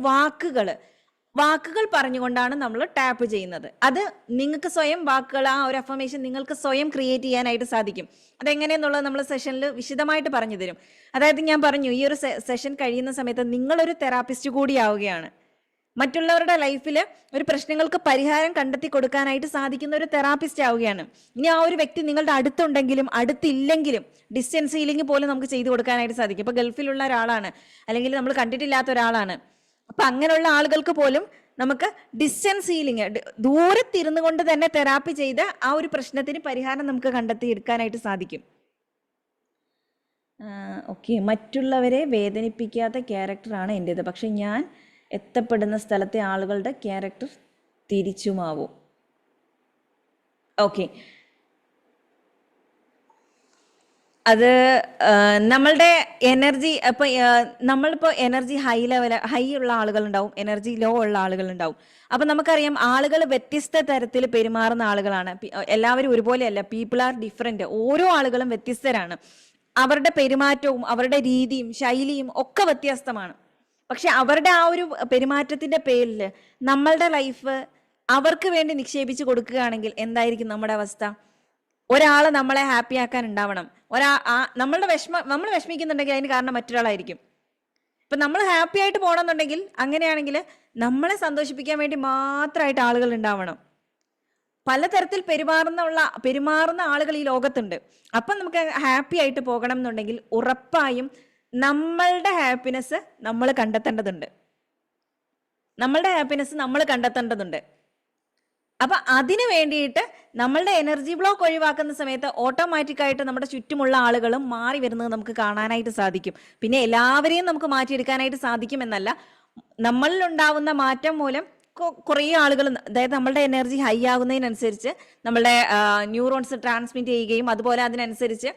വാക്കുകൾ പറഞ്ഞുകൊണ്ടാണ് നമ്മൾ ടാപ്പ് ചെയ്യുന്നത്. അത് നിങ്ങൾക്ക് സ്വയം വാക്കുകൾ, ആ ഒരു അഫർമേഷൻ നിങ്ങൾക്ക് സ്വയം ക്രിയേറ്റ് ചെയ്യാനായിട്ട് സാധിക്കും. അതെങ്ങനെയെന്നുള്ളത് നമ്മൾ സെഷനിൽ വിശദമായിട്ട് പറഞ്ഞു തരും. അതായത് ഞാൻ പറഞ്ഞു, ഈ ഒരു സെഷൻ കഴിയുന്ന സമയത്ത് നിങ്ങളൊരു തെറാപ്പിസ്റ്റ് കൂടിയാവുകയാണ്. മറ്റുള്ളവരുടെ ലൈഫിൽ ഒരു പ്രശ്നങ്ങൾക്ക് പരിഹാരം കണ്ടെത്തി കൊടുക്കാനായിട്ട് സാധിക്കുന്ന ഒരു തെറാപ്പിസ്റ്റ് ആവുകയാണ്. ഇനി ആ ഒരു വ്യക്തി നിങ്ങളുടെ അടുത്തുണ്ടെങ്കിലും അടുത്തില്ലെങ്കിലും ഡിസ്റ്റൻസ് ഹീലിംഗ് പോലും നമുക്ക് ചെയ്തു കൊടുക്കാനായിട്ട് സാധിക്കും. ഇപ്പൊ ഗൾഫിലുള്ള ഒരാളാണ്, അല്ലെങ്കിൽ നമ്മൾ കണ്ടിട്ടില്ലാത്ത ഒരാളാണ്, അപ്പൊ അങ്ങനെയുള്ള ആളുകൾക്ക് പോലും നമുക്ക് ഡിസ്റ്റൻസ് ഹീലിംഗ്, ദൂരത്തിരുന്നു കൊണ്ട് തന്നെ തെറാപ്പി ചെയ്ത് ആ ഒരു പ്രശ്നത്തിന് പരിഹാരം നമുക്ക് കണ്ടെത്തി എടുക്കാനായിട്ട് സാധിക്കും. ഓക്കെ, മറ്റുള്ളവരെ വേദനിപ്പിക്കാത്ത ക്യാരക്ടറാണ് എൻ്റേത്, പക്ഷെ ഞാൻ എത്തപ്പെടുന്ന സ്ഥലത്തെ ആളുകളുടെ ക്യാരക്ടർ തിരിച്ചുമാവും. ഓക്കെ, അത് നമ്മളുടെ എനർജി, ഇപ്പൊ നമ്മളിപ്പോൾ എനർജി ഹൈ ഉള്ള ആളുകളുണ്ടാവും, എനർജി ലോ ഉള്ള ആളുകളുണ്ടാവും. അപ്പൊ നമുക്കറിയാം ആളുകൾ വ്യത്യസ്ത തരത്തിൽ പെരുമാറുന്ന ആളുകളാണ്. എല്ലാവരും ഒരുപോലെയല്ല, പീപ്പിൾ ആർ ഡിഫറെന്റ്. ഓരോ ആളുകളും വ്യത്യസ്തരാണ്. അവരുടെ പെരുമാറ്റവും അവരുടെ രീതിയും ശൈലിയും ഒക്കെ വ്യത്യസ്തമാണ്. പക്ഷെ അവരുടെ ആ ഒരു പെരുമാറ്റത്തിന്റെ പേരിൽ നമ്മളുടെ ലൈഫ് അവർക്ക് വേണ്ടി നിക്ഷേപിച്ച് കൊടുക്കുകയാണെങ്കിൽ എന്തായിരിക്കും നമ്മുടെ അവസ്ഥ? ഒരാൾ നമ്മളെ ഹാപ്പി ആക്കാൻ ഉണ്ടാവണം. നമ്മൾ വിഷമിക്കുന്നുണ്ടെങ്കിൽ അതിന് കാരണം മറ്റൊരാളായിരിക്കും. ഇപ്പൊ നമ്മൾ ഹാപ്പി ആയിട്ട് പോകണമെന്നുണ്ടെങ്കിൽ, അങ്ങനെയാണെങ്കിൽ നമ്മളെ സന്തോഷിപ്പിക്കാൻ വേണ്ടി മാത്രമായിട്ട് ആളുകൾ ഉണ്ടാവണം. പലതരത്തിൽ പെരുമാറുന്ന ആളുകൾ ഈ ലോകത്തുണ്ട്. അപ്പം നമുക്ക് ഹാപ്പി ആയിട്ട് പോകണം എന്നുണ്ടെങ്കിൽ ഉറപ്പായും നമ്മളുടെ ഹാപ്പിനെസ് നമ്മൾ കണ്ടെത്തേണ്ടതുണ്ട്. അപ്പൊ അതിനു വേണ്ടിയിട്ട് നമ്മളുടെ എനർജി ബ്ലോക്ക് ഒഴിവാക്കുന്ന സമയത്ത് ഓട്ടോമാറ്റിക്കായിട്ട് നമ്മുടെ ചുറ്റുമുള്ള ആളുകളും മാറി വരുന്നത് നമുക്ക് കാണാനായിട്ട് സാധിക്കും. പിന്നെ എല്ലാവരെയും നമുക്ക് മാറ്റിയെടുക്കാനായിട്ട് സാധിക്കുമെന്നല്ല, നമ്മളിൽ ഉണ്ടാവുന്ന മാറ്റം മൂലം കുറേ ആളുകൾ, അതായത് നമ്മളുടെ എനർജി ഹൈ ആകുന്നതിനനുസരിച്ച് നമ്മളുടെ ന്യൂറോൺസ് ട്രാൻസ്മിറ്റ് ചെയ്യുകയും അതുപോലെ അതിനനുസരിച്ച്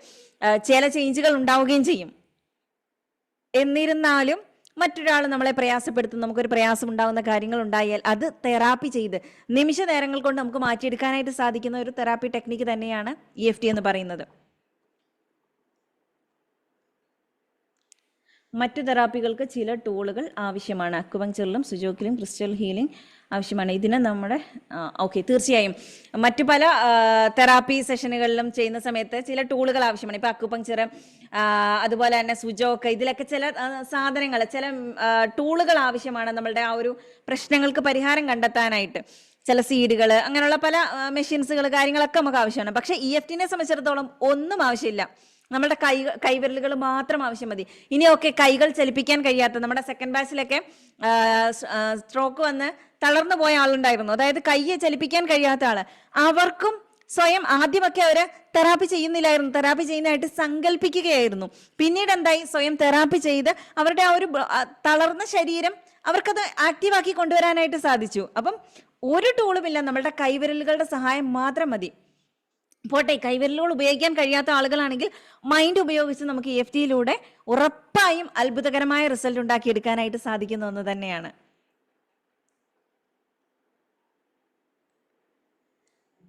ചില ചേഞ്ചുകൾ ഉണ്ടാവുകയും ചെയ്യും. എന്നിരുന്നാലും മറ്റൊരാൾ നമ്മളെ പ്രയാസപ്പെടുത്തും, നമുക്കൊരു പ്രയാസം ഉണ്ടാകുന്ന കാര്യങ്ങൾ ഉണ്ടായാൽ അത് തെറാപ്പി ചെയ്ത് നിമിഷ നേരങ്ങൾ കൊണ്ട് നമുക്ക് മാറ്റിയെടുക്കാനായിട്ട് സാധിക്കുന്ന ഒരു തെറാപ്പി ടെക്നിക്ക് തന്നെയാണ് EFT എന്ന് പറയുന്നത്. മറ്റു തെറാപ്പികൾക്ക് ചില ടൂളുകൾ ആവശ്യമാണ്. അക്യുപങ്ചറിലും സുജോക്കിലും ക്രിസ്റ്റൽ ഹീലിംഗ് ആവശ്യമാണ്. ഇതിന് നമ്മുടെ ഓക്കെ, തീർച്ചയായും മറ്റു പല തെറാപ്പി സെഷനുകളിലും ചെയ്യുന്ന സമയത്ത് ചില ടൂളുകൾ ആവശ്യമാണ്. ഇപ്പൊ അക്യുപങ്ചർ, അതുപോലെ തന്നെ സുജോക്ക്, ഇതിലൊക്കെ ചില സാധനങ്ങൾ, ചില ടൂളുകൾ ആവശ്യമാണ് നമ്മളുടെ ആ ഒരു പ്രശ്നങ്ങൾക്ക് പരിഹാരം കണ്ടെത്താനായിട്ട്. ചില സീഡുകൾ, അങ്ങനെയുള്ള പല മെഷീൻസുകൾ, കാര്യങ്ങളൊക്കെ നമുക്ക് ആവശ്യമാണ്. പക്ഷെ EFTനെ സംബന്ധിച്ചിടത്തോളം ഒന്നും ആവശ്യമില്ല. നമ്മുടെ കൈവിരലുകൾ മാത്രം ആവശ്യം മതി. ഇനിയൊക്കെ കൈകൾ ചലിപ്പിക്കാൻ കഴിയാത്ത, നമ്മുടെ സെക്കൻഡ് ബാച്ചിലൊക്കെ സ്ട്രോക്ക് വന്ന് തളർന്നു പോയ ആളുണ്ടായിരുന്നു, അതായത് കൈയെ ചലിപ്പിക്കാൻ കഴിയാത്ത ആള്. അവർക്കും സ്വയം ആദ്യമൊക്കെ അവര് തെറാപ്പി ചെയ്യുന്നില്ലായിരുന്നു, തെറാപ്പി ചെയ്യുന്നതായിട്ട് സങ്കല്പിക്കുകയായിരുന്നു. പിന്നീട് എന്തായി, സ്വയം തെറാപ്പി ചെയ്ത് അവരുടെ ആ ഒരു തളർന്ന ശരീരം അവർക്കത് ആക്റ്റീവാക്കി കൊണ്ടുവരാനായിട്ട് സാധിച്ചു. അപ്പം ഒരു ടൂളുമില്ല, നമ്മളുടെ കൈവിരലുകളുടെ സഹായം മാത്രം മതി. പോട്ടെ, കൈവിരലുകൾ ഉപയോഗിക്കാൻ കഴിയാത്ത ആളുകളാണെങ്കിൽ മൈൻഡ് ഉപയോഗിച്ച് നമുക്ക് EFTയിലൂടെ ഉറപ്പായും അത്ഭുതകരമായ റിസൾട്ട് ഉണ്ടാക്കിയെടുക്കാനായിട്ട് സാധിക്കുന്ന ഒന്ന് തന്നെയാണ്.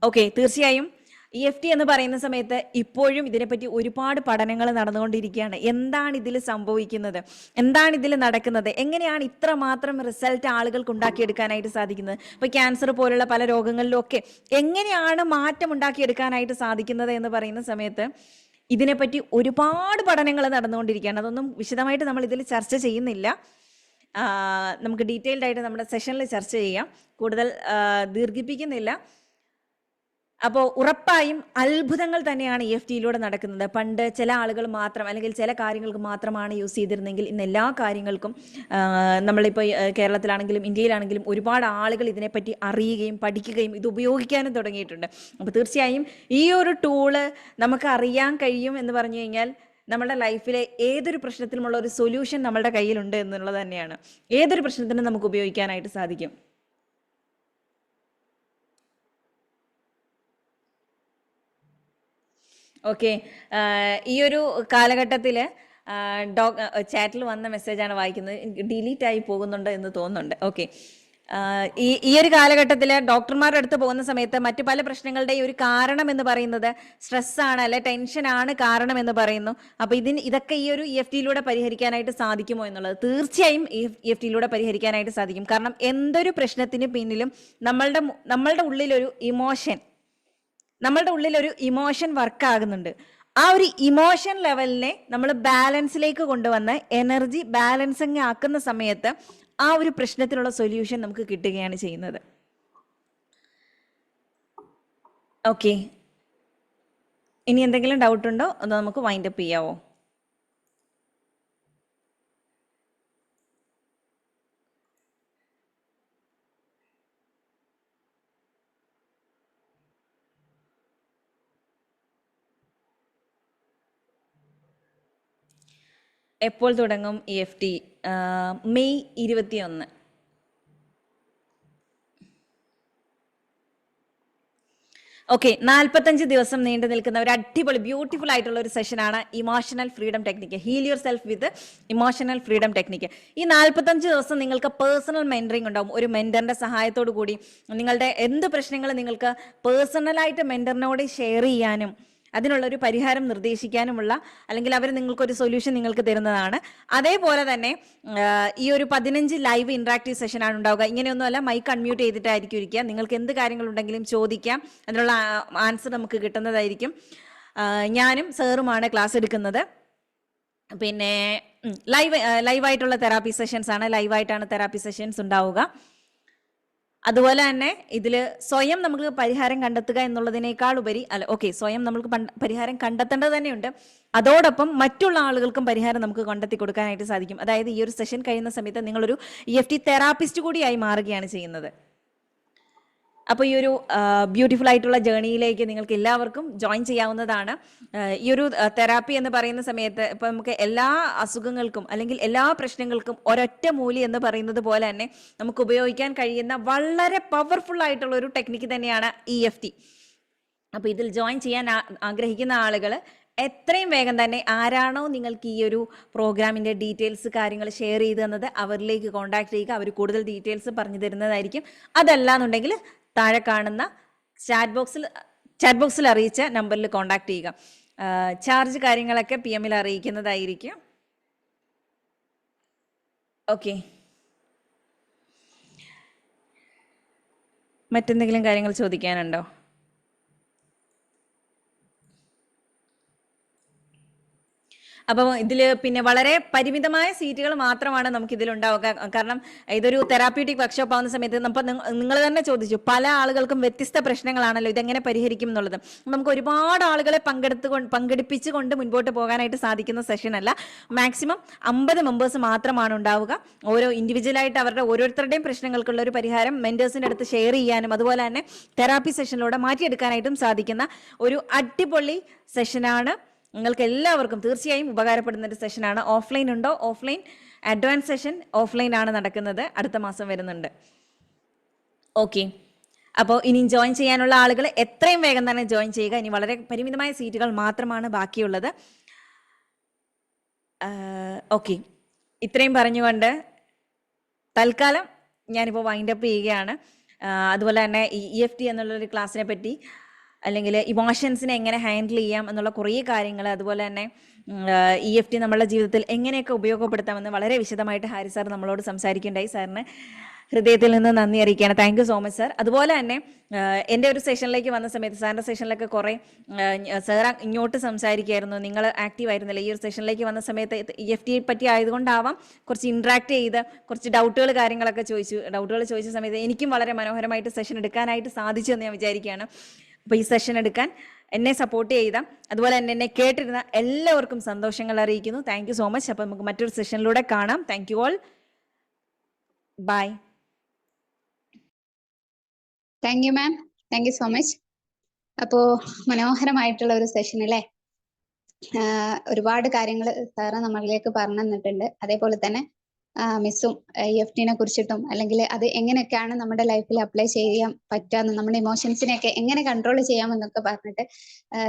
ഓക്കെ, തീർച്ചയായും EFT എന്ന് പറയുന്ന സമയത്ത് ഇപ്പോഴും ഇതിനെപ്പറ്റി ഒരുപാട് പഠനങ്ങൾ നടന്നുകൊണ്ടിരിക്കുകയാണ്. എന്താണ് ഇതിൽ സംഭവിക്കുന്നത്, എന്താണ് ഇതിൽ നടക്കുന്നത്, എങ്ങനെയാണ് ഇത്രമാത്രം റിസൾട്ട് ആളുകൾക്ക് ഉണ്ടാക്കിയെടുക്കാനായിട്ട് സാധിക്കുന്നത്, ഇപ്പൊ ക്യാൻസർ പോലുള്ള പല രോഗങ്ങളിലും ഒക്കെ എങ്ങനെയാണ് മാറ്റം ഉണ്ടാക്കിയെടുക്കാനായിട്ട് സാധിക്കുന്നത് എന്ന് പറയുന്ന സമയത്ത് ഇതിനെപ്പറ്റി ഒരുപാട് പഠനങ്ങൾ നടന്നുകൊണ്ടിരിക്കുകയാണ്. അതൊന്നും വിശദമായിട്ട് നമ്മൾ ഇതിൽ ചർച്ച ചെയ്യുന്നില്ല. നമുക്ക് ഡീറ്റെയിൽഡ് ആയിട്ട് നമ്മുടെ സെഷനിൽ ചർച്ച ചെയ്യാം. കൂടുതൽ ദീർഘിപ്പിക്കുന്നില്ല. അപ്പോൾ ഉറപ്പായും അത്ഭുതങ്ങൾ തന്നെയാണ് EFTയിലൂടെ നടക്കുന്നത്. പണ്ട് ചില ആളുകൾ മാത്രം അല്ലെങ്കിൽ ചില കാര്യങ്ങൾക്ക് മാത്രമാണ് യൂസ് ചെയ്തിരുന്നെങ്കിൽ ഇന്ന് എല്ലാ കാര്യങ്ങൾക്കും നമ്മളിപ്പോൾ കേരളത്തിലാണെങ്കിലും ഇന്ത്യയിലാണെങ്കിലും ഒരുപാട് ആളുകൾ ഇതിനെപ്പറ്റി അറിയുകയും പഠിക്കുകയും ഇത് ഉപയോഗിക്കാനും തുടങ്ങിയിട്ടുണ്ട്. അപ്പോൾ തീർച്ചയായും ഈ ഒരു ടൂള് നമുക്ക് അറിയാൻ കഴിയും എന്ന് പറഞ്ഞു കഴിഞ്ഞാൽ നമ്മുടെ ലൈഫിലെ ഏതൊരു പ്രശ്നത്തിനുമുള്ള ഒരു സൊല്യൂഷൻ നമ്മളുടെ കയ്യിലുണ്ട് എന്നുള്ളത് തന്നെയാണ്. ഏതൊരു പ്രശ്നത്തിനും നമുക്ക് ഉപയോഗിക്കാനായിട്ട് സാധിക്കും. ഓക്കെ, ഈ ഒരു കാലഘട്ടത്തിൽ ചാറ്റിൽ വന്ന മെസ്സേജാണ് വായിക്കുന്നത്. ഡിലീറ്റ് ആയി പോകുന്നുണ്ട് എന്ന് തോന്നുന്നുണ്ട്. ഓക്കെ, ഈ ഒരു കാലഘട്ടത്തിൽ ഡോക്ടർമാരുടെ അടുത്ത് പോകുന്ന സമയത്ത് മറ്റു പല പ്രശ്നങ്ങളുടെയും ഒരു കാരണം എന്ന് പറയുന്നത് സ്ട്രെസ്സാണ്, അല്ലെ ടെൻഷനാണ് കാരണം എന്ന് പറയുന്നു. അപ്പോൾ ഇതൊക്കെ ഈ ഒരു EFTയിലൂടെ പരിഹരിക്കാനായിട്ട് സാധിക്കുമോ എന്നുള്ളത് തീർച്ചയായും EFTയിലൂടെ പരിഹരിക്കാനായിട്ട് സാധിക്കും. കാരണം എന്തൊരു പ്രശ്നത്തിന് പിന്നിലും നമ്മളുടെ ഉള്ളിലൊരു ഇമോഷൻ വർക്ക് ആകുന്നുണ്ട്. ആ ഒരു ഇമോഷൻ ലെവലിനെ നമ്മൾ ബാലൻസിലേക്ക് കൊണ്ടുവന്ന് എനർജി ബാലൻസിങ് ആക്കുന്ന സമയത്ത് ആ ഒരു പ്രശ്നത്തിനുള്ള സൊല്യൂഷൻ നമുക്ക് കിട്ടുകയാണ് ചെയ്യുന്നത്. ഓക്കെ, ഇനി എന്തെങ്കിലും ഡൗട്ട് ഉണ്ടോ അതോ നമുക്ക് വൈൻഡ് അപ്പ് ചെയ്യാവോ? എപ്പോൾ തുടങ്ങും EFT? മെയ് 21. ഓക്കെ, 45 ദിവസം നീണ്ടു നിൽക്കുന്ന ഒരു അടിപൊളി ബ്യൂട്ടിഫുൾ ആയിട്ടുള്ള ഒരു സെഷനാണ് emotional freedom technique. Heal yourself with emotional freedom technique. ഈ 45 ദിവസം നിങ്ങൾക്ക് പേഴ്സണൽ മെന്ററിങ് ഉണ്ടാവും. ഒരു മെന്ററിന്റെ സഹായത്തോടു കൂടി നിങ്ങളുടെ എന്ത് പ്രശ്നങ്ങൾ നിങ്ങൾക്ക് പേഴ്സണലായിട്ട് മെന്ററിനോട് ഷെയർ ചെയ്യാനും അതിനുള്ളൊരു പരിഹാരം നിർദ്ദേശിക്കാനുമുള്ള അല്ലെങ്കിൽ അവർ നിങ്ങൾക്കൊരു സൊല്യൂഷൻ നിങ്ങൾക്ക് തരുന്നതാണ്. അതേപോലെ തന്നെ ഈ ഒരു 15 ലൈവ് ഇൻട്രാക്റ്റീവ് സെഷനാണ് ഉണ്ടാവുക. ഇങ്ങനെയൊന്നുമല്ല, മൈക്ക് അൺമ്യൂട്ട് ചെയ്തിട്ടായിരിക്കും ഇരിക്കുക. നിങ്ങൾക്ക് എന്ത് കാര്യങ്ങളുണ്ടെങ്കിലും ചോദിക്കാം, അതിനുള്ള ആൻസർ നമുക്ക് കിട്ടുന്നതായിരിക്കും. ഞാനും സാറുമാണ് ക്ലാസ് എടുക്കുന്നത്. പിന്നെ ലൈവായിട്ടുള്ള തെറാപ്പി സെഷൻസ് ആണ്. ലൈവായിട്ടാണ് തെറാപ്പി സെഷൻസ് ഉണ്ടാവുക. അതുപോലെ തന്നെ ഇതിൽ സ്വയം നമുക്ക് പരിഹാരം കണ്ടെത്തുക എന്നുള്ളതിനേക്കാൾ ഉപരി സ്വയം നമുക്ക് പരിഹാരം കണ്ടെത്തേണ്ടത് തന്നെയുണ്ട്. അതോടൊപ്പം മറ്റുള്ള ആളുകൾക്കും പരിഹാരം നമുക്ക് കണ്ടെത്തി കൊടുക്കാനായിട്ട് സാധിക്കും. അതായത് ഈ ഒരു സെഷൻ കഴിയുന്ന സമയത്ത് നിങ്ങളൊരു EFT തെറാപ്പിസ്റ്റ് കൂടിയായി മാറുകയാണ് ചെയ്യുന്നത്. അപ്പോൾ ഈ ഒരു ബ്യൂട്ടിഫുൾ ആയിട്ടുള്ള ജേണിയിലേക്ക് നിങ്ങൾക്ക് എല്ലാവർക്കും ജോയിൻ ചെയ്യാവുന്നതാണ്. ഈ ഒരു തെറാപ്പി എന്ന് പറയുന്ന സമയത്ത് ഇപ്പം നമുക്ക് എല്ലാ അസുഖങ്ങൾക്കും അല്ലെങ്കിൽ എല്ലാ പ്രശ്നങ്ങൾക്കും ഒരൊറ്റ മൂലി എന്ന് പറയുന്നത് പോലെ തന്നെ നമുക്ക് ഉപയോഗിക്കാൻ കഴിയുന്ന വളരെ പവർഫുൾ ആയിട്ടുള്ള ഒരു ടെക്നിക്ക് തന്നെയാണ് EFT. അപ്പോൾ ഇതിൽ ജോയിൻ ചെയ്യാൻ ആഗ്രഹിക്കുന്ന ആളുകൾ എത്രയും വേഗം തന്നെ ആരാണോ നിങ്ങൾക്ക് ഈ ഒരു പ്രോഗ്രാമിൻ്റെ ഡീറ്റെയിൽസ് കാര്യങ്ങൾ ഷെയർ ചെയ്ത് തന്നത് അവരിലേക്ക് കോൺടാക്ട് ചെയ്യുക. അവർ കൂടുതൽ ഡീറ്റെയിൽസ് പറഞ്ഞു തരുന്നതായിരിക്കും. അതല്ലാന്നുണ്ടെങ്കിൽ താഴെ കാണുന്ന ചാറ്റ് ബോക്സിൽ അറിയിച്ച നമ്പറിൽ കോൺടാക്ട് ചെയ്യുക. ചാർജ് കാര്യങ്ങളൊക്കെ PM അറിയിക്കുന്നതായിരിക്കും. ഓക്കെ, മറ്റെന്തെങ്കിലും കാര്യങ്ങൾ ചോദിക്കാനുണ്ടോ? അപ്പം ഇതിൽ പിന്നെ വളരെ പരിമിതമായ സീറ്റുകൾ മാത്രമാണ് നമുക്ക് ഇതിലുണ്ടാവുക. കാരണം ഇതൊരു തെറാപ്യൂട്ടിക് വർക്ക്ഷോപ്പ് ആവുന്ന സമയത്ത് നിങ്ങൾ തന്നെ ചോദിച്ചു, പല ആളുകൾക്കും വ്യത്യസ്ത പ്രശ്നങ്ങളാണല്ലോ, ഇതെങ്ങനെ പരിഹരിക്കും എന്നുള്ളത്. നമുക്ക് ഒരുപാട് ആളുകളെ പങ്കെടുപ്പിച്ചുകൊണ്ട് മുൻപോട്ട് പോകാനായിട്ട് സാധിക്കുന്ന സെഷനല്ല. മാക്സിമം 50 മെമ്പേഴ്സ് മാത്രമാണ് ഉണ്ടാവുക. ഓരോ ഇൻഡിവിജ്വലായിട്ട് അവരുടെ ഓരോരുത്തരുടെയും പ്രശ്നങ്ങൾക്കുള്ള ഒരു പരിഹാരം മെന്റേഴ്സിൻ്റെ അടുത്ത് ഷെയർ ചെയ്യാനും അതുപോലെ തന്നെ തെറാപ്പി സെഷനിലൂടെ മാറ്റിയെടുക്കാനായിട്ടും സാധിക്കുന്ന ഒരു അടിപൊളി സെഷനാണ്. നിങ്ങൾക്ക് എല്ലാവർക്കും തീർച്ചയായും ഉപകാരപ്പെടുന്ന ഒരു സെഷനാണ്. ഓഫ്ലൈൻ ഉണ്ടോ? ഓഫ്ലൈൻ അഡ്വാൻസ് സെഷൻ ഓഫ്ലൈൻ ആണ് നടക്കുന്നത്, അടുത്ത മാസം വരുന്നുണ്ട്. ഓക്കെ, അപ്പോൾ ഇനി ജോയിൻ ചെയ്യാനുള്ള ആളുകൾ എത്രയും വേഗം തന്നെ ജോയിൻ ചെയ്യുക. ഇനി വളരെ പരിമിതമായ സീറ്റുകൾ മാത്രമാണ് ബാക്കിയുള്ളത്. ഓക്കെ, ഇത്രയും പറഞ്ഞുകൊണ്ട് തൽക്കാലം ഞാനിപ്പോൾ വൈൻഡപ്പ് ചെയ്യുകയാണ്. അതുപോലെ തന്നെ ഈ EFT എന്നുള്ളൊരു ക്ലാസ്സിനെ പറ്റി അല്ലെങ്കിൽ ഇമോഷൻസിനെ എങ്ങനെ ഹാൻഡിൽ ചെയ്യാം എന്നുള്ള കുറേ കാര്യങ്ങൾ, അതുപോലെ തന്നെ EFT നമ്മളുടെ ജീവിതത്തിൽ എങ്ങനെയൊക്കെ ഉപയോഗപ്പെടുത്താമെന്ന് വളരെ വിശദമായിട്ട് ഹാരി സാർ നമ്മളോട് സംസാരിക്കുകയുണ്ടായി. സാറിന് ഹൃദയത്തിൽ നിന്ന് നന്ദി അറിയിക്കുകയാണ്. Thank you so much sir. അതുപോലെ തന്നെ എൻ്റെ ഒരു സെഷനിലേക്ക് വന്ന സമയത്ത് സാറിൻ്റെ സെഷനിലൊക്കെ കുറേ സാർ ഇങ്ങോട്ട് സംസാരിക്കുമായിരുന്നു, നിങ്ങൾ ആക്റ്റീവ് ആയിരുന്നില്ല. ഈ ഒരു സെഷനിലേക്ക് വന്ന സമയത്ത് EFT പറ്റി ആയതുകൊണ്ടാവാം കുറച്ച് ഇൻട്രാക്ട് ചെയ്ത് കുറച്ച് ഡൗട്ടുകൾ കാര്യങ്ങളൊക്കെ ഡൗട്ടുകൾ ചോദിച്ച സമയത്ത് എനിക്കും വളരെ മനോഹരമായിട്ട് സെഷൻ എടുക്കാനായിട്ട് സാധിച്ചു എന്ന് ഞാൻ വിചാരിക്കുകയാണ്. അപ്പോൾ ഈ സെഷൻ എടുക്കാൻ എന്നെ സപ്പോർട്ട് ചെയ്ത, അതുപോലെ തന്നെ എന്നെ കേട്ടിരുന്ന എല്ലാവർക്കും സന്തോഷങ്ങൾ അറിയിക്കുന്നു. Thank you so much. അപ്പോൾ നമുക്ക് മറ്റൊരു സെഷനിലൂടെ കാണാം. Thank you all. Bye. Thank you ma'am, thank you so much. അപ്പോ മനോഹരമായിട്ടുള്ള ഒരു സെഷൻ അല്ലേ. ഒരുപാട് കാര്യങ്ങൾ സാറ് നമ്മളിലേക്ക് പറഞ്ഞു തന്നിട്ടുണ്ട്. അതേപോലെ തന്നെ മിസ്സും EFT കുറിച്ചിട്ടും അല്ലെങ്കിൽ അത് എങ്ങനെയൊക്കെയാണ് നമ്മുടെ ലൈഫിൽ അപ്ലൈ ചെയ്യാൻ പറ്റാന്ന്, നമ്മുടെ ഇമോഷൻസിനെയൊക്കെ എങ്ങനെ കൺട്രോൾ ചെയ്യാമെന്നൊക്കെ പറഞ്ഞിട്ട്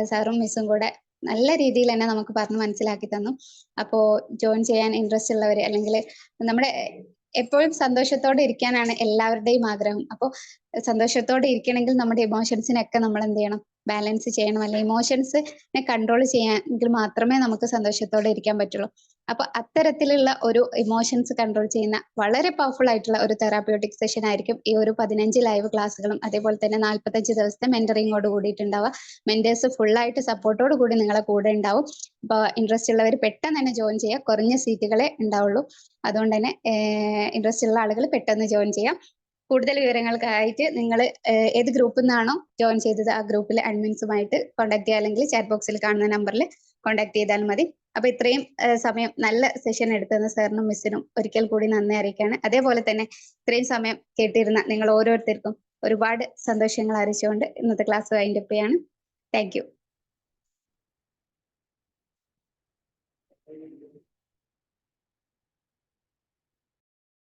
സാറും മിസ്സും കൂടെ നല്ല രീതിയിൽ തന്നെ നമുക്ക് പറഞ്ഞ് മനസ്സിലാക്കി തന്നു. അപ്പോ ജോയിൻ ചെയ്യാൻ ഇൻട്രസ്റ്റ് ഉള്ളവര് അല്ലെങ്കിൽ നമ്മുടെ എപ്പോഴും സന്തോഷത്തോടെ ഇരിക്കാനാണ് എല്ലാവരുടെയും ആഗ്രഹം. അപ്പോൾ സന്തോഷത്തോടെ ഇരിക്കണമെങ്കിൽ നമ്മുടെ ഇമോഷൻസിനൊക്കെ നമ്മൾ എന്ത് ചെയ്യണം, ബാലൻസ് ചെയ്യണം. അല്ലെ ഇമോഷൻസിനെ കൺട്രോൾ ചെയ്യാമെങ്കിൽ മാത്രമേ നമുക്ക് സന്തോഷത്തോടെ ഇരിക്കാൻ പറ്റുള്ളൂ. അപ്പൊ അത്തരത്തിലുള്ള ഒരു ഇമോഷൻസ് കൺട്രോൾ ചെയ്യുന്ന വളരെ പവർഫുൾ ആയിട്ടുള്ള ഒരു തെറാപ്യൂട്ടിക് സെഷൻ ആയിരിക്കും ഈ ഒരു 15 ലൈവ് ക്ലാസ്സുകളും അതേപോലെ തന്നെ 45 ദിവസത്തെ മെന്ററിങ്ങോട് കൂടിയിട്ടുണ്ടാവുക. മെന്റേഴ്സ് ഫുള്ളായിട്ട് സപ്പോർട്ടോട് കൂടി നിങ്ങളെ കൂടെ ഉണ്ടാവും. അപ്പൊ ഇൻട്രസ്റ്റ് ഉള്ളവർ പെട്ടെന്ന് തന്നെ ജോയിൻ ചെയ്യുക. കുറഞ്ഞ സീറ്റുകളെ ഉണ്ടാവുള്ളൂ. അതുകൊണ്ട് തന്നെ ഇൻട്രസ്റ്റ് ഉള്ള ആളുകൾ പെട്ടെന്ന് ജോയിൻ ചെയ്യാം. കൂടുതൽ വിവരങ്ങൾക്കായിട്ട് നിങ്ങൾ ഏത് ഗ്രൂപ്പിൽ നിന്നാണോ ജോയിൻ ചെയ്തത് ആ ഗ്രൂപ്പിലെ അഡ്മിൻസുമായിട്ട് കോൺടാക്ട് ചെയ്യുക, അല്ലെങ്കിൽ ചാറ്റ് ബോക്സിൽ കാണുന്ന നമ്പറിൽ കോൺടാക്ട് ചെയ്താൽ മതി. അപ്പൊ ഇത്രയും സമയം നല്ല സെഷൻ എടുത്തുന്ന സാറിനും മിസ്സിനും ഒരിക്കൽ കൂടി നന്ദി അറിയിക്കുകയാണ്. അതേപോലെ തന്നെ ഇത്രയും സമയം കേട്ടിരുന്ന നിങ്ങൾ ഓരോരുത്തർക്കും ഒരുപാട് സന്തോഷങ്ങൾ അറിയിച്ചുകൊണ്ട് ഇന്നത്തെ ക്ലാസ് വൈൻഡപ്പ് ചെയ്യാണ്. Thank you.